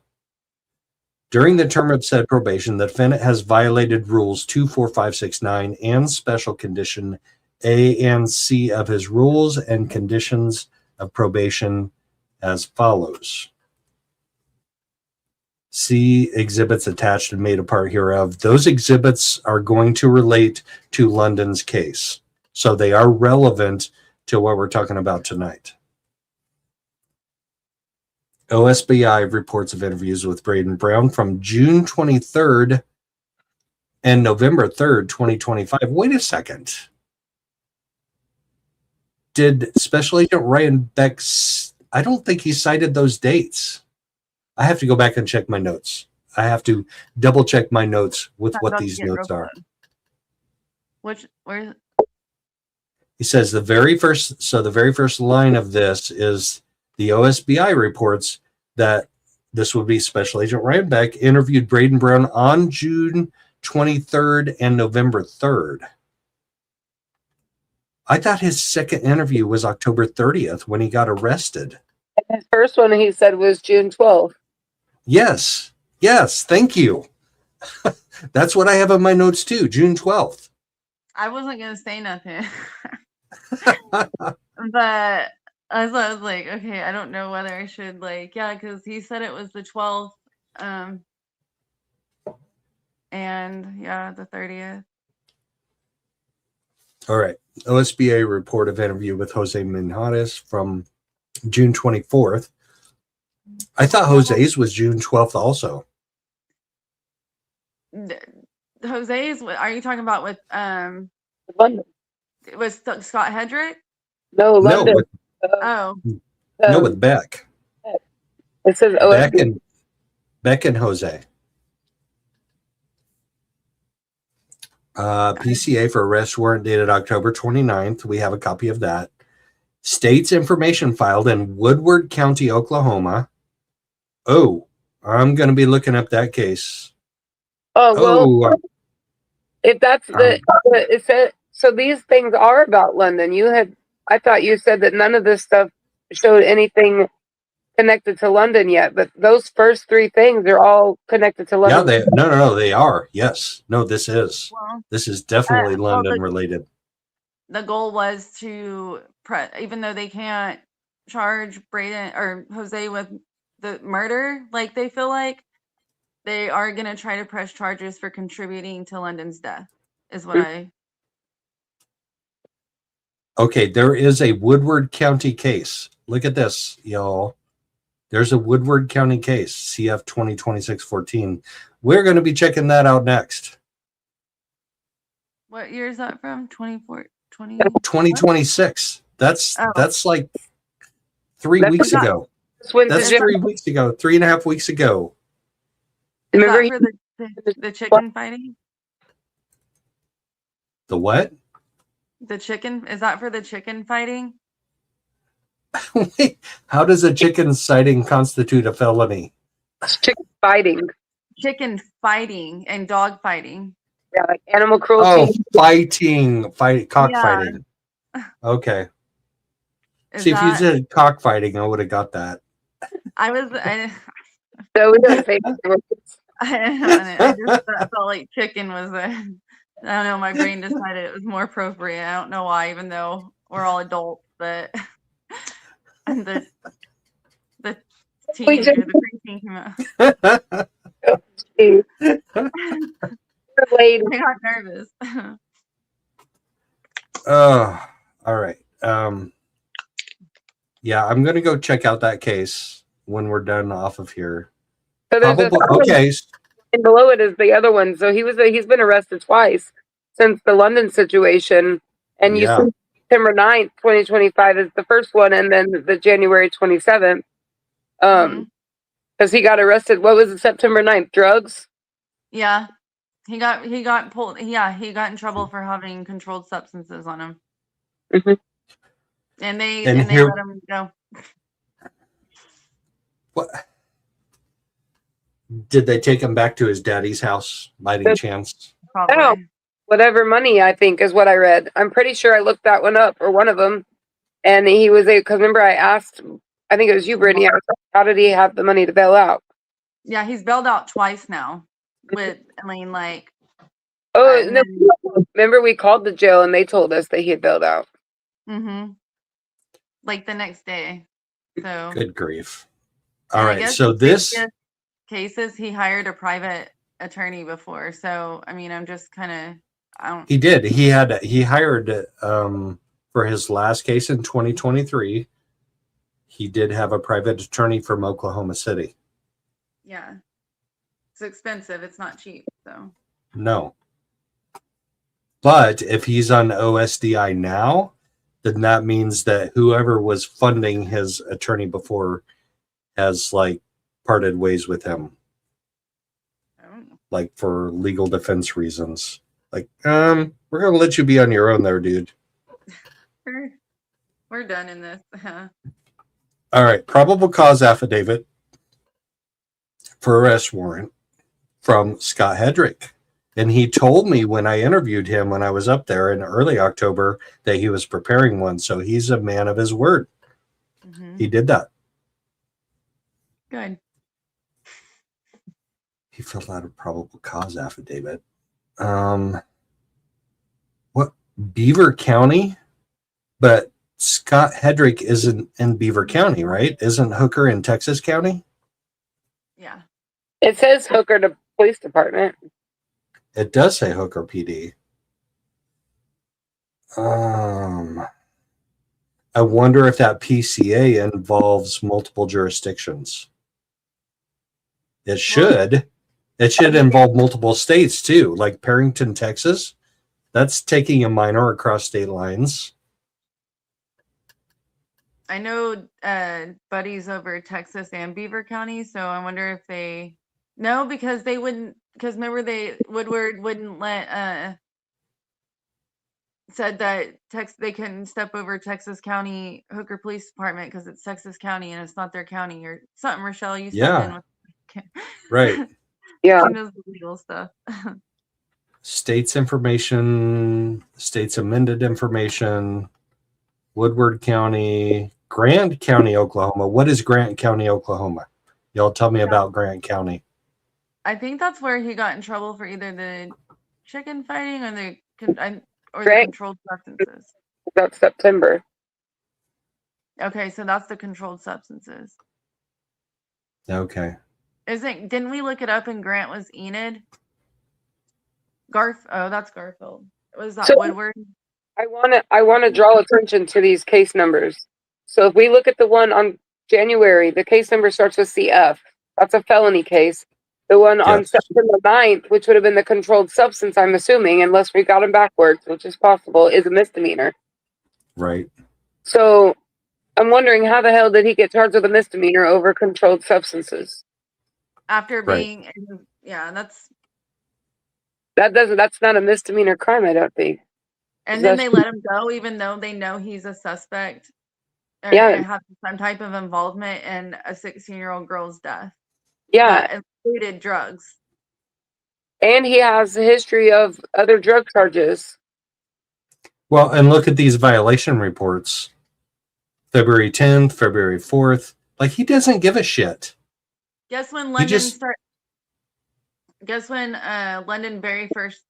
During the term of said probation, the defendant has violated rules 2, 4, 5, 6, 9 and special condition A and C of his rules and conditions of probation as follows. See exhibits attached and made a part hereof. Those exhibits are going to relate to London's case. So they are relevant to what we're talking about tonight. OSBI reports of interviews with Brayden Brown from June 23rd and November 3rd, 2025. Wait a second. Did Special Agent Ryan Beck I don't think he cited those dates. I have to go back and check my notes. I have to double check my notes with what these notes are. Where? He says the very first line of this is the OSBI reports that this would be Special Agent Ryan Beck interviewed Brayden Brown on June 23rd and November 3rd. I thought his second interview was October 30th when he got arrested. His first one he said was June 12th. Yes, thank you. That's what I have in my notes too, June 12th. I wasn't gonna say nothing, but I was like, okay, I don't know whether I should because he said it was the 12th, and the 30th. All right. OSBA report of interview with Jose Minjares from June 24th. I thought Jose's was June 12th also. Jose's, are you talking about with London. was Scott Hedrick? No, London. With Beck. It says Beck and Jose. PCA for arrest warrant dated October 29th. We have a copy of that. State's information filed in Woodward County, Oklahoma. Oh, I'm going to be looking up that case. If that's it said, so these things are about London. I thought you said that none of this stuff showed anything connected to London yet, but those first three things are all connected to London. Yeah, they are. Yes. No, this is definitely London related. The goal was to even though they can't charge Brayden or Jose with the murder, like they feel like they are going to try to press charges for contributing to London's death, is what Okay, there is a Woodward County case. Look at this, y'all. There's a Woodward County case, CF 2026-14. We're going to be checking that out next. What year is that from? 2026. That's like 3 weeks ago. That's 3 weeks ago, 3.5 weeks ago. Remember for the chicken fighting? The what? The chicken? Is that for the chicken fighting? Wait, how does a chicken sighting constitute a felony? Chicken fighting. Chicken fighting and dog fighting. Yeah, like animal cruelty. Oh, cockfighting. Okay. If you said cockfighting, I would have got that. So we don't say I just felt like chicken was I don't know, my brain decided it was more appropriate. I don't know why, even though we're all adults, but and the teenager, the preteen came out. I got nervous. Oh, all right. Yeah, I'm gonna go check out that case when we're done off of here. So okay. And below it is the other one. So he's been arrested twice since the London situation. And you see September 9th, 2025 is the first one, and then the January 27th. Because he got arrested. What was it, September 9th? Drugs? Yeah. He got pulled. Yeah, he got in trouble for having controlled substances on him. Mm-hmm. And they let him go. What? Did they take him back to his daddy's house by any chance? Probably. No. Whatever money, I think, is what I read. I'm pretty sure I looked that one up, or one of them. And he was because remember I asked, I think it was you, Brittany, how did he have the money to bail out? Yeah, he's bailed out twice now. No, remember we called the jail and they told us that he had bailed out. Mm-hmm. Like the next day. So good grief. All right, so this cases he hired a private attorney before. So I mean, I'm just kind of He did. He hired for his last case in 2023. He did have a private attorney from Oklahoma City. Yeah. It's expensive. It's not cheap. So no. But if he's on OSDI now, then that means that whoever was funding his attorney before has like parted ways with him, Oh, like for legal defense reasons. Like, we're gonna let you be on your own there, dude. we're done in this. All right, probable cause affidavit for arrest warrant from Scott Hedrick. And he told me when I interviewed him when I was up there in early October that he was preparing one. So he's a man of his word. Mhm. He did that. Good. He filled out a probable cause affidavit. What? Beaver County? But Scott Hedrick isn't in Beaver County, right? Isn't Hooker in Texas County? Yeah. It says Hooker to Police Department. It does say Hooker PD. I wonder if that PCA involves multiple jurisdictions. It should. It should involve multiple states too, like Perrington, Texas. That's taking a minor across state lines. I know Buddy's over Texas and Beaver County, so I wonder if they no, because they wouldn't. Because remember, Woodward wouldn't let said that they couldn't step over Texas County Hooker Police Department because it's Texas County and it's not their county or something. Rochelle, you stepped in with Right. Yeah. She knows the legal stuff. States information, states amended information, Woodward County, Grant County, Oklahoma. What is Grant County, Oklahoma? Y'all tell me about Grant County. I think that's where he got in trouble for either the chicken fighting or the Right. controlled substances. That's September. Okay, so that's the controlled substances. Okay. Didn't we look it up and Grant was Enid? Oh, that's Garfield. Was that So- Woodward? I want to draw attention to these case numbers. So if we look at the one on January, the case number starts with CF. That's a felony case. The one on Yes. September 9th, which would have been the controlled substance, I'm assuming, unless we got them backwards, which is possible, is a misdemeanor. Right. So I'm wondering how the hell did he get charged with a misdemeanor over controlled substances? After Right. being, yeah, that's, That's not a misdemeanor crime, I don't think. and then That's- they let him go even though they know he's a suspect. Or Yeah. have some type of involvement in a 16-year-old girl's death. Yeah, That included drugs. and he has a history of other drug charges. Well, and look at these violation reports. February 10th, February 4th. Like, he doesn't give a shit. Guess when He just- London Berry first.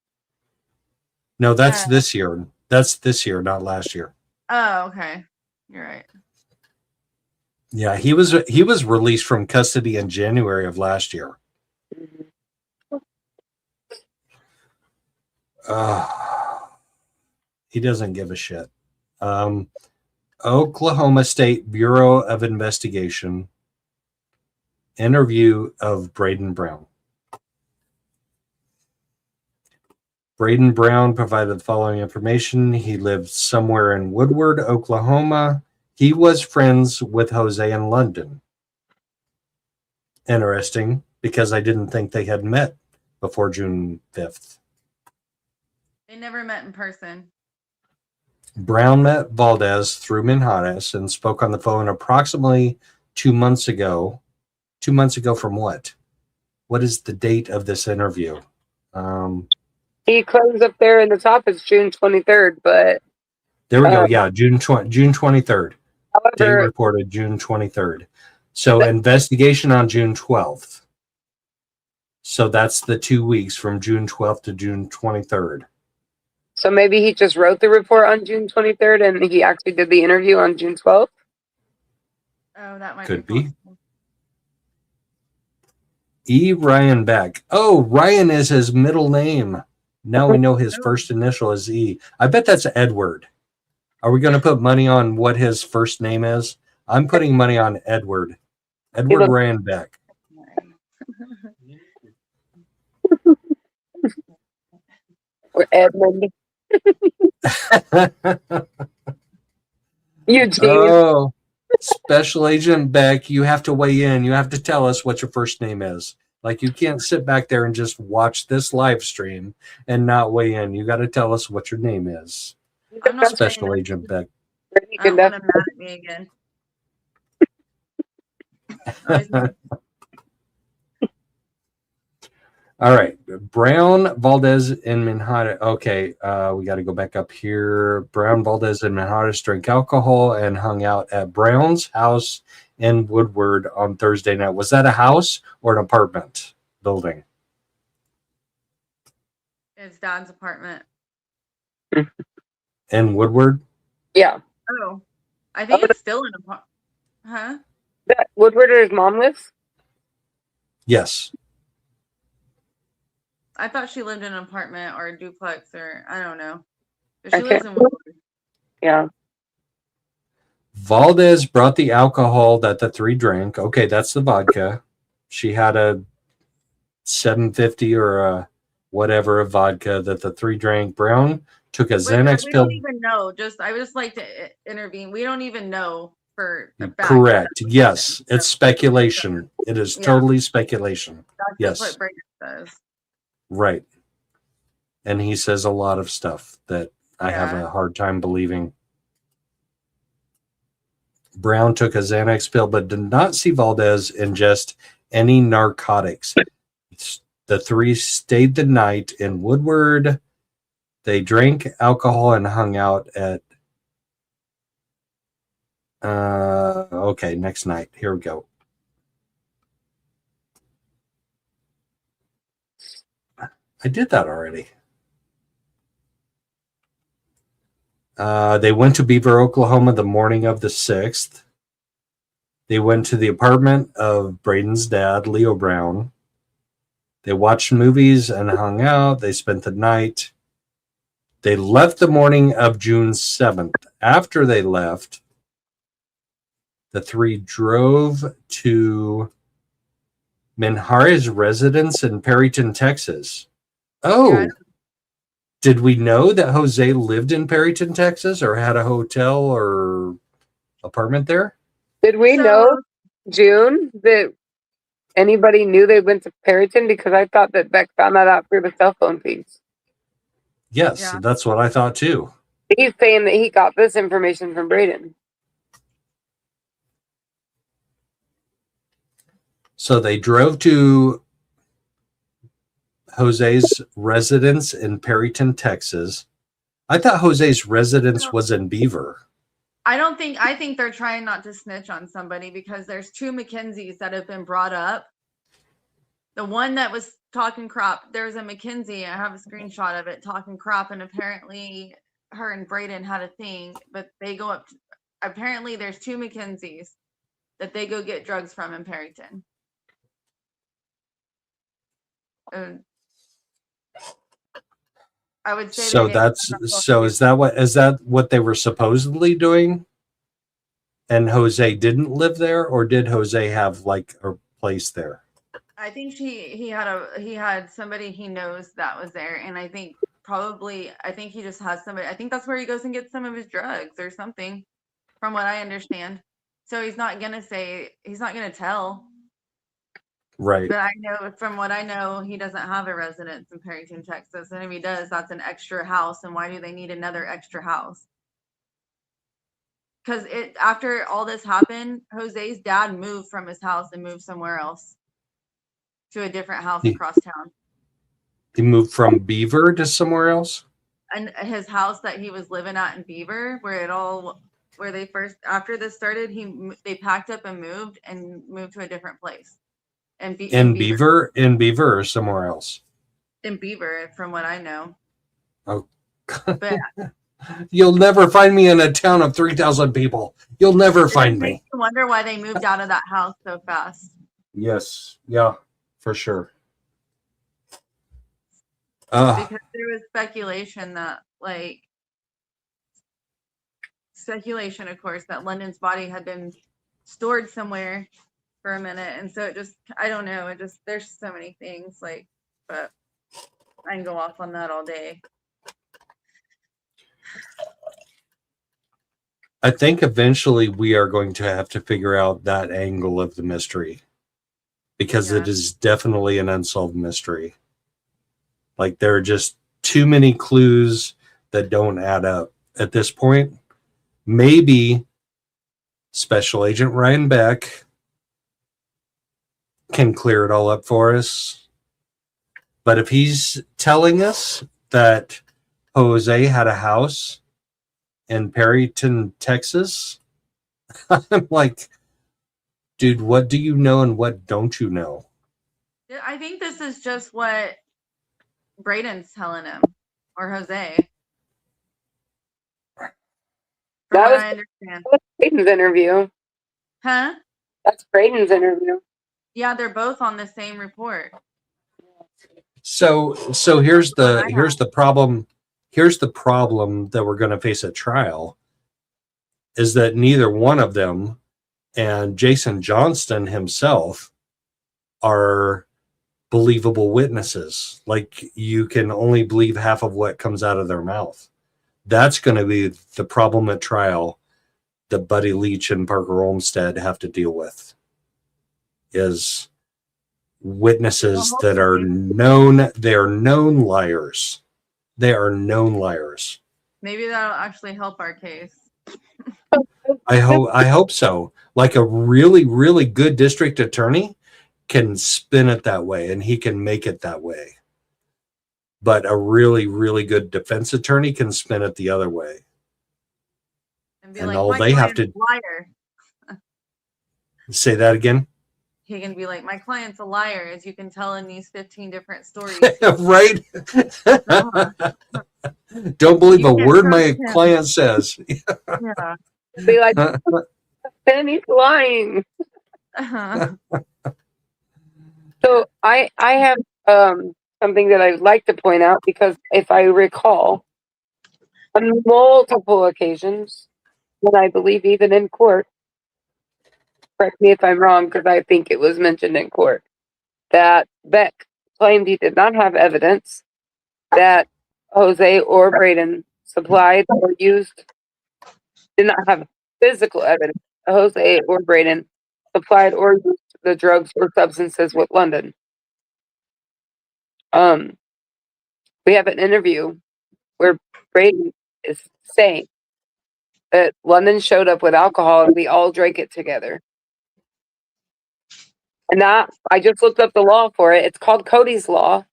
No, that's this year. That's this year, not last year. Oh, okay. You're right. Yeah, he was released from custody in January of last year. He doesn't give a shit. Oklahoma State Bureau of Investigation interview of Brayden Brown. Brayden Brown provided the following information. He lived somewhere in Woodward, Oklahoma. He was friends with Jose in London. Interesting, because I didn't think they had met before June 5th. They never met in person. Brown met Valdez through Minjares and spoke on the phone approximately 2 months ago. 2 months ago from what? What is the date of this interview? He claims up there in the top it's June 23rd, but There we go. Yeah, June 23rd. Date however, reported June 23rd. So investigation on June 12th. So that's the 2 weeks from June 12th to June 23rd. so maybe he just wrote the report on June 23rd and he actually did the interview on June 12th. Oh, that might Could be. be. possible. E. Ryan Beck. Oh, Ryan is his middle name. Now we know his first initial is E. I bet that's Edward. Are we going to put money on what his first name is? I'm putting money on Edward. Edward Ryan Beck. Or Edmund. Eugene. Oh, Special Agent Beck, you have to weigh in. You have to tell us what your first name is. Like, you can't sit back there and just watch this live stream and not weigh in. You got to tell us what your name is. I'm not Special saying Agent Beck. I don't want him mad at me again. All right. Brown, Valdez, and Minjares. Okay, we got to go back up here. Brown, Valdez, and Minjares drank alcohol and hung out at Brown's house in Woodward on Thursday night. Was that a house or an apartment building? His dad's apartment. In Woodward? Yeah. Oh, I think it's still an apartment. Huh? That Woodward or his mom lives? Yes. I thought she lived in an apartment or a duplex or I don't know. But she lives in Woodward. Yeah. Valdez brought the alcohol that the three drank. Okay, that's the vodka. She had a 750 or a whatever of vodka that the three drank. Brown took a Xanax we pill. don't even know. I would just like to intervene. We don't even know for a fact. Correct. Yes, it's speculation. It is totally speculation. That's Yes. just what Brayden says. Right. And he says a lot of stuff that I have a hard time believing. Brown took a Xanax pill but did not see Valdez ingest any narcotics. The three stayed the night in Woodward. They drank alcohol and hung out at okay, next night. Here we go. I did that already. They went to Beaver, Oklahoma the morning of the 6th. They went to the apartment of Brayden's dad, Leo Brown. They watched movies and hung out. They spent the night. They left the morning of June 7th. After they left, the three drove to Minjares' residence in Perryton, Texas. Oh, did we know that Jose lived in Perryton, Texas, or had a hotel or apartment there? Did we know, June, that anybody knew they went to Perryton? Because I thought that Beck found that out through the cell phone feeds. Yes, that's what I thought too. He's saying that he got this information from Brayden. So they drove to Jose's residence in Perryton, Texas. I thought Jose's residence was in Beaver. I think they're trying not to snitch on somebody because there's two Mackenzies that have been brought up. The one that was talking crap, there's a Mackenzie, I have a screenshot of it, talking crap, and apparently her and Brayden had a thing, but they go up, apparently there's two Mackenzies that they go get drugs from in Perryton. I would say so. Is that what they were supposedly doing? And Jose didn't live there, or did Jose have like a place there? I think he had somebody he knows that was there, and I think he just has somebody. I think that's where he goes and gets some of his drugs or something, from what I understand. So he's not gonna tell. Right. But I know from what I know, he doesn't have a residence in Perryton, Texas. And if he does, that's an extra house. And why do they need another extra house? Because after all this happened, Jose's dad moved from his house and moved somewhere else to a different house across town. He moved from Beaver to somewhere else? And his house that he was living at in Beaver, where they first, after this started, they packed up and moved to a different place. In Beaver or somewhere else? In Beaver, from what I know. Oh, but you'll never find me in a town of 3,000 people. You'll never find me. I wonder why they moved out of that house so fast. Yes, yeah, for sure. Because there was speculation, of course, that London's body had been stored somewhere for a minute, and so I don't know, there's so many things, but I can go off on that all day. I think eventually we are going to have to figure out that angle of the mystery, because it is definitely an unsolved mystery. Like, there are just too many clues that don't add up at this point. Maybe Special Agent Ryan Beck can clear it all up for us. But if he's telling us that Jose had a house in Perryton, Texas, I'm like, dude, what do you know and what don't you know? I think this is just what Brayden's telling him, or Jose. From That what was, I understand. that was Brayden's interview. Huh? That's Brayden's interview. Yeah, they're both on the same report. So here's the problem. Here's the problem that we're going to face at trial, is that neither one of them and Jason Johnston himself are believable witnesses. Like, you can only believe half of what comes out of their mouth. That's going to be the problem at trial that Buddy Leach and Parker Olmsted have to deal with, is witnesses that are known. They are known liars. They are known liars. Maybe that'll actually help our case. I hope so. Like, a really, really good district attorney can spin it that way, and he can make it that way. But a really, really good defense attorney can spin it the other way. And be And like, all my they have client's to- a liar. Say that again. He can be like, my client's a liar, as you can tell in these 15 different stories. Right? Don't believe You a can't word my trust him. client says. Yeah. Be like, Penny's lying. So I have something that I'd like to point out, because if I recall, on multiple occasions, and I believe even in court, correct me if I'm wrong, because I think it was mentioned in court, that Beck claimed he did not have evidence that Jose or Brayden supplied or used, did not have physical evidence that Jose or Brayden supplied or used the drugs or substances with London. We have an interview where Brayden is saying that London showed up with alcohol and we all drank it together. And that, I just looked up the law for it. It's called Cody's Law.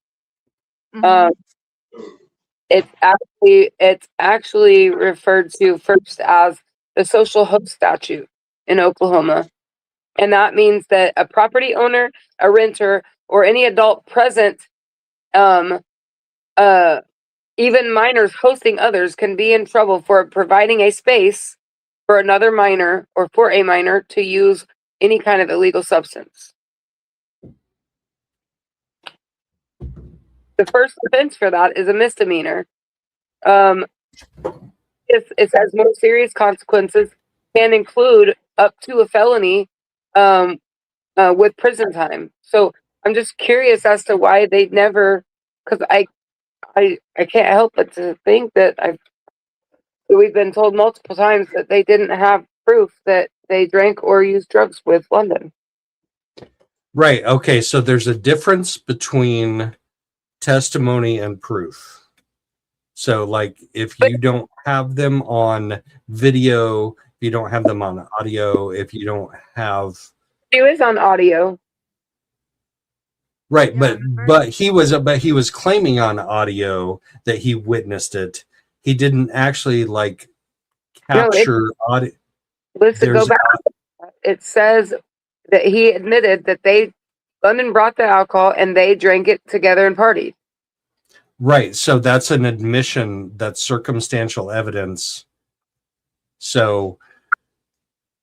Mhm. It's actually referred to first as the social host statute in Oklahoma. And that means that a property owner, a renter, or any adult present, even minors hosting others, can be in trouble for providing a space for another minor or for a minor to use any kind of illegal substance. The first offense for that is a misdemeanor. It has more serious consequences, can include up to a felony with prison time. So I'm just curious as to why they never, because I can't help but to think that we've been told multiple times that they didn't have proof that they drank or used drugs with London. Right. Okay. So there's a difference between testimony and proof. So, like, if you don't have them on video, if you don't have them on audio, if you don't have... He was on audio. Right, Yeah, but he was claiming on audio that he witnessed it. He didn't actually, like, capture audio. Listen, go back. It says that he admitted that London brought the alcohol and they drank it together and partied. Right, so that's an admission. That's circumstantial evidence. So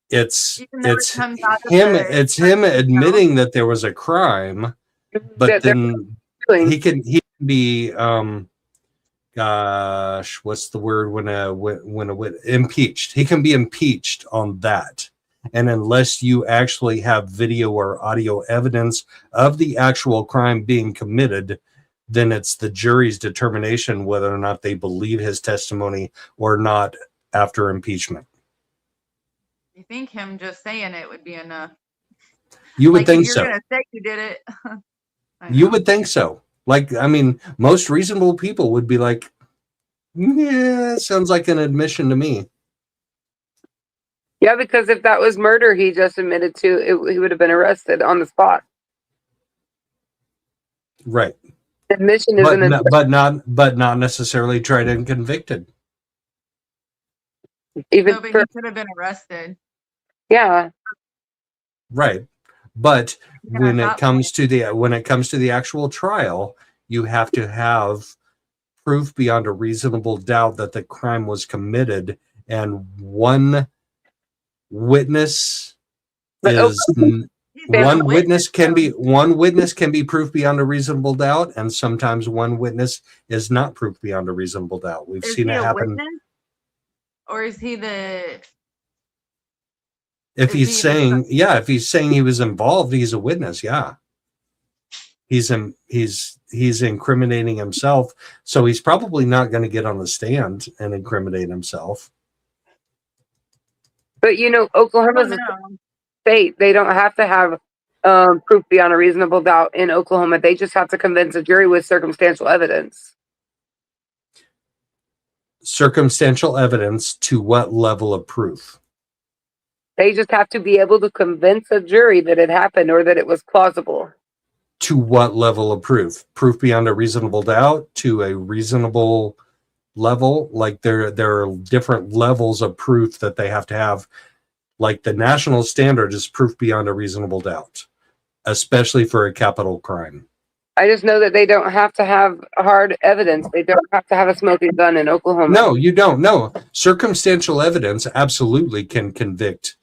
it's Even though it comes out of it's him admitting that there was a crime, but then he can be gosh, what's the word when impeached? He can be impeached on that. And unless you actually have video or audio evidence of the actual crime being committed, then it's the jury's determination whether or not they believe his testimony or not after impeachment. You think him just saying it would be enough? You would Like, think if you're so. gonna say you did it. I You know. would think so. Like, I mean, most reasonable people would be like, yeah, sounds like an admission to me. Yeah, because if that was murder he just admitted to, he would have been arrested on the spot. Right. Admission But isn't but not necessarily tried and convicted. even No, but for, he could have been arrested. yeah. Right. But Yeah, when at it that comes to the actual trial, you have to have proof beyond a reasonable doubt that the crime was committed, and one witness But is He's been a one witness can though. be one witness can be proof beyond a reasonable doubt, and sometimes one witness is not proof beyond a reasonable doubt. We've Is seen he it a happen. witness? Or is he the If is he's he the saying, yeah, if he's saying he was involved, he's a witness. Yeah, he's incriminating himself, so he's probably not going to get on the stand and incriminate himself. But you know, I Oklahoma's don't a know. state. They don't have to have proof beyond a reasonable doubt in Oklahoma. They just have to convince a jury with circumstantial evidence. Circumstantial evidence to what level of proof? They just have to be able to convince a jury that it happened or that it was plausible. To what level of proof? Proof beyond a reasonable doubt to a reasonable level. Like there are different levels of proof that they have to have. Like the national standard is proof beyond a reasonable doubt, especially for a capital crime. I just know that they don't have to have hard evidence. They don't have to have a smoking gun in Oklahoma. No, you don't. No, circumstantial evidence absolutely can convict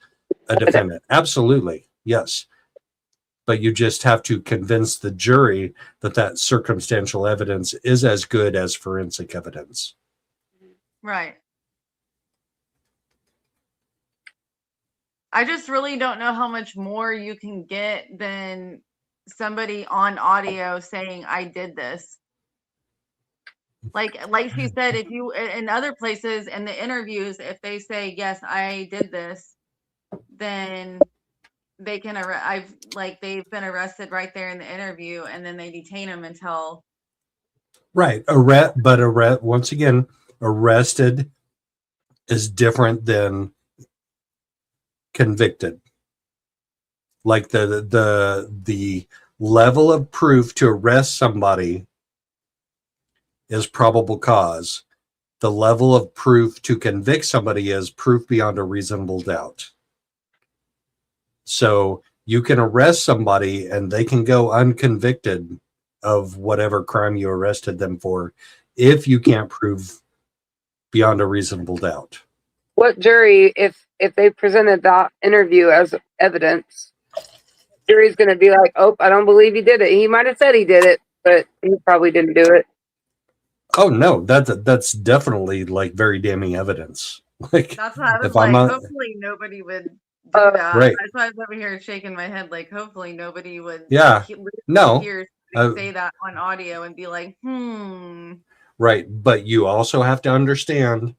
a defendant. Absolutely, yes. But you just have to convince the jury that that circumstantial evidence is as good as forensic evidence. Right. I just really don't know how much more you can get than somebody on audio saying I did this. Like she said, if you in other places in the interviews, if they say yes, I did this, then they can they've been arrested right there in the interview, and then they detain them until Right. Once again, arrested is different than convicted. Like the level of proof to arrest somebody is probable cause. The level of proof to convict somebody is proof beyond a reasonable doubt. So you can arrest somebody and they can go unconvicted of whatever crime you arrested them for if you can't prove beyond a reasonable doubt. What jury, if they presented that interview as evidence, jury's going to be like, oh, I don't believe he did it. He might have said he did it, but he probably didn't do it. Oh no, that's definitely like very damning evidence. Like that's what I was if like. I'm Hopefully nobody would do that. right. That's why I was over here shaking my head. Like hopefully nobody would. Yeah. No. Hear say that on audio and be like, Right, but you also have to understand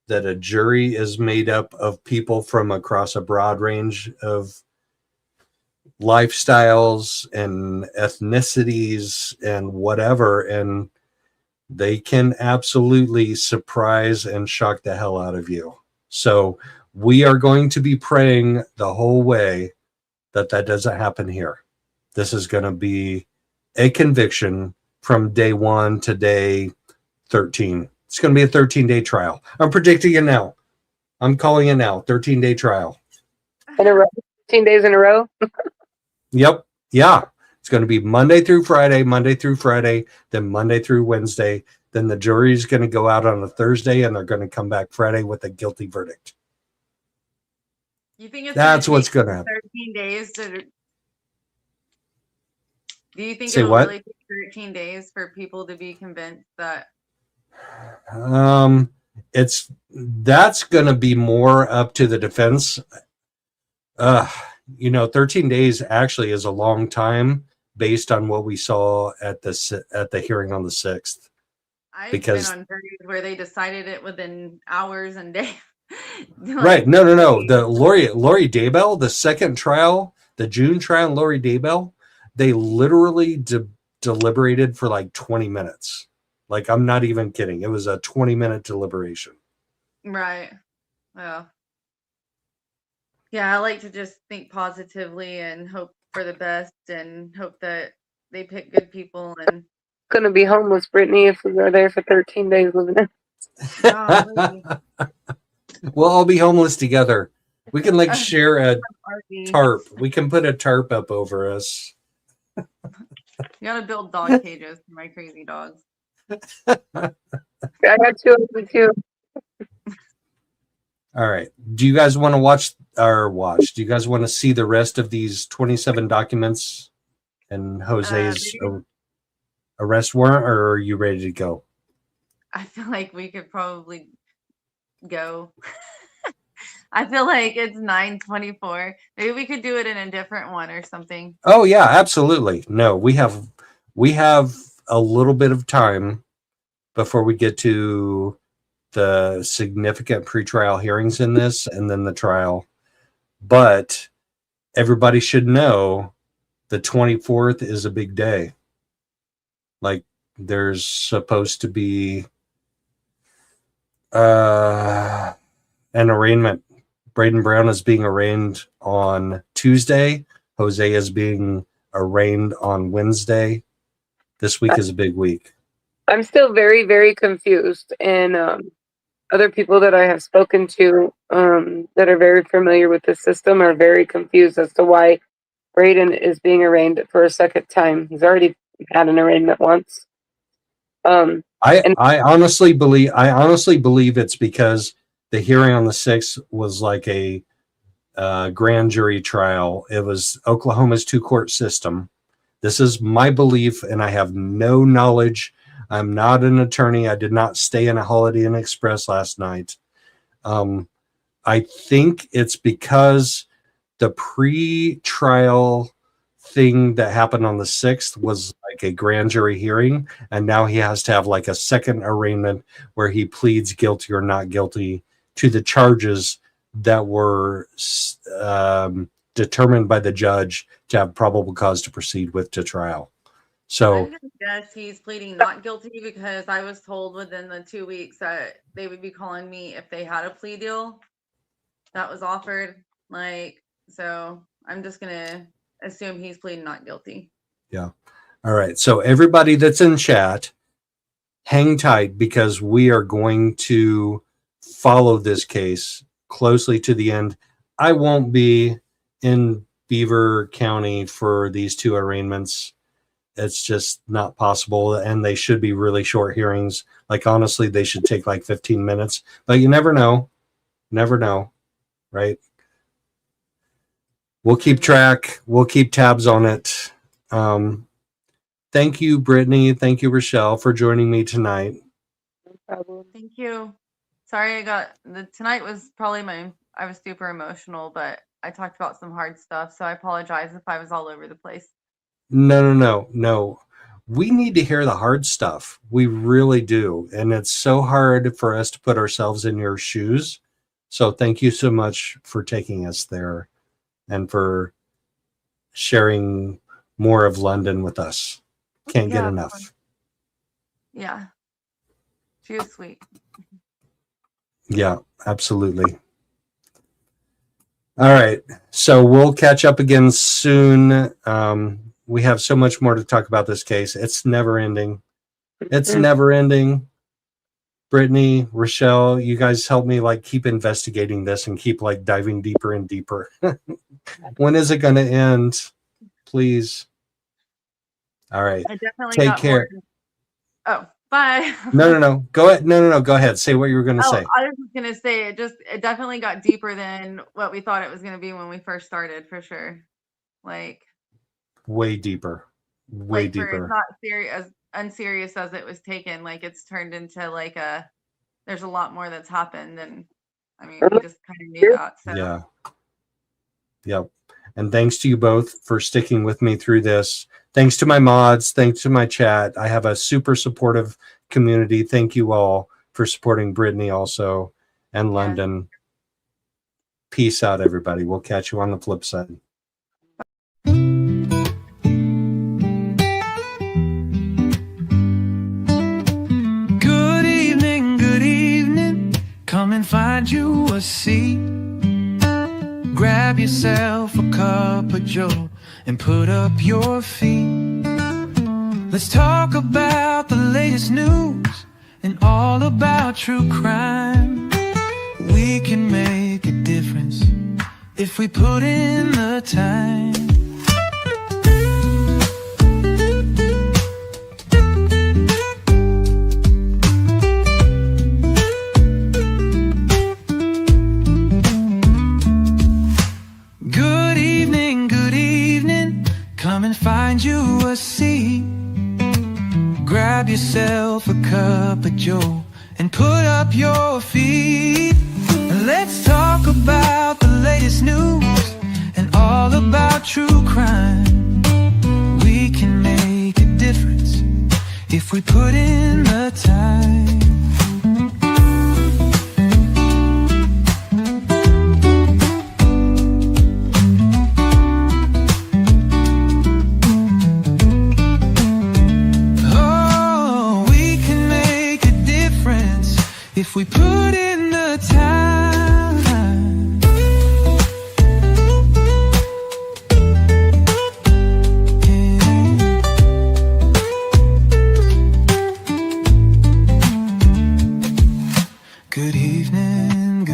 that a jury is made up of people from across a broad range of lifestyles and ethnicities and whatever, and they can absolutely surprise and shock the hell out of you. So we are going to be praying the whole way that doesn't happen here. This is going to be a conviction from day 1 to day 13. It's going to be a 13-day trial. I'm predicting it now. I'm calling it now. 13-day trial. In a row? 15 days in a row? Yep. Yeah. It's going to be Monday through Friday, then Monday through Wednesday. Then the jury's going to go out on a Thursday and they're going to come back Friday with a guilty verdict. You think that's what's going to happen? 13 days to... Do you think Say it'll what? really take 13 days for people to be convinced that? That's going to be more up to the defense. 13 days actually is a long time based on what we saw at the hearing on the 6th. I've been on juries where they decided it within hours and days. Right. No. The Lori Daybell, the second trial, the June trial, and Lori Daybell, they literally deliberated for like 20 minutes. Like, I'm not even kidding. It was a 20-minute deliberation. Right. Well, yeah, I like to just think positively and hope for the best and hope that they pick good people and Gonna be homeless, Brittany, if we go there for 13 days living there. golly. We'll all be homeless together. We can like share a RV. tarp. We can put a tarp up over us. You gotta build dog cages for my crazy dogs. I got two of them too. All right. Do you guys want to watch? Do you guys want to see the rest of these 27 documents and Jose's arrest warrant, or are you ready to go? I feel like we could probably go. I feel like it's 9:24. Maybe we could do it in a different one or something. Oh yeah, absolutely. No, we have a little bit of time before we get to the significant pretrial hearings in this and then the trial. But everybody should know the 24th is a big day. Like, there's supposed to be an arraignment. Brayden Brown is being arraigned on Tuesday. Jose is being arraigned on Wednesday. This week is a big week. I'm still very, very confused. And other people that I have spoken to that are very familiar with the system are very confused as to why Brayden is being arraigned for a second time. He's already had an arraignment once. I honestly believe it's because the hearing on the 6th was like a grand jury trial. It was Oklahoma's 2-court system. This is my belief, and I have no knowledge. I'm not an attorney. I did not stay in a Holiday Inn Express last night. I think it's because the pre-trial thing that happened on the 6th was like a grand jury hearing, and now he has to have like a second arraignment where he pleads guilty or not guilty to the charges that were determined by the judge to have probable cause to proceed with to trial. So I'm gonna guess he's pleading not guilty because I was told within the 2 weeks that they would be calling me if they had a plea deal that was offered. Like, so I'm just gonna assume he's pleading not guilty. yeah. All right. So everybody that's in chat, hang tight because we are going to follow this case closely to the end. I won't be in Beaver County for these 2 arraignments. It's just not possible, and they should be really short hearings. Like, honestly, they should take like 15 minutes, but you never know. Never know, right? We'll keep track. We'll keep tabs on it. Thank you, Brittany. Thank you, Rochelle, for joining me tonight. No problem. Thank you. Sorry, tonight was probably I was super emotional, but I talked about some hard stuff, so I apologize if I was all over the place. No. We need to hear the hard stuff. We really do. And it's so hard for us to put ourselves in your shoes. So thank you so much for taking us there and for sharing more of London with us. Can't get enough. Yeah. She was sweet. Yeah, absolutely. All right. So we'll catch up again soon. We have so much more to talk about this case. It's never ending. It's never ending. Brittany, Rochelle, you guys help me like keep investigating this and keep like diving deeper and deeper. When is it going to end? Please. All right. I definitely Take got care. Oh, bye. No. Go ahead. No. Go ahead. Say what you were going to say. I was just gonna say it definitely got deeper than what we thought it was gonna be when we first started, for sure. Like Way deeper. Way like deeper. for not serious, unserious as it was taken. Like it's turned into like there's a lot more that's happened, and I mean we just kind of knew that. So Yeah. Yep. And thanks to you both for sticking with me through this. Thanks to my mods. Thanks to my chat. I have a super supportive community. Thank you all for supporting Brittany also and London. Peace out, everybody. We'll catch you on the flip side. Good evening. Come and find you a seat. Grab yourself a cup of joe and put up your feet. Let's talk about the latest news and all about true crime. We can make a difference if we put in the time. Good evening. Come and find you a seat. Grab yourself a cup of joe and put up your feet. Let's talk about the latest news and all about true crime. We can make a difference if we put in the time. Oh, we can make a difference if we put in the time. Good evening.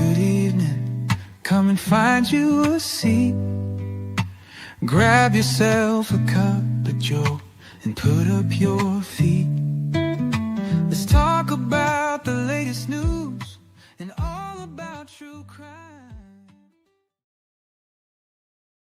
Come and find you a seat. Grab yourself a cup of joe and put up your feet.